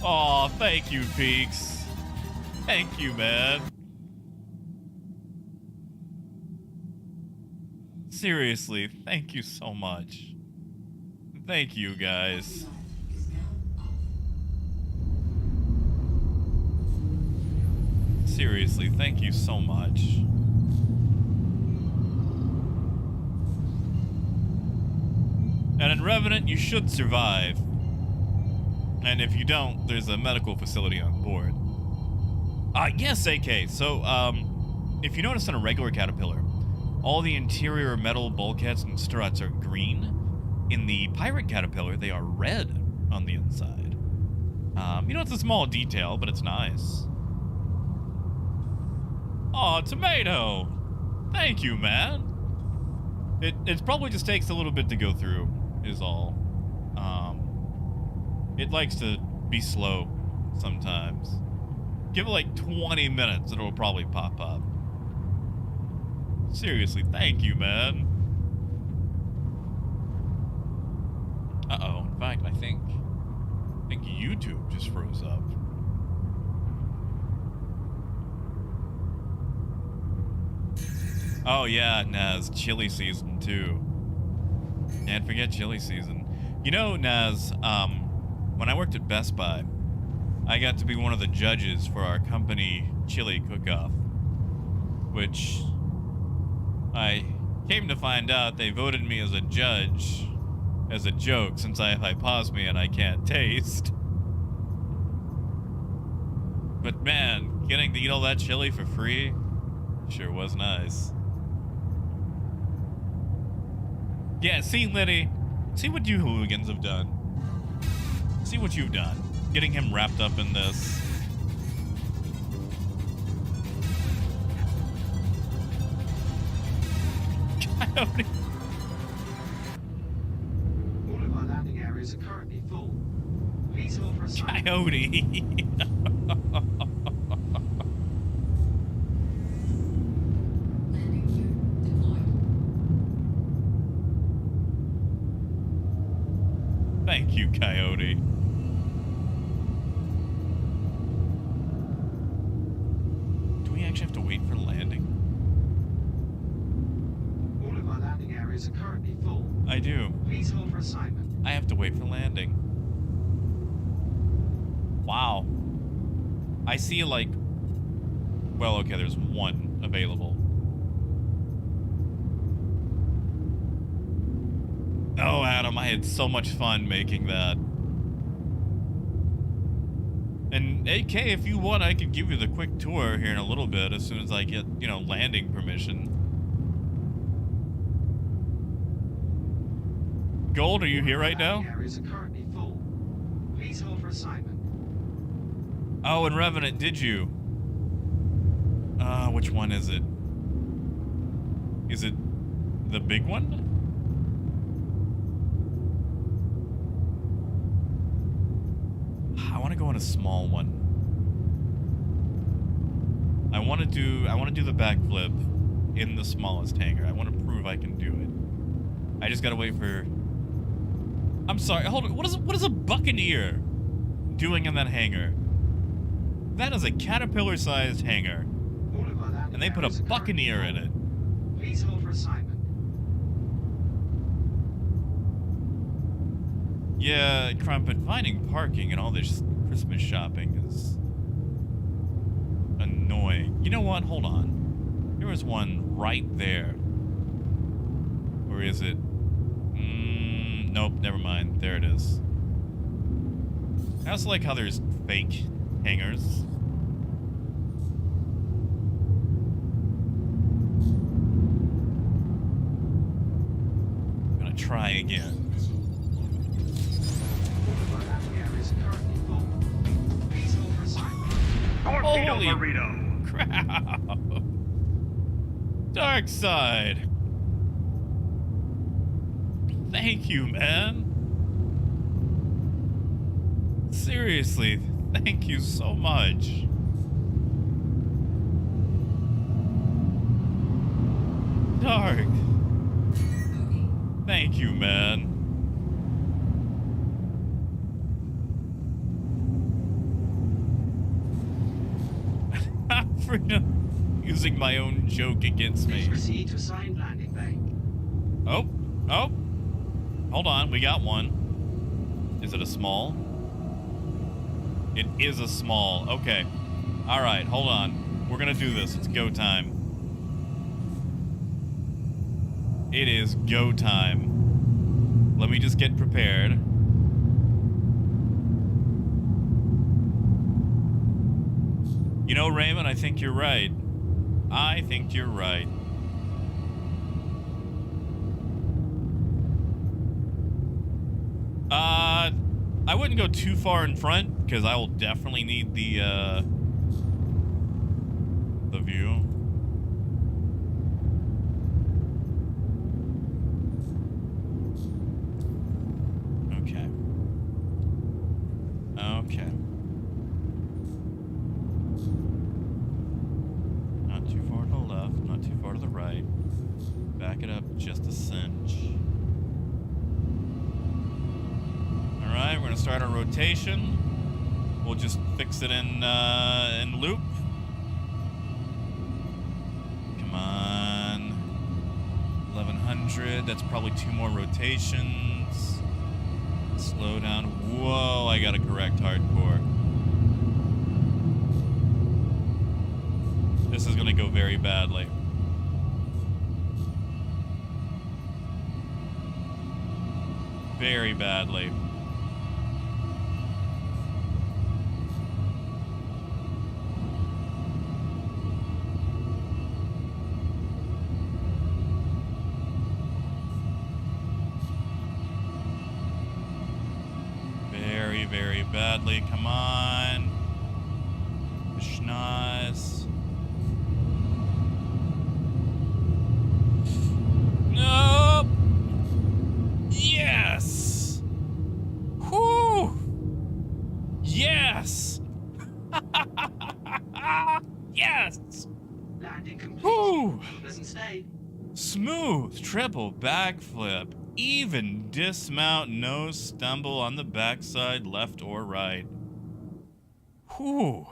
Aw, thank you, Peaks. Thank you, man. Seriously, thank you so much. Thank you, guys. Seriously, thank you so much. And in Revenant, you should survive. And if you don't, there's a medical facility on board. Yes, AK. So, if you notice on a regular Caterpillar, all the interior metal bulkheads and struts are green. In the Pirate Caterpillar, they are red on the inside. You know, it's a small detail, but it's nice. Aw, tomato! Thank you, man. It probably just takes a little bit to go through, is all. It likes to be slow sometimes. Give it like 20 minutes, it'll probably pop up. Seriously, thank you, man. Uh-oh, in fact, I think YouTube just froze up. Oh yeah, Naz, chili season too. Can't forget chili season. You know, Naz, when I worked at Best Buy, I got to be one of the judges for our company chili cook-off, which I came to find out they voted me as a judge as a joke, since I hyposmia and I can't taste. But man, getting to eat all that chili for free sure was nice. Yeah, see, Liddy, see what you hooligans have done. See what you've done. Getting him wrapped up in this. Coyote. All of our landing areas are currently full. Please hold for a sign. Coyote. Landing gear deployed. Thank you, Coyote. Do we actually have to wait for landing? All of our landing areas are currently full. I do. Please hold for assignment. I have to wait for landing. Wow. I see like... Well, okay, there's one available. Oh, Adam, I had so much fun making that. And AK, if you want, I could give you the quick tour here in a little bit as soon as I get, you know, landing permission. Gold, are you here right now? Areas are currently full. Please hold for assignment. Oh, and Revenant, did you? Which one is it? Is it the big one? I want to go in a small one. I want to do the backflip in the smallest hangar. I want to prove I can do it. I just gotta wait for. I'm sorry. Hold on. What is a Buccaneer doing in that hangar? That is a caterpillar-sized hangar, and they put a Buccaneer in it. Please hold for assignment. Yeah, Crumpet, finding parking and all this Christmas shopping is annoying. You know what? Hold on. There was one right there. Or is it? Nope, never mind. There it is. I also like how there's fake hangars. I'm gonna try again. Holy crap! Dark side. Thank you, man. Seriously, thank you so much. Dark. Thank you, man. For using my own joke against Please me. proceed to assigned landing bay. Oh. Hold on, we got one. Is it a small? It is a small. Okay. All right, hold on. We're gonna do this. It's go time. It is go time. Let me just get prepared. You know, Raymond, I think you're right. I think you're right. I wouldn't go too far in front because I will definitely need the view. Okay. Okay. Not too far to the left, not too far to the right. Back it up just a cinch. Alright, we're gonna start our rotation. We'll just fix it in loop. Come on. 1100, that's probably 2 more rotations. Slow down. Whoa, I gotta correct hardcore. This is gonna go very badly. Very badly. Very, very badly. Come on. Schnoz. Nope. Yes. Whew. Yes. Yes. Landing complete. Whew. Pleasant stay. Smooth triple backflip. Even dismount, no stumble on the backside, left or right. Whew.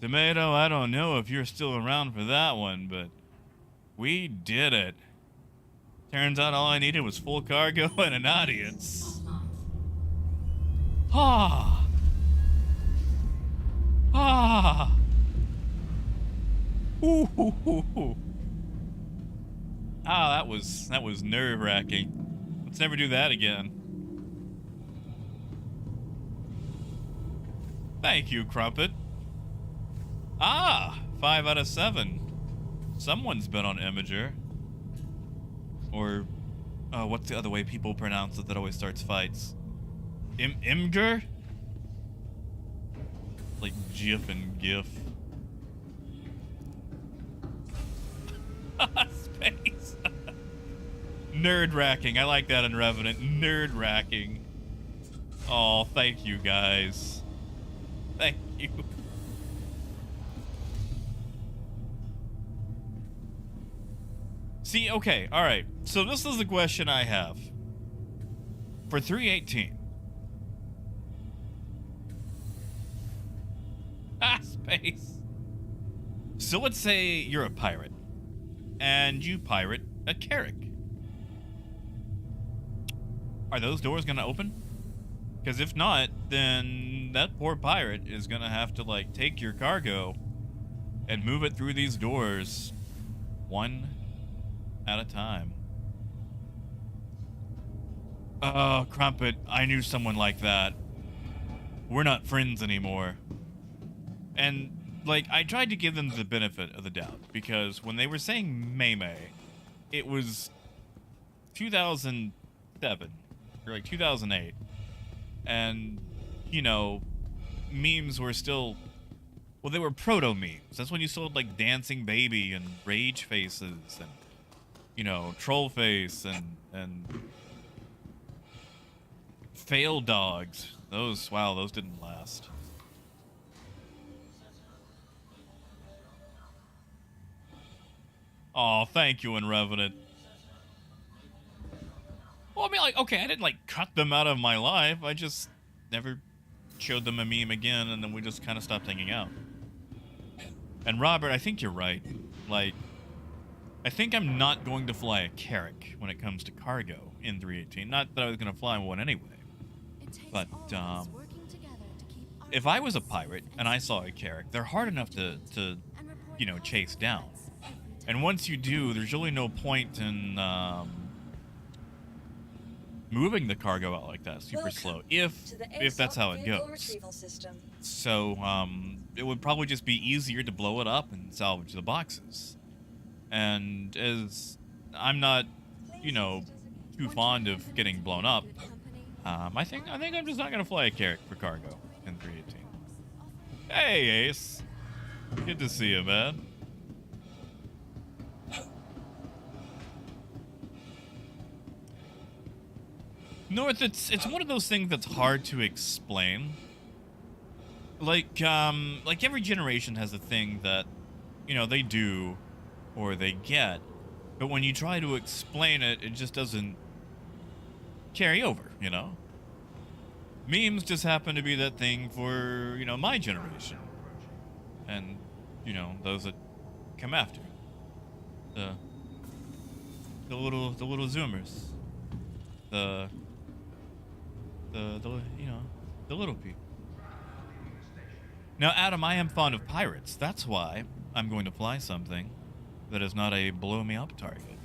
Tomato, I don't know if you're still around for that one, but we did it. Turns out all I needed was full cargo and an audience. Ah. Ah. Ooh, hoo, hoo, hoo. Ah, that was nerve-wracking. Let's never do that again. Thank you, Crumpet. Ah, 5 out of 7. Someone's been on Imager. Or, what's the other way people pronounce it that always starts fights? Imgur? Like GIF and GIF. Space. Nerd racking. I like that in Revenant. Nerd racking. Oh, thank you guys. Thank you. See, okay, alright. So this is the question I have. For 318. Space. So let's say you're a pirate. And you pirate a Carrack. Are those doors gonna open? Because if not, then that poor pirate is gonna have to, like, take your cargo and move it through these doors one at a time. Oh, Crumpet, I knew someone like that. We're not friends anymore. And, like, I tried to give them the benefit of the doubt, because when they were saying May, it was 2007, or like 2008, and, you know, memes were still, well, they were proto-memes. That's when you sold, like, Dancing Baby and Rage Faces and, you know, Troll Face and Fail Dogs. Those, wow, those didn't last. Oh, thank you, Revenant. Well, I mean, like, okay, I didn't, like, cut them out of my life. I just never showed them a meme again, and then we just kind of stopped hanging out. And Robert, I think you're right. Like, I think I'm not going to fly a Carrack when it comes to cargo in 318. Not that I was going to fly one anyway. But, if I was a pirate and I saw a Carrack, they're hard enough to you know, chase down. And once you do, there's really no point in moving the cargo out like that super slow, if that's how it goes. So it would probably just be easier to blow it up and salvage the boxes. And as I'm not, you know, too fond of getting blown up, I think I'm just not gonna fly a Carrack for cargo in 318. Hey, Ace, good to see you, man. North, it's one of those things that's hard to explain. Like every generation has a thing that, you know, they do or they get, but when you try to explain it, it just doesn't carry over, you know? Memes just happen to be that thing for, you know, my generation. And, you know, those that come after. The little zoomers. The you know, the little people. Now, Adam, I am fond of pirates. That's why I'm going to fly something that is not a blow-me-up target.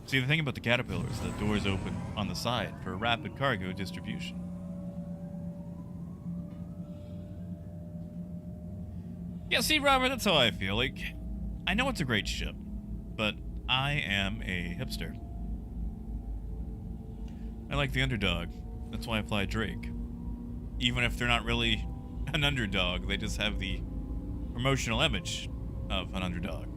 See, the thing about the Caterpillar is the doors open on the side for rapid cargo distribution. Yeah, see, Robert, that's how I feel. Like, I know it's a great ship, but I am a hipster. I like the underdog. That's why I fly Drake. Even if they're not really an underdog, they just have the promotional image of an underdog.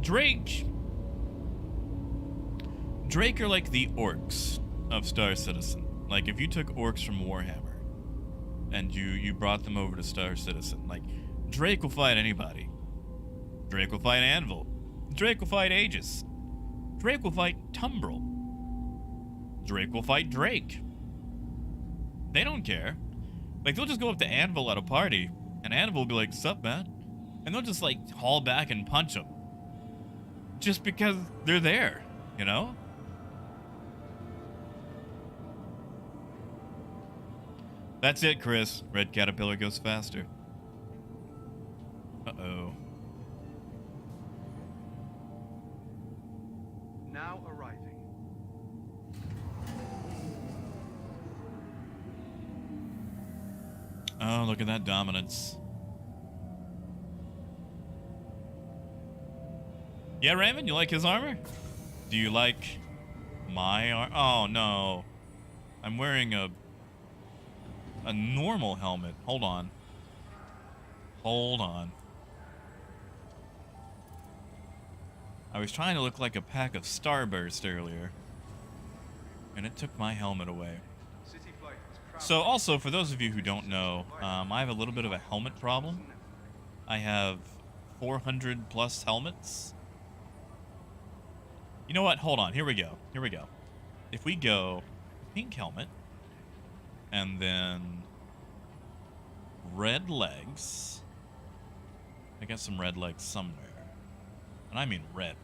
Drake are like the orcs of Star Citizen. Like, if you took orcs from Warhammer and you brought them over to Star Citizen, like, Drake will fight anybody. Drake will fight Anvil. Drake will fight Aegis. Drake will fight Tumbril. Drake will fight Drake. They don't care. Like, they'll just go up to Anvil at a party, and Anvil will be like, "Sup, man?" And they'll just, like, haul back and punch him. Just because they're there, you know? That's it, Chris. Red Caterpillar goes faster. Uh-oh. Now arriving. Oh, look at that dominance. Yeah, Raymond, you like his armor? Do you like my armor? Oh, no. I'm wearing a normal helmet. Hold on. Hold on. I was trying to look like a pack of Starburst earlier, and it took my helmet away. City flight was crowded. So also, for those of you who don't know, I have a little bit of a helmet problem. I have 400 plus helmets. You know what? Hold on. Here we go. Here we go. If we go pink helmet, and then red legs. I got some red legs somewhere. And I mean red.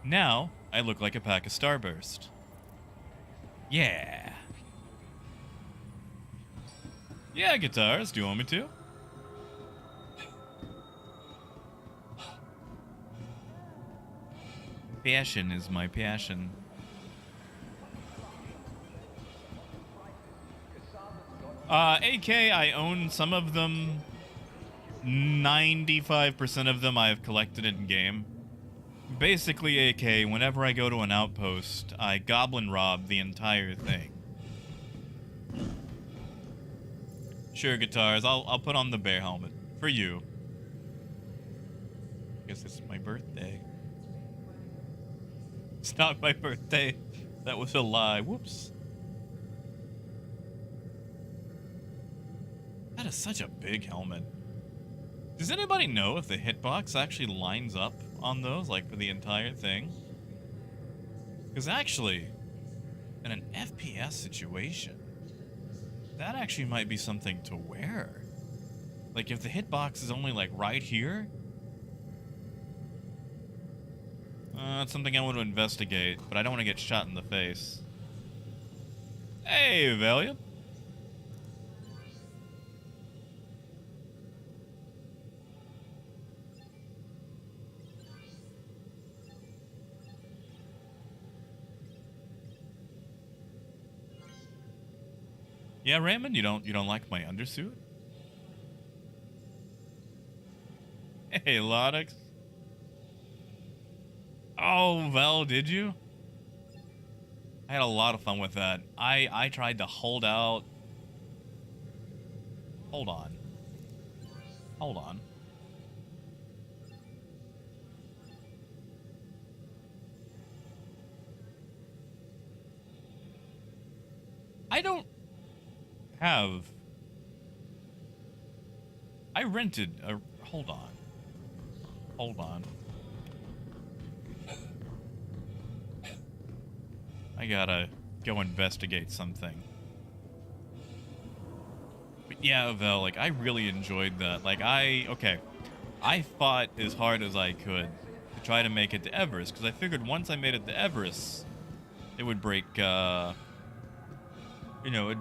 Now, I look like a pack of Starburst. Yeah. Yeah, guitars. Do you want me to? Passion is my passion. AK, I own some of them. 95% of them I have collected in game. Basically, AK, whenever I go to an outpost, I goblin rob the entire thing. Sure, guitars, I'll put on the bear helmet. For you. Guess it's my birthday. It's not my birthday. That was a lie. Whoops. That is such a big helmet. Does anybody know if the hitbox actually lines up on those, like, for the entire thing? Because actually, in an FPS situation, that actually might be something to wear. Like, if the hitbox is only, like, right here, that's something I want to investigate, but I don't want to get shot in the face. Hey, Valiant. Yeah, Raymond, you don't like my undersuit? Hey, Lodix. Oh, Vel, did you? I had a lot of fun with that. I tried to hold out. Hold on. Hold on. I don't have. I rented a. Hold on. Hold on. I gotta go investigate something. But yeah, Vel, like, I really enjoyed that. Like, okay. I fought as hard as I could to try to make it to Everest, because I figured once I made it to Everest, it would break, it'd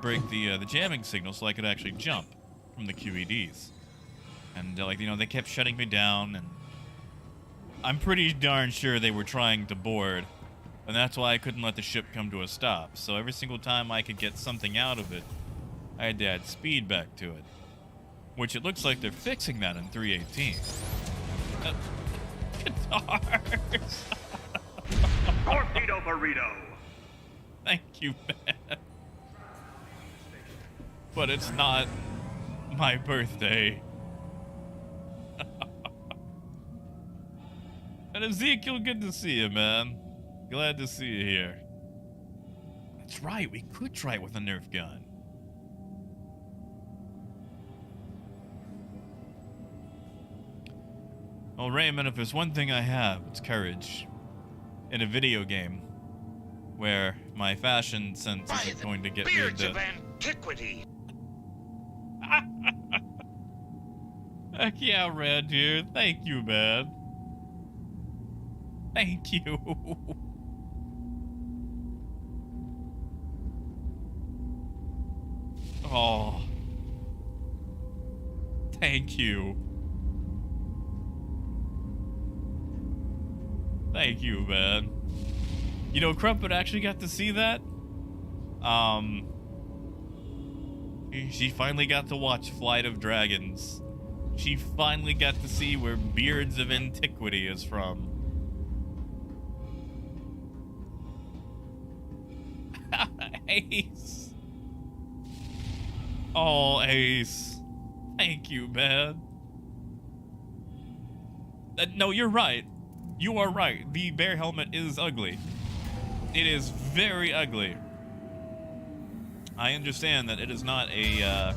break the jamming signal so I could actually jump from the QEDs. And, they kept shutting me down, and I'm pretty darn sure they were trying to board. And that's why I couldn't let the ship come to a stop. So every single time I could get something out of it, I had to add speed back to it. Which it looks like they're fixing that in 3.18. Guitars! Torpedo burrito! Thank you, man. But it's not my birthday. And Ezekiel, good to see you, man. Glad to see you here. That's right, we could try it with a Nerf gun. Well, Raymond, if there's one thing I have, it's courage. In a video game where my fashion sense By isn't the going to get me beards into... of antiquity. Heck yeah, Red here. Thank you, man. Thank you. Oh. Thank you. Thank you, man. You know, Crumpet actually got to see that. She finally got to watch Flight of Dragons. She finally got to see where Beards of Antiquity is from. Ace. Oh, Ace. Thank you, man. No, you're right. You are right. The bear helmet is ugly. It is very ugly. I understand that it is not a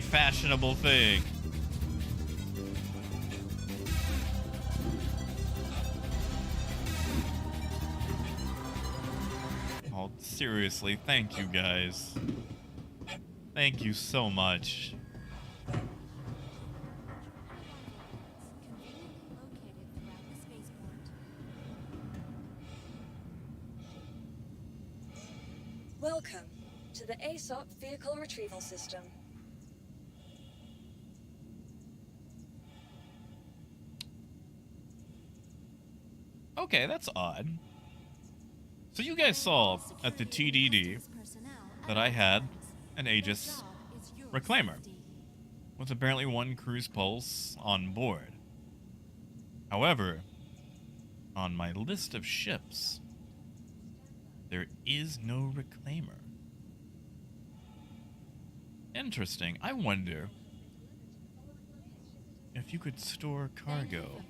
fashionable thing. Oh, seriously, thank you guys. Thank you so much. Conveniently located throughout the spaceport. Welcome to the ASOP Vehicle Retrieval System. Okay, that's odd. So you guys saw at the TDD that I had an Aegis Reclaimer with apparently 1 cruise pulse on board. However, on my list of ships, there is no Reclaimer. Interesting. I wonder if you could store cargo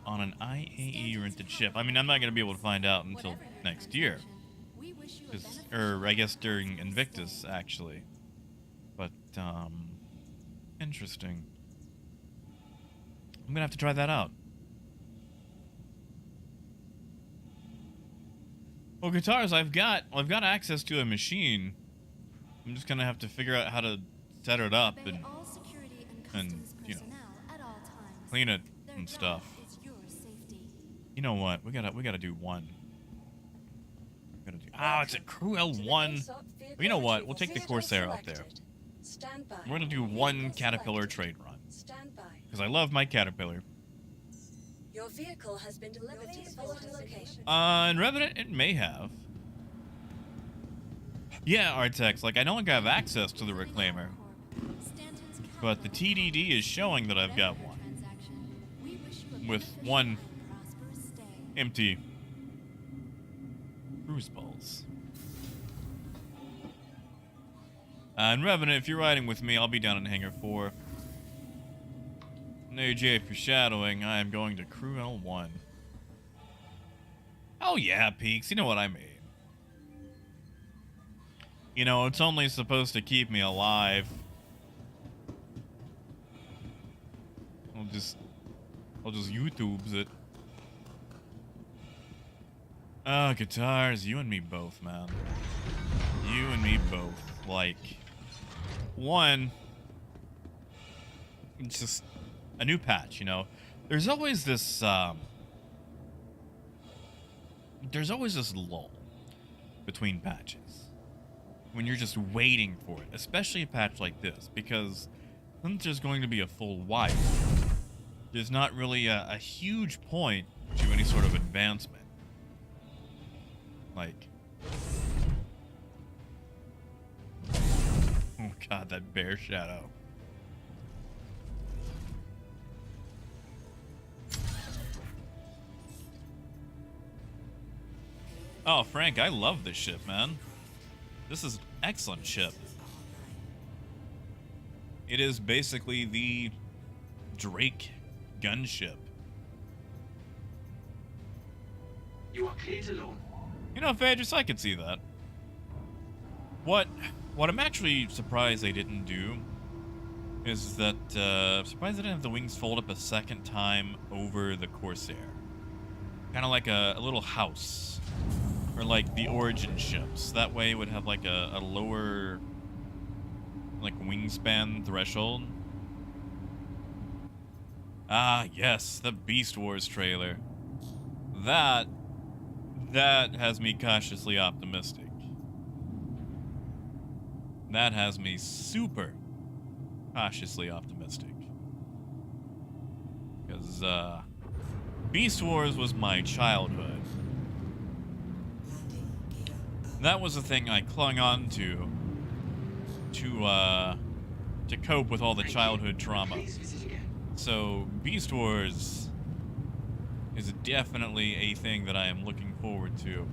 on an IAE rented ship. I mean, I'm not going to be able to find out until next year. Or I guess during Invictus, actually. But, interesting. I'm going to have to try that out. Well, guitars, I've got access to a machine. I'm just going to have to figure out how to set it up and you know, clean it and stuff. You know what? We gotta do one. It's a Crew L1. Well, you know what? We'll take the Corsair up there. We're gonna do one Caterpillar trade run. Because I love my Caterpillar. Your vehicle has been delivered to the following location. In Revenant, it may have. Yeah, Artex, like I no longer have access to the Reclaimer. But the TDD is showing that I've got one. With 1 empty cruise balls. And Revenant, if you're riding with me, I'll be down in Hangar 4. And AJ, if you're shadowing, I am going to Crew L1. Oh yeah, Peaks, you know what I mean. You know, it's only supposed to keep me alive. I'll just YouTubes it. Guitars, you and me both, man. You and me both. Like, one, it's just a new patch, you know? There's always this lull between patches when you're just waiting for it, especially a patch like this, because since there's going to be a full wipe, there's not really a huge point to any sort of advancement. Like, oh god, that bear shadow. Oh, Frank, I love this ship, man. This is an excellent ship. It is basically the Drake gunship. You are cleared alone. You know, Phaedrus, I could see that. What I'm actually surprised they didn't do is that, I'm surprised they didn't have the wings fold up a second time over the Corsair. Kind of like a little house. Or like the Origin ships. That way it would have like a lower, like, wingspan threshold. Ah, yes, the Beast Wars trailer. That has me cautiously optimistic. That has me super cautiously optimistic. Because, Beast Wars was my childhood. That was the thing I clung on to cope with all the childhood trauma. So, Beast Wars is definitely a thing that I am looking forward to.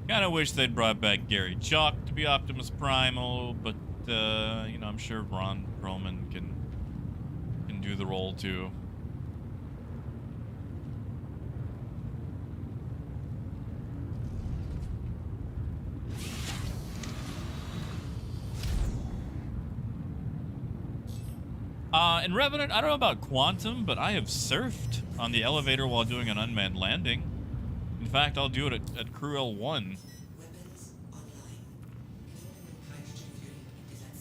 Kind of wish they'd brought back Gary Chalk to be Optimus Primal, but you know, I'm sure Ron Perlman can do the role too. In Revenant, I don't know about Quantum, but I have surfed on the elevator while doing an unmanned landing. In fact, I'll do it at Crew L1.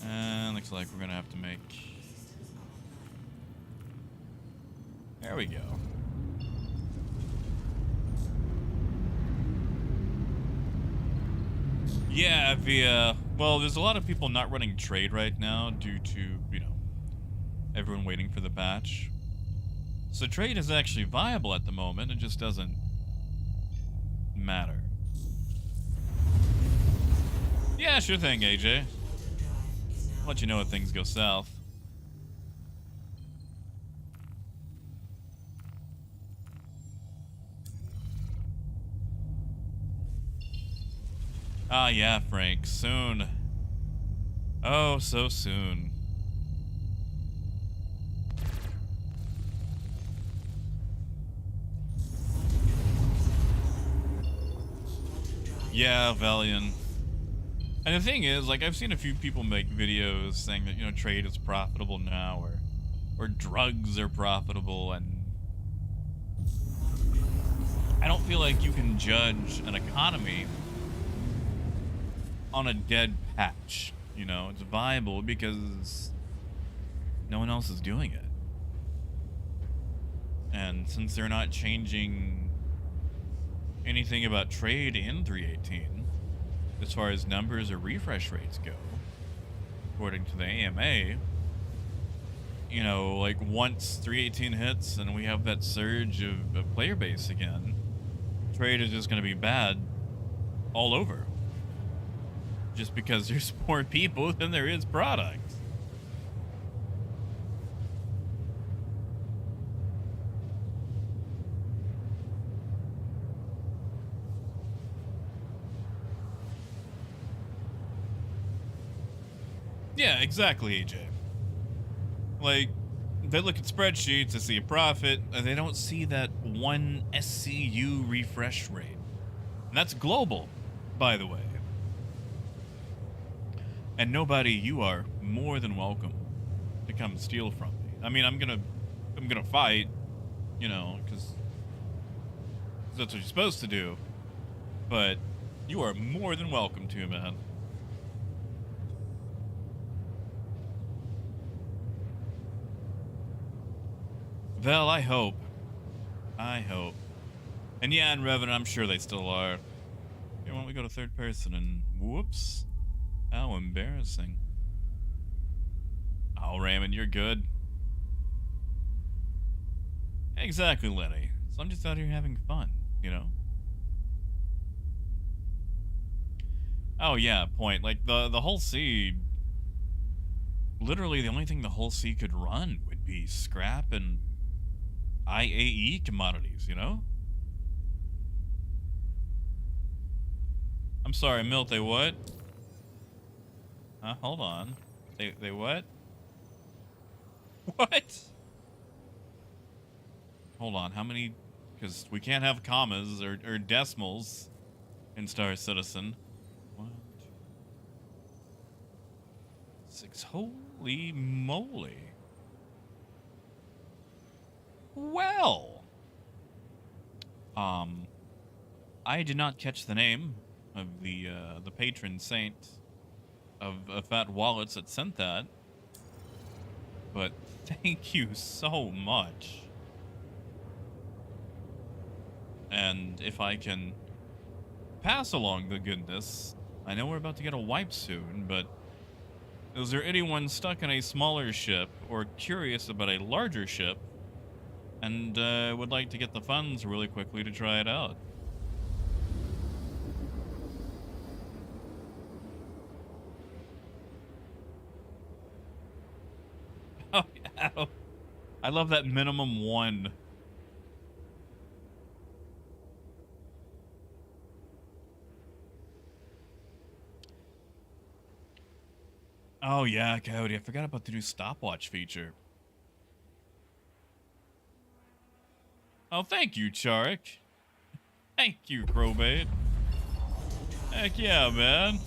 And looks like we're gonna have to make... There we go. Yeah, well, there's a lot of people not running trade right now due to, you know, everyone waiting for the patch. So trade is actually viable at the moment, it just doesn't matter. Yeah, sure thing, AJ. I'll let you know if things go south. Ah, yeah, Frank. Soon. Oh, so soon. Yeah, Valiant. And the thing is, like, I've seen a few people make videos saying that, you know, trade is profitable now, or drugs are profitable, and I don't feel like you can judge an economy on a dead patch. You know, it's viable because no one else is doing it. And since they're not changing anything about trade in 318, as far as numbers or refresh rates go, according to the AMA, you know, like once 318 hits and we have that surge of player base again, trade is just going to be bad all over. Just because there's more people than there is product. Yeah, exactly, AJ. Like, they look at spreadsheets, they see a profit, and they don't see that one SCU refresh rate. And that's global, by the way. And nobody, you are more than welcome to come steal from me. I mean, I'm gonna fight, you know, because that's what you're supposed to do. But you are more than welcome to, man. Well, I hope. I hope. And yeah, in Revenant, I'm sure they still are. Here, why don't we go to third person and whoops. How embarrassing. Oh, Raymond, you're good. Exactly, Lenny. So I'm just out here having fun, you know? Oh, yeah, point. Like, the whole sea... Literally, the only thing the whole sea could run would be scrap and IAE commodities, you know? I'm sorry, Milt, they what? Hold on. They what? What? Hold on, how many... Because we can't have commas or decimals in Star Citizen. 1, 2, 6. Holy moly. Well. I did not catch the name of the patron saint of Fat Wallets that sent that. But thank you so much. And if I can pass along the goodness, I know we're about to get a wipe soon, but is there anyone stuck in a smaller ship or curious about a larger ship and would like to get the funds really quickly to try it out? Oh, yeah. I love that minimum 1. Oh yeah, Coyote. I forgot about the new stopwatch feature. Oh, thank you, Carrack. Thank you, Crowbait. Heck yeah, man.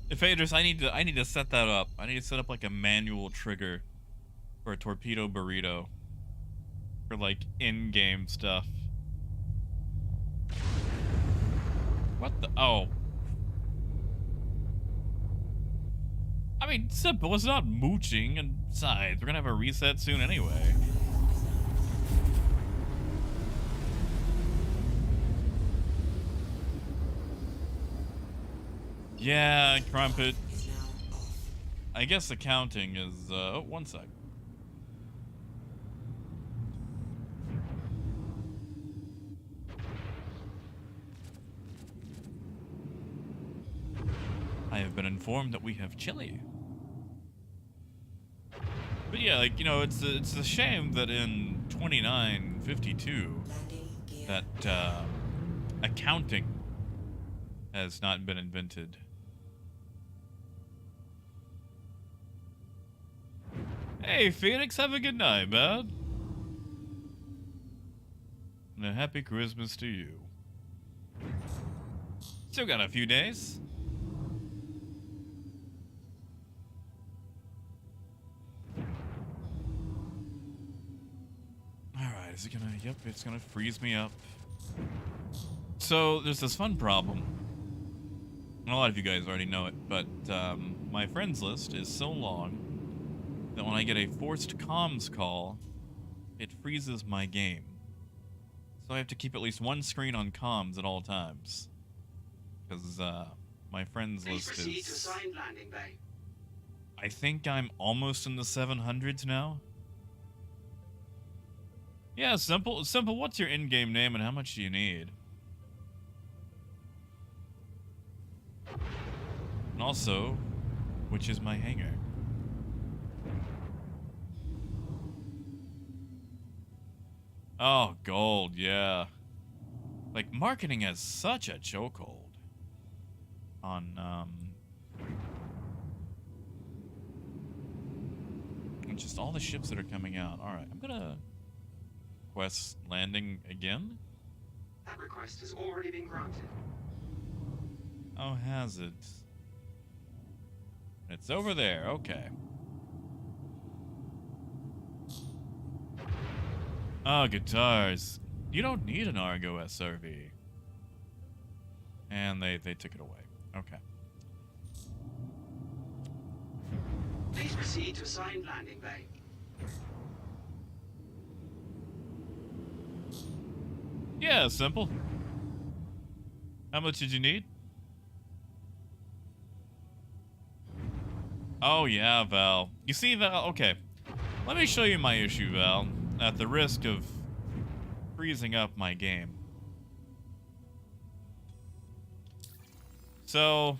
Invaders, I need to set that up. I need to set up like a manual trigger for a torpedo burrito for like in-game stuff. What the? Oh. I mean, simple. It's not mooching, and besides, we're gonna have a reset soon anyway. Yeah, Crumpet. I guess accounting is, oh, one sec. I have been informed that we have chili. But yeah, like, you know, it's a shame that in 2952 that accounting has not been invented. Hey, Phoenix, have a good night, man. And a happy Christmas to you. Still got a few days. Alright, is it gonna... Yep, it's gonna freeze me up. So, there's this fun problem. And a lot of you guys already know it, but my friends list is so long that when I get a forced comms call, it freezes my game. So I have to keep at least one screen on comms at all times. Because my friends Please list proceed is... to assigned landing bay. I think I'm almost in the 700s now. Yeah, simple. What's your in-game name and how much do you need? And also, which is my hangar? Oh, gold, yeah. Like, marketing has such a chokehold on, just all the ships that are coming out. Alright, I'm gonna request landing again. That request has already been granted. Oh, has it? It's over there, okay. Oh, guitars. You don't need an Argo SRV. And they took it away. Okay. Please proceed to assigned landing bay. Yeah, simple. How much did you need? Oh, yeah, Val. You see, Val? Okay. Let me show you my issue, Val. At the risk of freezing up my game. So,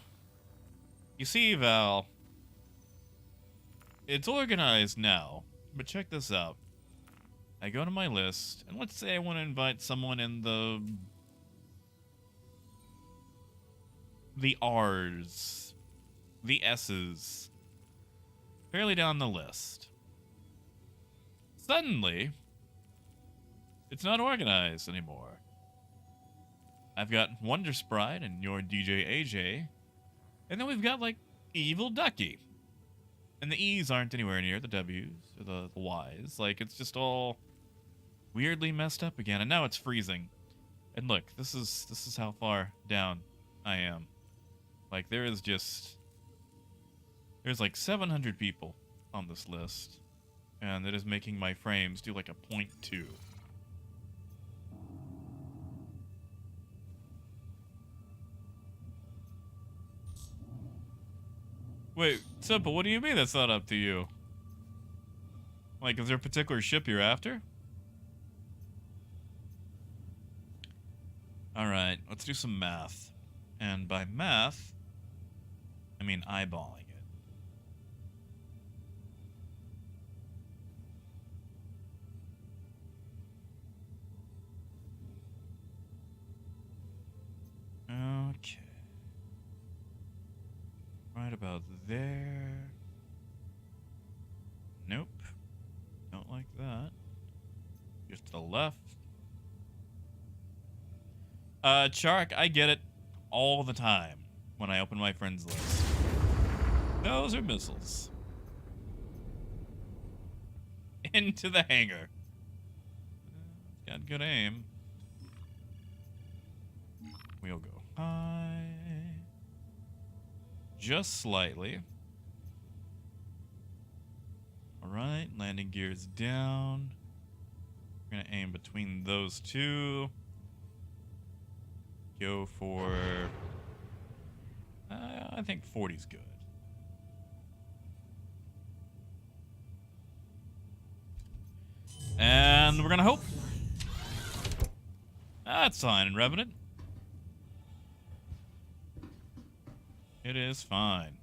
you see, Val, it's organized now, but check this out. I go to my list, and let's say I want to invite someone in the R's, the S's, fairly down the list. Suddenly, it's not organized anymore. I've got Wonder Sprite and your DJ AJ, and then we've got, like, Evil Ducky. And the E's aren't anywhere near the W's or the Y's. Like, it's just all weirdly messed up again, and now it's freezing. And look, this is how far down I am. Like, there's like 700 people on this list, and it is making my frames do like a 0.2. Wait, Simple, what do you mean that's not up to you? Like, is there a particular ship you're after? Alright, let's do some math. And by math, I mean eyeballing it. Okay. Right about there. Nope. Don't like that. Just to the left. Carrack, I get it all the time when I open my friends list. Those are missiles. Into the hangar. Got good aim. We'll go high. Just slightly. Alright, landing gears down. We're gonna aim between those two. Go for... I think 40's good. And we're gonna hope. That's fine in Revenant. It is fine.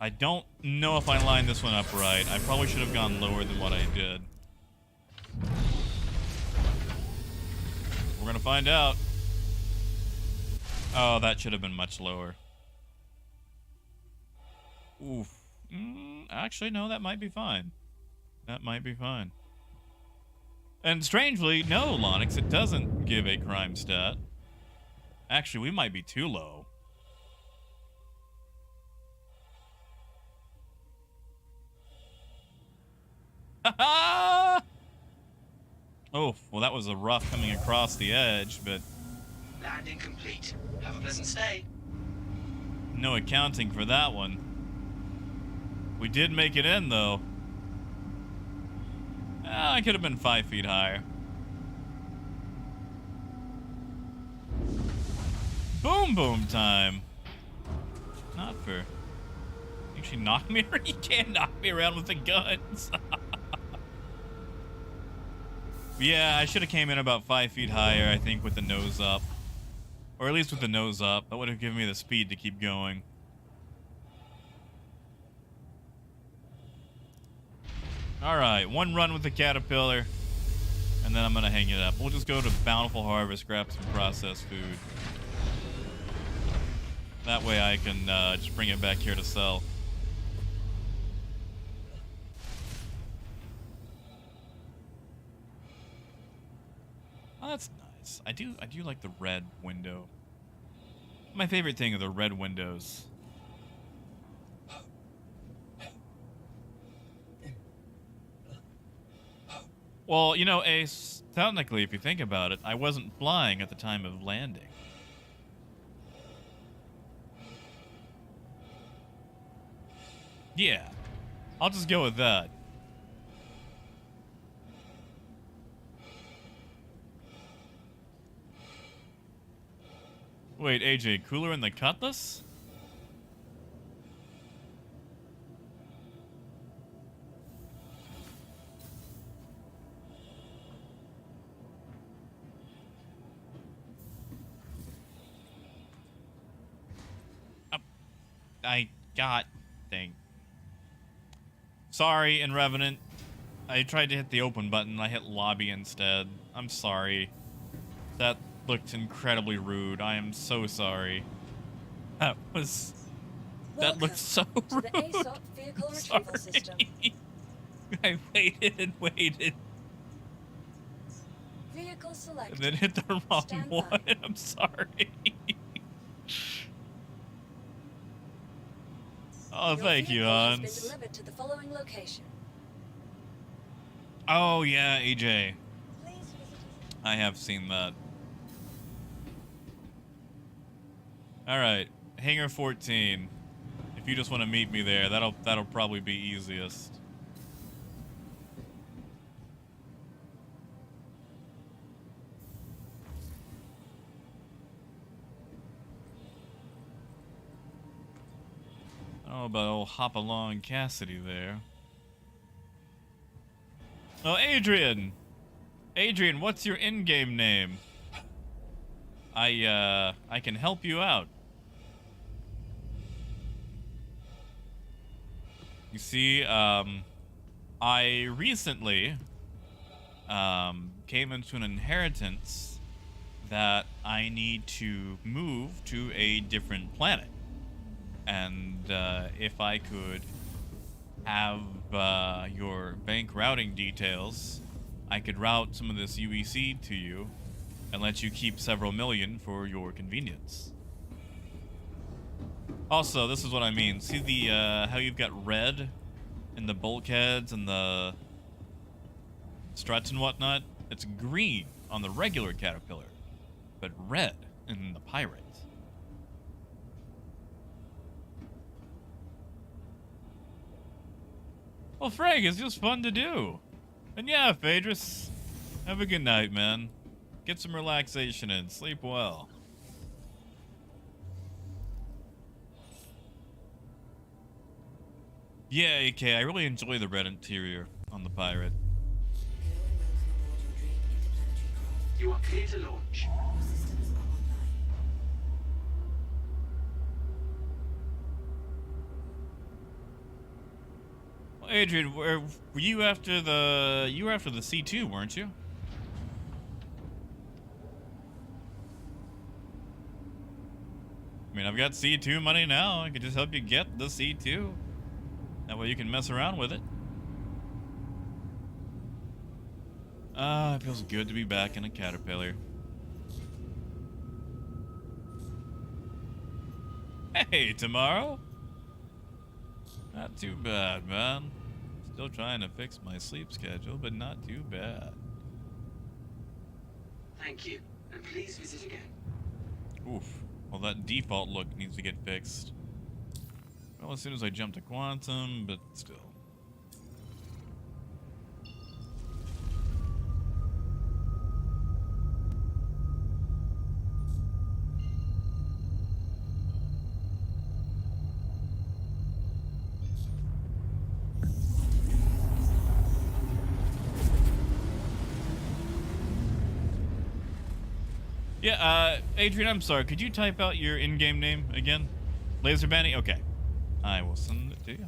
I don't know if I lined this one up right. I probably should have gone lower than what I did. We're gonna find out. Oh, that should have been much lower. Oof. Actually, no, that might be fine. That might be fine. And strangely, no, Lonix, it doesn't give a crime stat. Actually, we might be too low. Ha-ha! Oh, well, that was a rough coming across the edge, but Landing complete. Have a pleasant stay. no accounting for that one. We did make it in, though. I could have been 5 feet higher. Boom boom time. Not for... Actually, knock me around. You can't knock me around with the guns. Yeah, I should have came in about 5 feet higher, I think, with the nose up. Or at least with the nose up. That would have given me the speed to keep going. Alright, one run with the caterpillar. And then I'm going to hang it up. We'll just go to Bountiful Harvest, grab some processed food. That way I can just bring it back here to sell. Oh, that's nice. I do like the red window. My favorite thing are the red windows. Well, you know, Ace, technically, if you think about it, I wasn't flying at the time of landing. Yeah, I'll just go with that. Wait, AJ, cooler in the Cutlass? I got thing. Sorry, in Revenant. I tried to hit the open button. I hit lobby instead. I'm sorry. That looked incredibly rude. I am so sorry. That Welcome looked so rude. to the ASOP vehicle retrieval system. I waited and waited. Vehicle selected. And then hit the wrong Stand by. one. I'm sorry. Oh, Your thank you, vehicle has Hans. been delivered to the following location. Oh, yeah, AJ. Please visit us. I have seen that. Alright, Hangar 14. If you just want to meet me there, that'll probably be easiest. Oh, about old Hop-Along Cassidy there. Oh, Adrian! Adrian, what's your in-game name? I can help you out. You see, I recently, came into an inheritance that I need to move to a different planet. And if I could have your bank routing details, I could route some of this UEC to you and let you keep several million for your convenience. Also, this is what I mean. See the how you've got red in the bulkheads and the struts and whatnot? It's green on the regular Caterpillar, but red in the Pirate. Well, Frank, it's just fun to do. And yeah, Phaedrus, have a good night, man. Get some relaxation in. Sleep well. Yeah, AK, I really enjoy the red interior on the Pirate. You are clear to launch. Well, Adrian, were you after the C2, weren't you? I mean, I've got C2 money now. I could just help you get the C2. That way you can mess around with it. Ah, it feels good to be back in a Caterpillar. Hey, tomorrow? Not too bad, man. Still trying to fix my sleep schedule, but not too bad. Thank you, and please visit again. Oof. Well, that default look needs to get fixed. Well, as soon as I jump to quantum, but still. Yeah, Adrian, I'm sorry. Could you type out your in-game name again? Laser Banny? Okay. I will send it to you.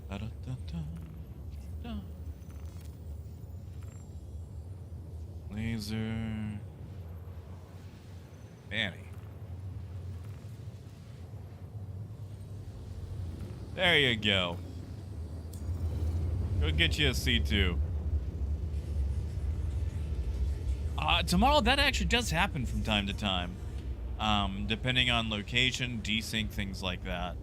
Da-da-da-da-da. Laser Banny. There you go. Go get you a C2. Tomorrow, that actually does happen from time to time. Depending on location, desync, things like that.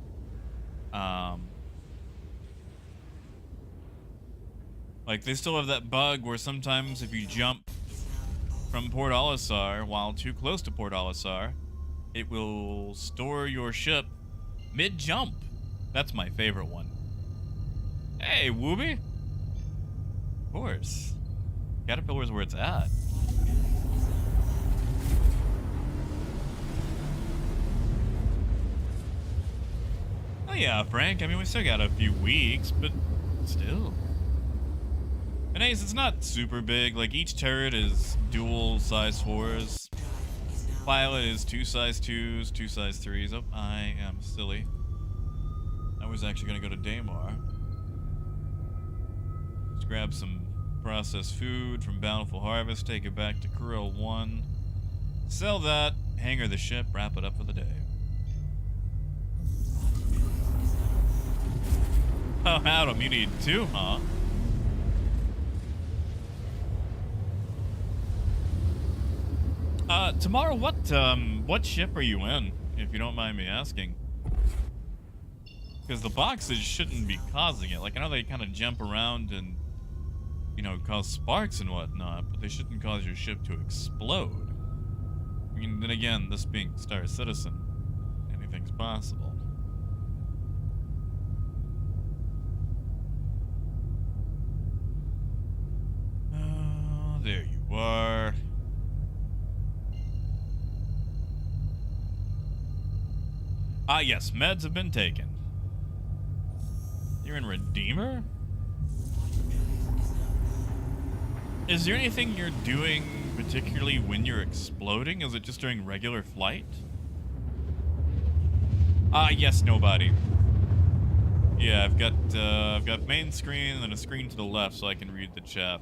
Like, they still have that bug where sometimes if you jump from Port Olisar while too close to Port Olisar, it will store your ship mid-jump. That's my favorite one. Hey, Wooby. Of course. Caterpillar's where it's at. Oh yeah, Frank. I mean, we still got a few weeks, but still. And Ace, it's not super big. Like, each turret is dual size 4s. Pilot is 2 size 2s, 2 size 3s. Oh, I am silly. I was actually going to go to Daymar. Just grab some processed food from Bountiful Harvest, take it back to Krill 1. Sell that, hangar the ship, wrap it up for the day. Oh, Adam, you need 2, huh? Tomorrow, what ship are you in, if you don't mind me asking? Because the boxes shouldn't be causing it. Like, I know they kind of jump around and, you know, cause sparks and whatnot, but they shouldn't cause your ship to explode. I mean, then again, this being Star Citizen, anything's possible. Oh, there you are. Ah, yes, meds have been taken. You're in Redeemer? Is there anything you're doing particularly when you're exploding? Is it just during regular flight? Ah, yes, nobody. Yeah, I've got main screen and then a screen to the left so I can read the chat.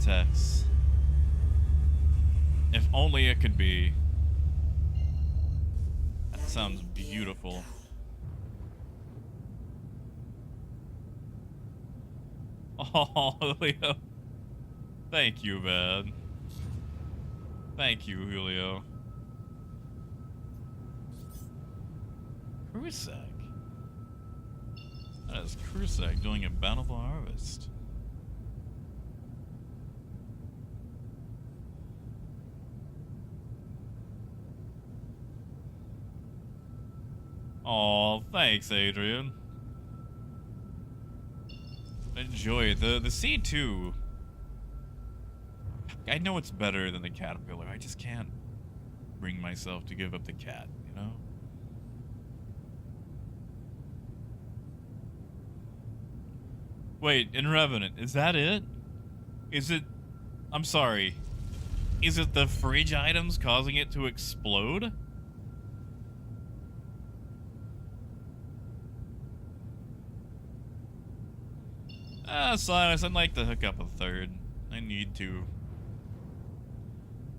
vortex. If only it could be. That sounds beautiful. Oh, Julio. Thank you, man. Thank you, Julio. Carrack. That is Carrack doing a bountiful harvest. Oh, thanks, Adrian. Enjoy it. The C2. I know it's better than the caterpillar. I just can't bring myself to give up the cat, you know? Wait, in Revenant, is that it? Is it... I'm sorry. Is it the fridge items causing it to explode? Silas, I'd like to hook up a third. I need to.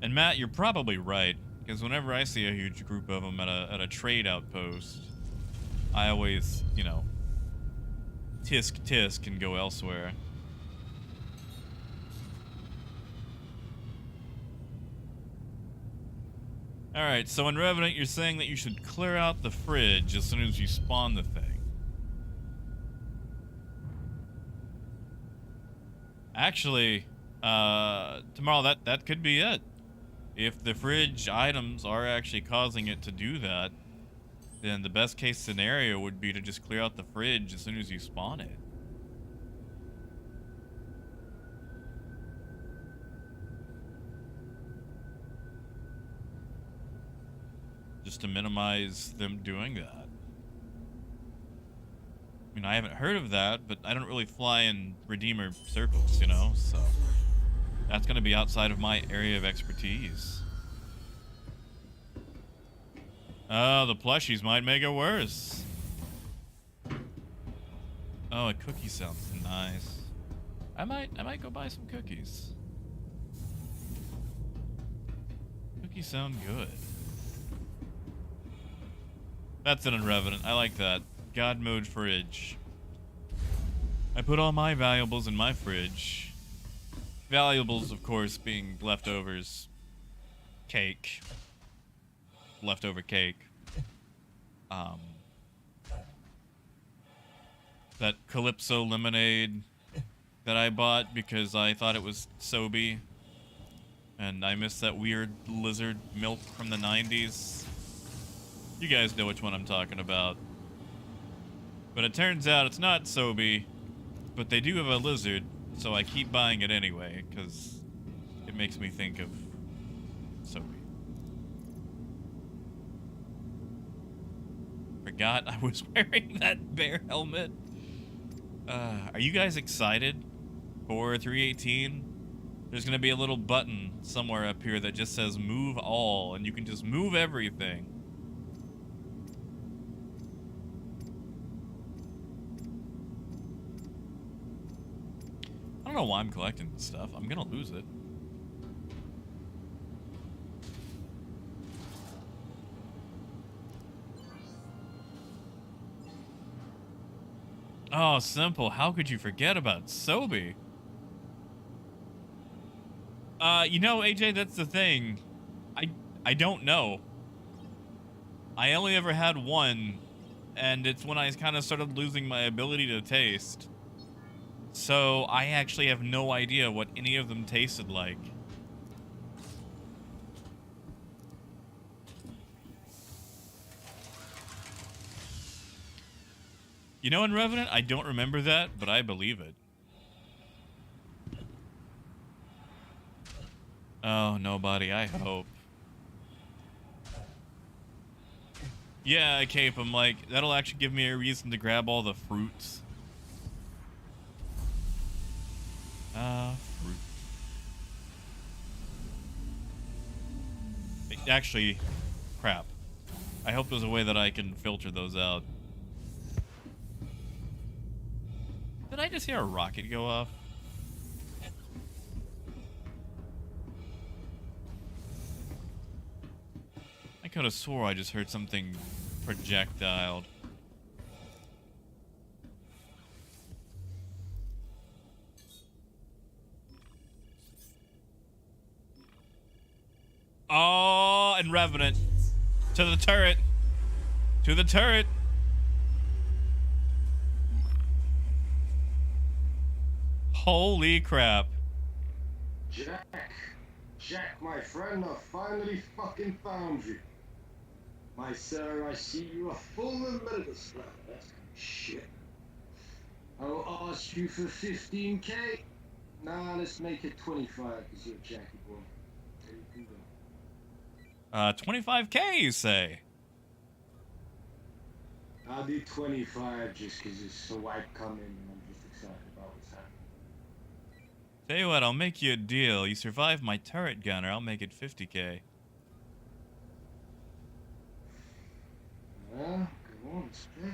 And Matt, you're probably right, because whenever I see a huge group of them at a trade outpost, I always, you know, tisk and go elsewhere. Alright, so in Revenant, you're saying that you should clear out the fridge as soon as you spawn the thing. Actually, tomorrow that could be it. If the fridge items are actually causing it to do that, then the best case scenario would be to just clear out the fridge as soon as you spawn it. Just to minimize them doing that. I mean, I haven't heard of that, but I don't really fly in Redeemer circles, you know, so that's going to be outside of my area of expertise. Oh, the plushies might make it worse. Oh, a cookie sounds nice. I might go buy some cookies. Cookies sound good. That's an Revenant. I like that. God mode fridge. I put all my valuables in my fridge. Valuables, of course, being leftovers. Cake. Leftover cake. That Calypso lemonade that I bought because I thought it was Sobe. And I missed that weird lizard milk from the 90s. You guys know which one I'm talking about. But it turns out it's not Sobe, but they do have a lizard, so I keep buying it anyway, because it makes me think of Sobe. Forgot I was wearing that bear helmet. Are you guys excited for 318? There's going to be a little button somewhere up here that just says move all, and you can just move everything. I don't know why I'm collecting this stuff. I'm gonna lose it. Oh, simple. How could you forget about Sobe? You know, AJ, that's the thing. I don't know. I only ever had one, and it's when I kind of started losing my ability to taste. So I actually have no idea what any of them tasted like. You know, in Revenant, I don't remember that, but I believe it. Oh, nobody, I hope. Yeah, Cape, I'm like, that'll actually give me a reason to grab all the fruits. Fruit. Actually, crap. I hope there's a way that I can filter those out. Did I just hear a rocket go off? could have swore I just heard something projectiled. Oh, and Revenant. To the turret. To the turret. Holy crap. Jack, my friend, I finally fucking found you. My sir, I see you are full of medical stuff. That's shit. I'll ask you for 15K. Nah, let's make it 25 because you're Jackie boy. There you can go. 25K, you say? I'll do 25 just because it's a wipe coming and I'm just excited about what's happening. Tell you what, I'll make you a deal. You survive my turret gunner, I'll make it 50K. Well, come on, let's play.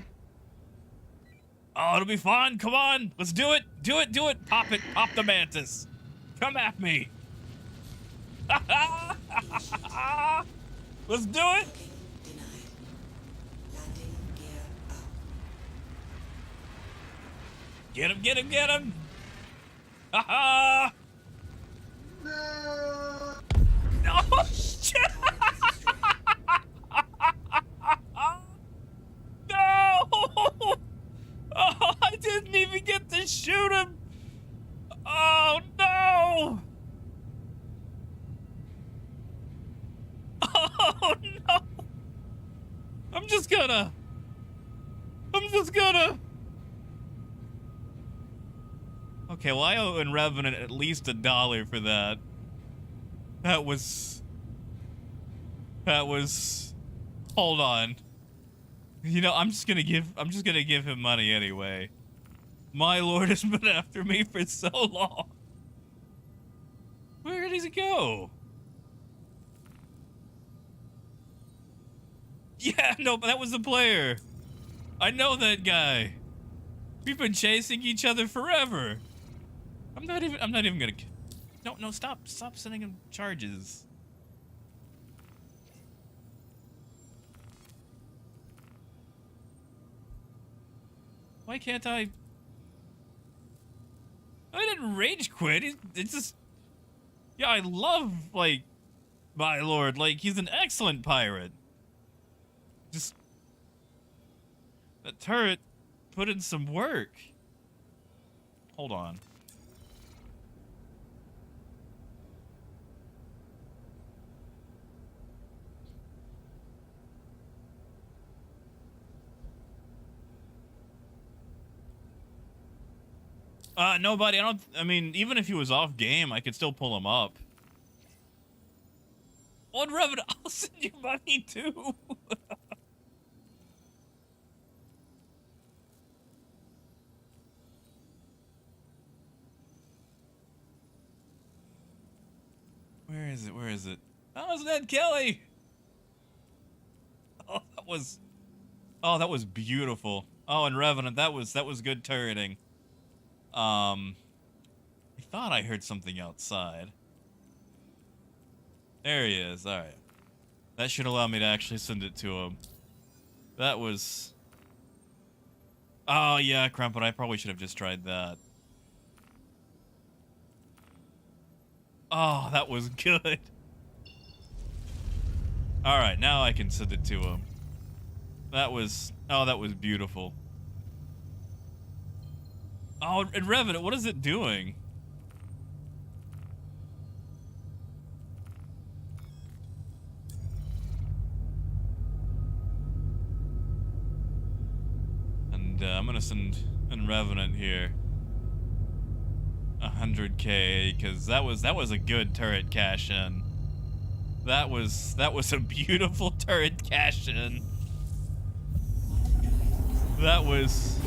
Oh, it'll be fun. Come on. Let's do it. Do it. Do it. Pop it. Pop the mantis. Come at me. Let's do it. Get him. Get him. Get him. Ha No! Oh, shit. No. Oh, I didn't even get to shoot him. Oh, no. Oh, no. I'm just gonna. Okay, well, I owe in Revenant at least $1 for that. That was. Hold on. You know, I'm just gonna give him money anyway. My lord has been after me for so long. Where did he go? Yeah, no, but that was the player. I know that guy. We've been chasing each other forever. I'm not even gonna. No, stop sending him charges. Why can't I didn't rage quit. It's just, yeah, I love, like, my lord. Like, he's an excellent pirate. Just, that turret put in some work. Hold on. Nobody, I mean, even if he was off game, I could still pull him up. On Revenant, I'll send you money too. Where is it? Oh, it's Ned Kelly! Oh, that was beautiful. Oh, and Revenant, that was good turreting. I thought I heard something outside. There he is. All right. That should allow me to actually send it to him. That was... Oh, yeah, Crumpet. I probably should have just tried that. Oh, that was good. All right, now I can send it to him. That was... Oh, that was beautiful. Oh, and Revenant, what is it doing? And I'm gonna send in Revenant here 100K, because that was a good turret cash in. That was a beautiful turret cash in. That was...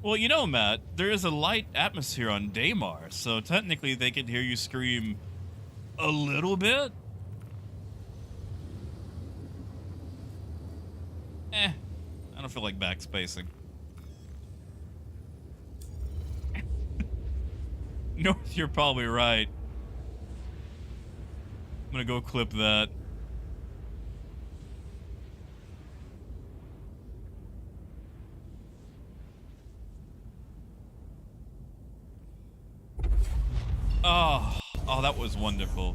Well, you know, Matt, there is a light atmosphere on Daymar, so technically they could hear you scream a little bit. I don't feel like backspacing. North, you're probably right. I'm gonna go clip that. Oh, that was wonderful.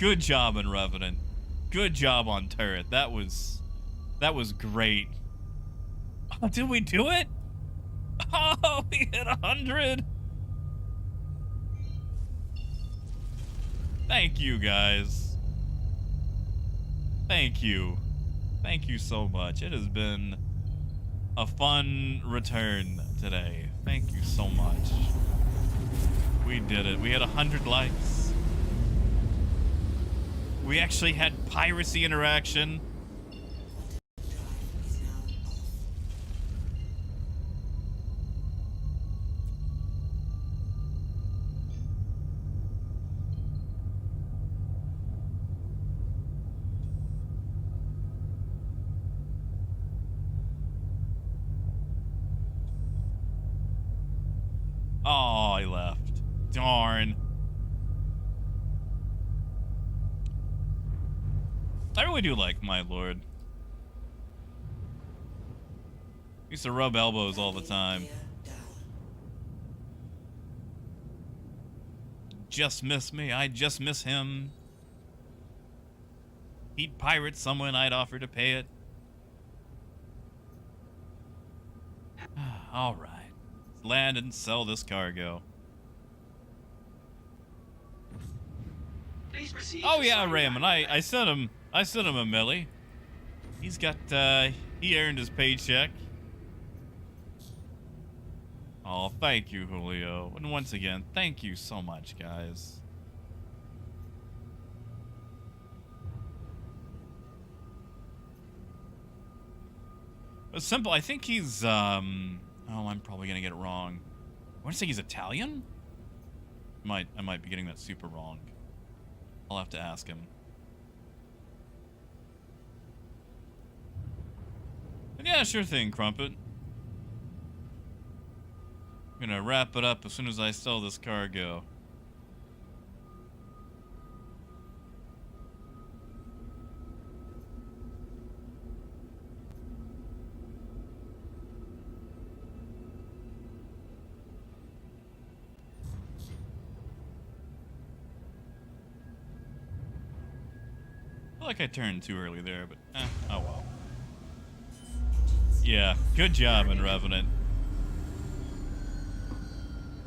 Good job on Revenant. Good job on Turret. That was great. Oh, did we do it? Oh, we hit 100. Thank you, guys. Thank you. Thank you so much. It has been a fun return today. Thank you so much. We did it. We had 100 likes. We actually had piracy interaction. Oh, I left. Darn. I really do like my lord. Used to rub elbows all the time. Just miss me. I just miss him. He'd pirate someone, I'd offer to pay it. All right. Let's land and sell this cargo. Please proceed Oh to yeah, sign Raymond. landing. I sent him a milli. He's got he earned his paycheck. Oh, thank you, Julio. And once again, thank you so much, guys. But simple, I think he's oh, I'm probably gonna get it wrong. I wanna say he's Italian? I might be getting that super wrong. I'll have to ask him. But yeah, sure thing, Crumpet. I'm gonna wrap it up as soon as I sell this cargo. I feel like I turned too early there, but oh well. Yeah, good job in Revenant.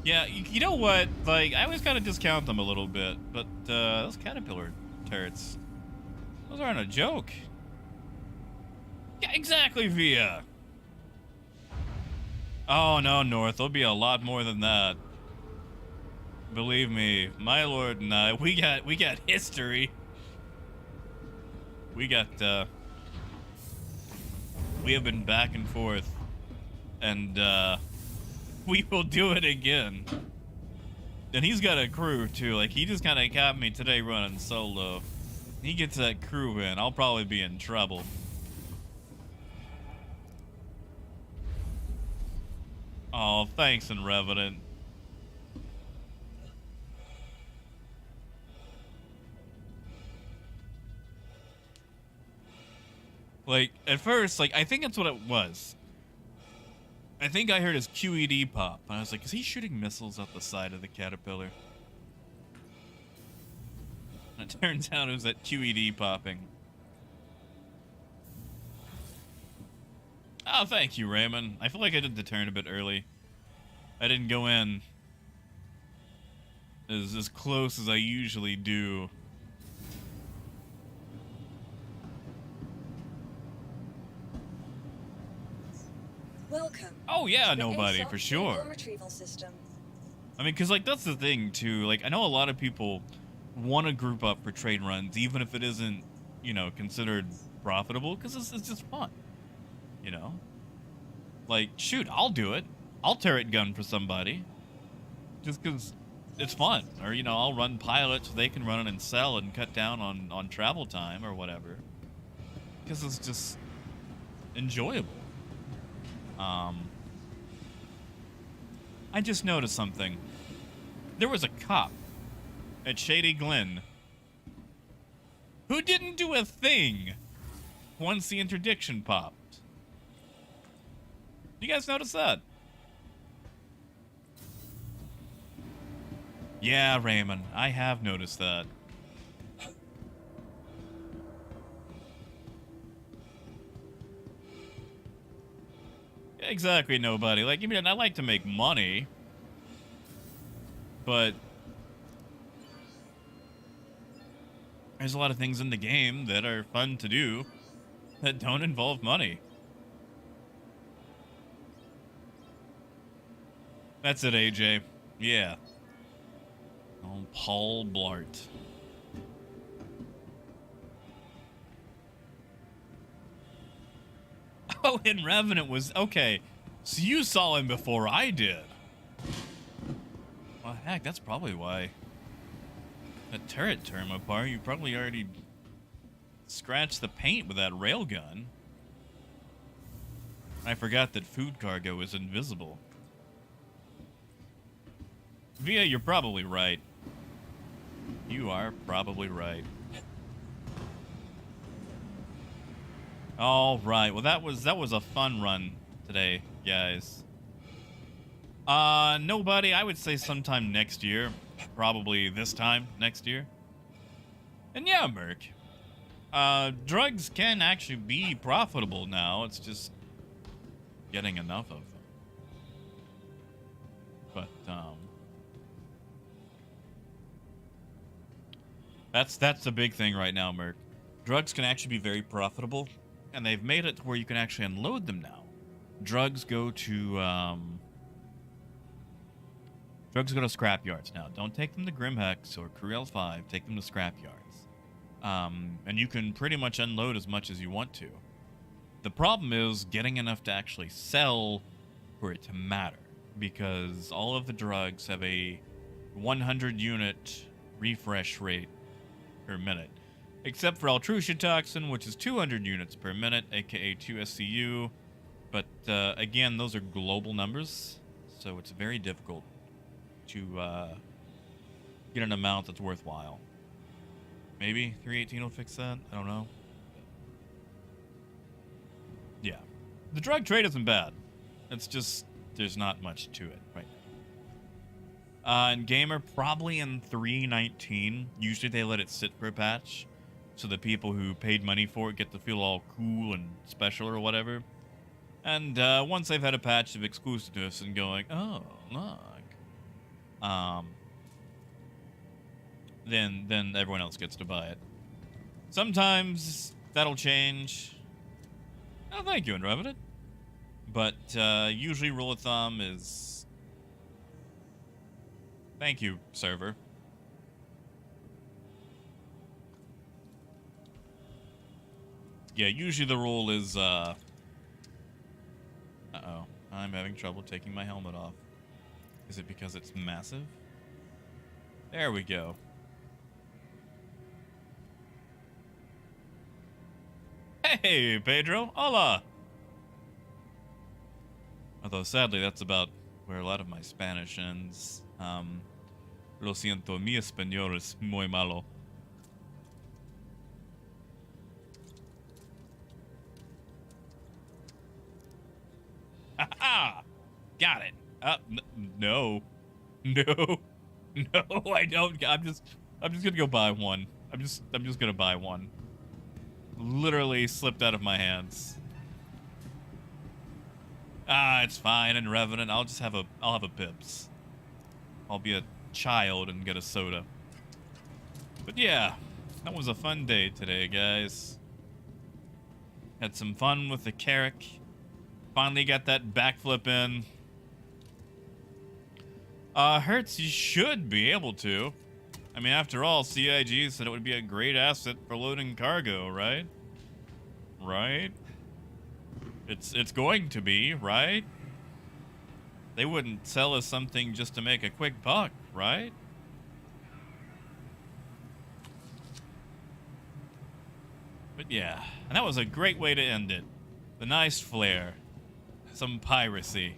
Yeah, you know what? Like, I always kind of discount them a little bit, but those caterpillar turrets, those aren't a joke. Yeah, exactly, Via. Oh no, North, there'll be a lot more than that. Believe me, my lord and I, we got history. We have been back and forth, and we will do it again. And he's got a crew too. Like, he just kind of caught me today running solo. He gets that crew in, I'll probably be in trouble. Oh, thanks, and Revenant. Like, at first, like, I think that's what it was. I think I heard his QED pop, and I was like, is he shooting missiles up the side of the caterpillar? And it turns out it was that QED popping. Oh, thank you, Raymond. I feel like I did the turn a bit early. I didn't go in as close as I usually do. Welcome. Oh yeah, to the nobody, ASOP for sure. vehicle retrieval system. I mean, because, like, that's the thing, too. Like, I know a lot of people want to group up for trade runs, even if it isn't, you know, considered profitable, because it's just fun, you know? Like, shoot, I'll do it. I'll turret gun for somebody. Just because it's fun. Or, you know, I'll run pilots so they can run it and sell and cut down on travel time or whatever. Because it's just enjoyable. I just noticed something. There was a cop at Shady Glen who didn't do a thing once the interdiction popped. You guys notice that? Yeah, Raymond, I have noticed that. Exactly, nobody. Like, I mean, I like to make money, but there's a lot of things in the game that are fun to do that don't involve money. That's it, AJ. Yeah. Oh, Paul Blart. Oh, and Revenant was... Okay, so you saw him before I did. Well, heck, that's probably why. A turret term apart, you probably already scratched the paint with that railgun. I forgot that food cargo is invisible. Via, you're probably right. You are probably right. All right. Well, that was a fun run today, guys. Nobody. I would say sometime next year, probably this time next year. And yeah, Merc. Drugs can actually be profitable now. It's just getting enough of them. But that's the big thing right now, Merc. Drugs can actually be very profitable, and they've made it to where you can actually unload them now. Drugs go to scrap yards now. Don't take them to Grimhex or Corel 5. Take them to scrap yards. And you can pretty much unload as much as you want to. The problem is getting enough to actually sell for it to matter, because all of the drugs have a 100 unit refresh rate per minute, except for Altrucia Toxin, which is 200 units per minute, aka 2 SCU. But again, those are global numbers, so it's very difficult to get an amount that's worthwhile. Maybe 318 will fix that. I don't know. Yeah, the drug trade isn't bad. It's just there's not much to it right now. And Gamer, probably in 3.19. Usually they let it sit for a patch, so the people who paid money for it get to feel all cool and special or whatever. And once they've had a patch of exclusiveness and going, oh look, then everyone else gets to buy it. Sometimes that'll change. Oh, thank you, Revenant. But usually rule of thumb is... Thank you, server. Yeah, usually the rule is... Uh-oh. I'm having trouble taking my helmet off. Is it because it's massive? There we go. Hey, Pedro. Hola. Although, sadly, that's about where a lot of my Spanish ends. Lo siento, mi español es muy malo. Ha! Got it. No. No. No, I don't. I'm just gonna go buy one. I'm just gonna buy one. Literally slipped out of my hands. Ah, it's fine. And Revenant, I'll have a Pips. I'll be a child and get a soda. But yeah, that was a fun day today, guys. Had some fun with the Carrack. Finally got that backflip in. Hertz, you should be able to. I mean, after all, CIG said it would be a great asset for loading cargo, right? Right? It's going to be, right? They wouldn't sell us something just to make a quick buck, right? But yeah, and that was a great way to end it. The nice flare. some piracy.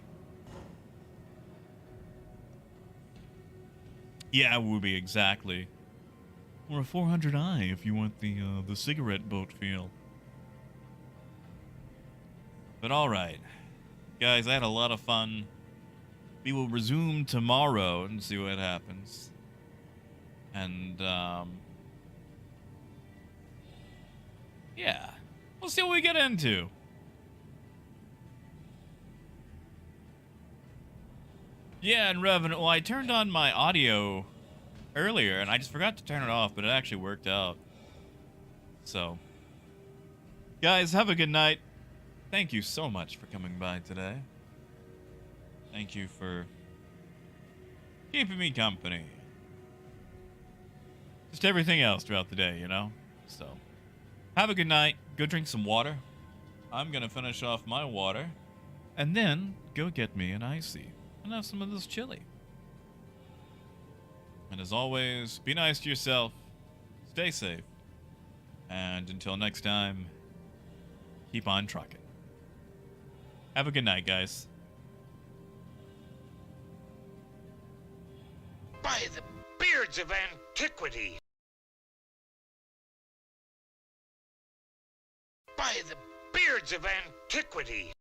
Yeah, Wooby, exactly. Or a 400i if you want the cigarette boat feel. But alright. Guys, I had a lot of fun. We will resume tomorrow and see what happens. And, yeah. We'll see what we get into. Yeah, and Revenant, well, I turned on my audio earlier, and I just forgot to turn it off, but it actually worked out. So, guys, have a good night. Thank you so much for coming by today. Thank you for keeping me company. Just everything else throughout the day, you know? So, have a good night. Go drink some water. I'm gonna finish off my water, and then go get me an icy and have some of this chili. And as always, be nice to yourself, stay safe, and until next time, keep on trucking. Have a good night, guys. By the beards of antiquity. By the beards of antiquity.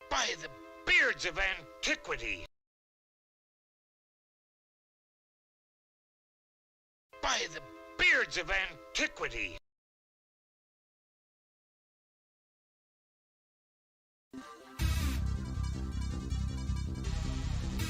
By the beards of antiquity. By the beards of antiquity.